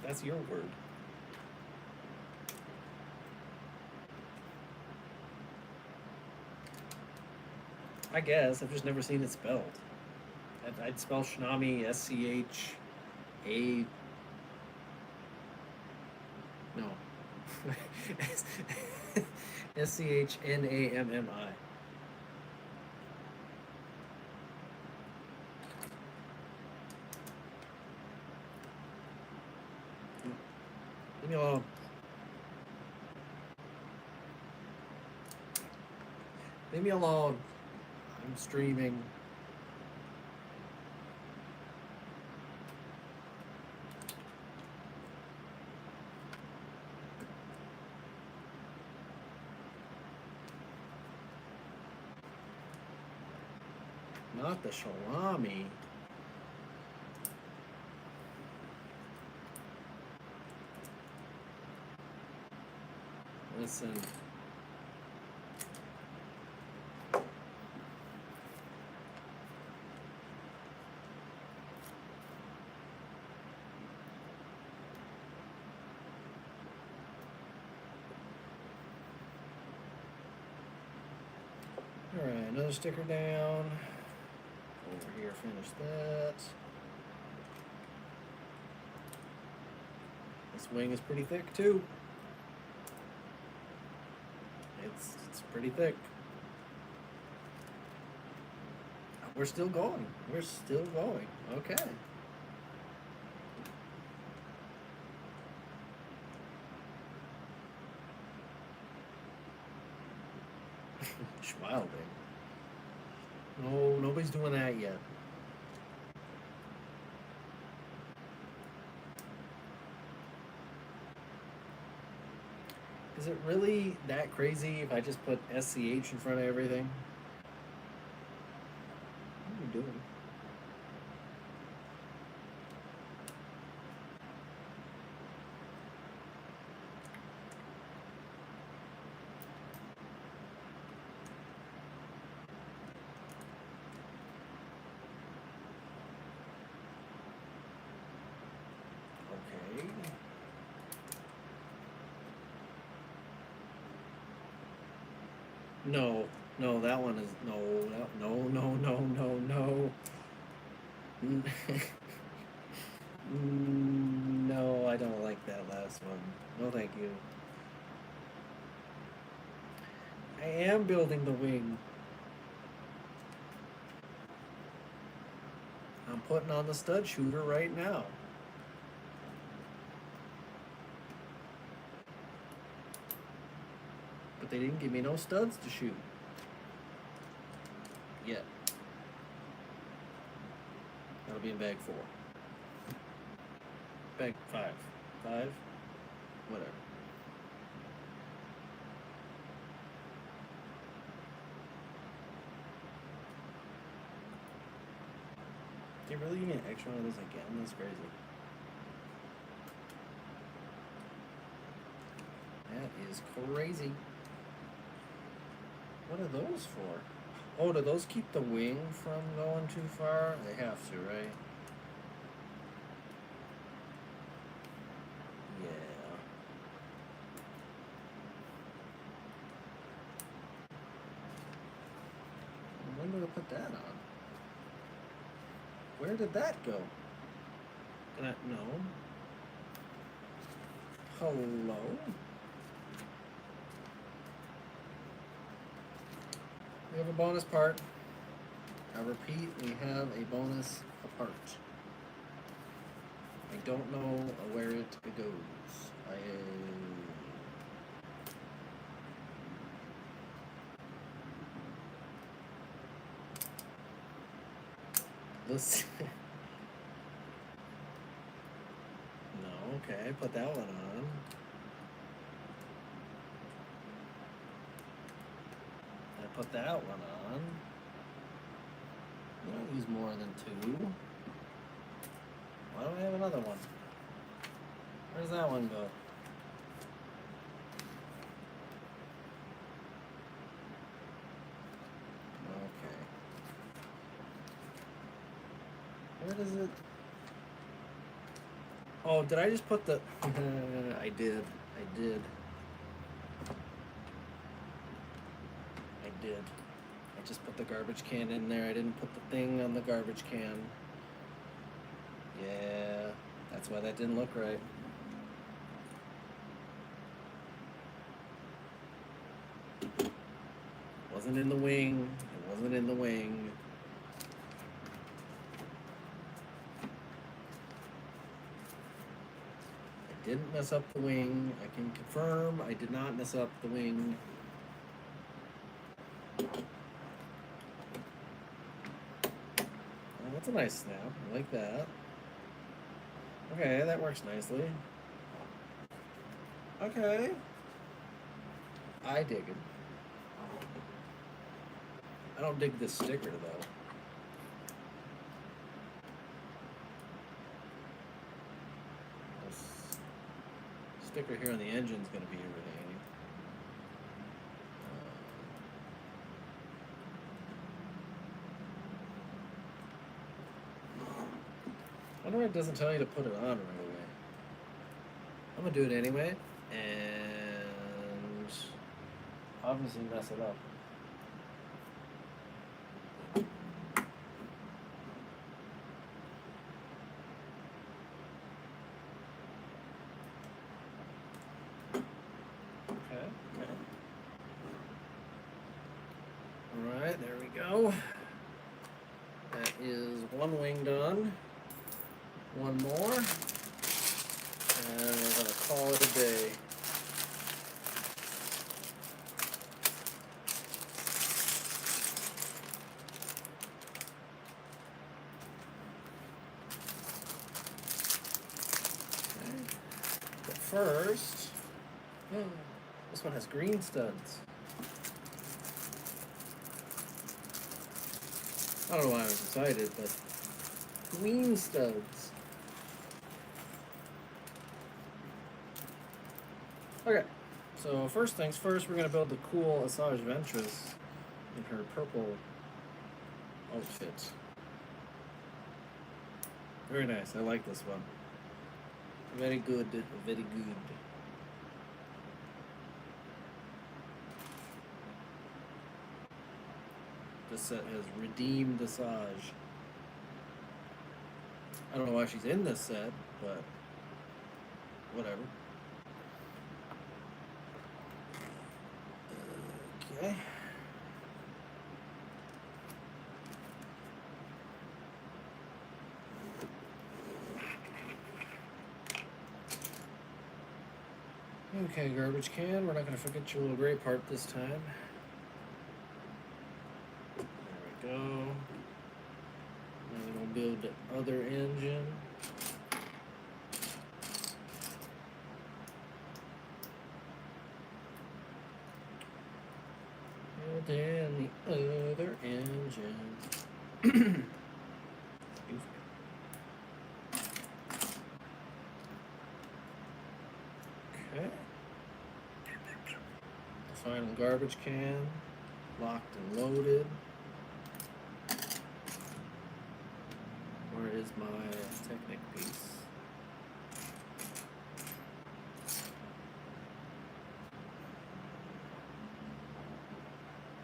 That's your word. I guess. I've just never seen it spelled. I'd spell Shnami S-C-H-A... No. S-C-H-N-A-M-M-I. Leave me alone. Leave me alone. I'm streaming. Not the salami. Listen. Alright, another sticker down. Over here, finish that. This wing is pretty thick too. It's pretty thick. We're still going. We're still going. Okay. Schwilding. No, nobody's doing that yet. Is it really that crazy if I just put SCH in front of everything? What are you doing? Okay. No, that one is no, no. No, I don't like that last one. No, thank you. I am building the wing. I'm putting on the stud shooter right now. But they didn't give me no studs to shoot. Yet. That'll be in bag 4. Bag 5. 5? Whatever. They really give me an extra one of those again? That's crazy. That is crazy. What are those for? Oh, do those keep the wing from going too far? They have to, right? Yeah. When did I put that on? Where did that go? Can I, no. Hello? We have a bonus part. I repeat, we have a bonus part. I don't know where it goes. Let's. No, okay, put that one on. I put that one on. I don't use more than 2. Why don't I have another one? Where's that one go? Okay. Where does it? Oh, did I just put the? I did. I did. I just put the garbage can in there. I didn't put the thing on the garbage can. Yeah, that's why that didn't look right. Wasn't in the wing. It wasn't in the wing. I didn't mess up the wing. I can confirm I did not mess up the wing. Oh, that's a nice snap. I like that. Okay, that works nicely. Okay. I dig it. I don't dig this sticker though. This sticker here on the engine's gonna be irritating. I wonder why it doesn't tell you to put it on right away. I'm gonna do it anyway, and obviously mess it up. Alright, there we go. That is one wing done. One more. And we're going to call it a day. Okay. But first, this one has green studs. I don't know why I was excited, but green studs. Okay, so first things first, we're going to build the cool Asajj Ventress in her purple outfit. Very nice, I like this one. Very good, very good. This set has redeemed Asajj. I don't know why she's in this set, but whatever. Okay. Okay, garbage can. We're not gonna forget your little gray part this time. There we go. Now we're gonna build the other engine. And then the other engine. Excuse me. Okay. The final garbage can, locked and loaded. Where is my Technic piece?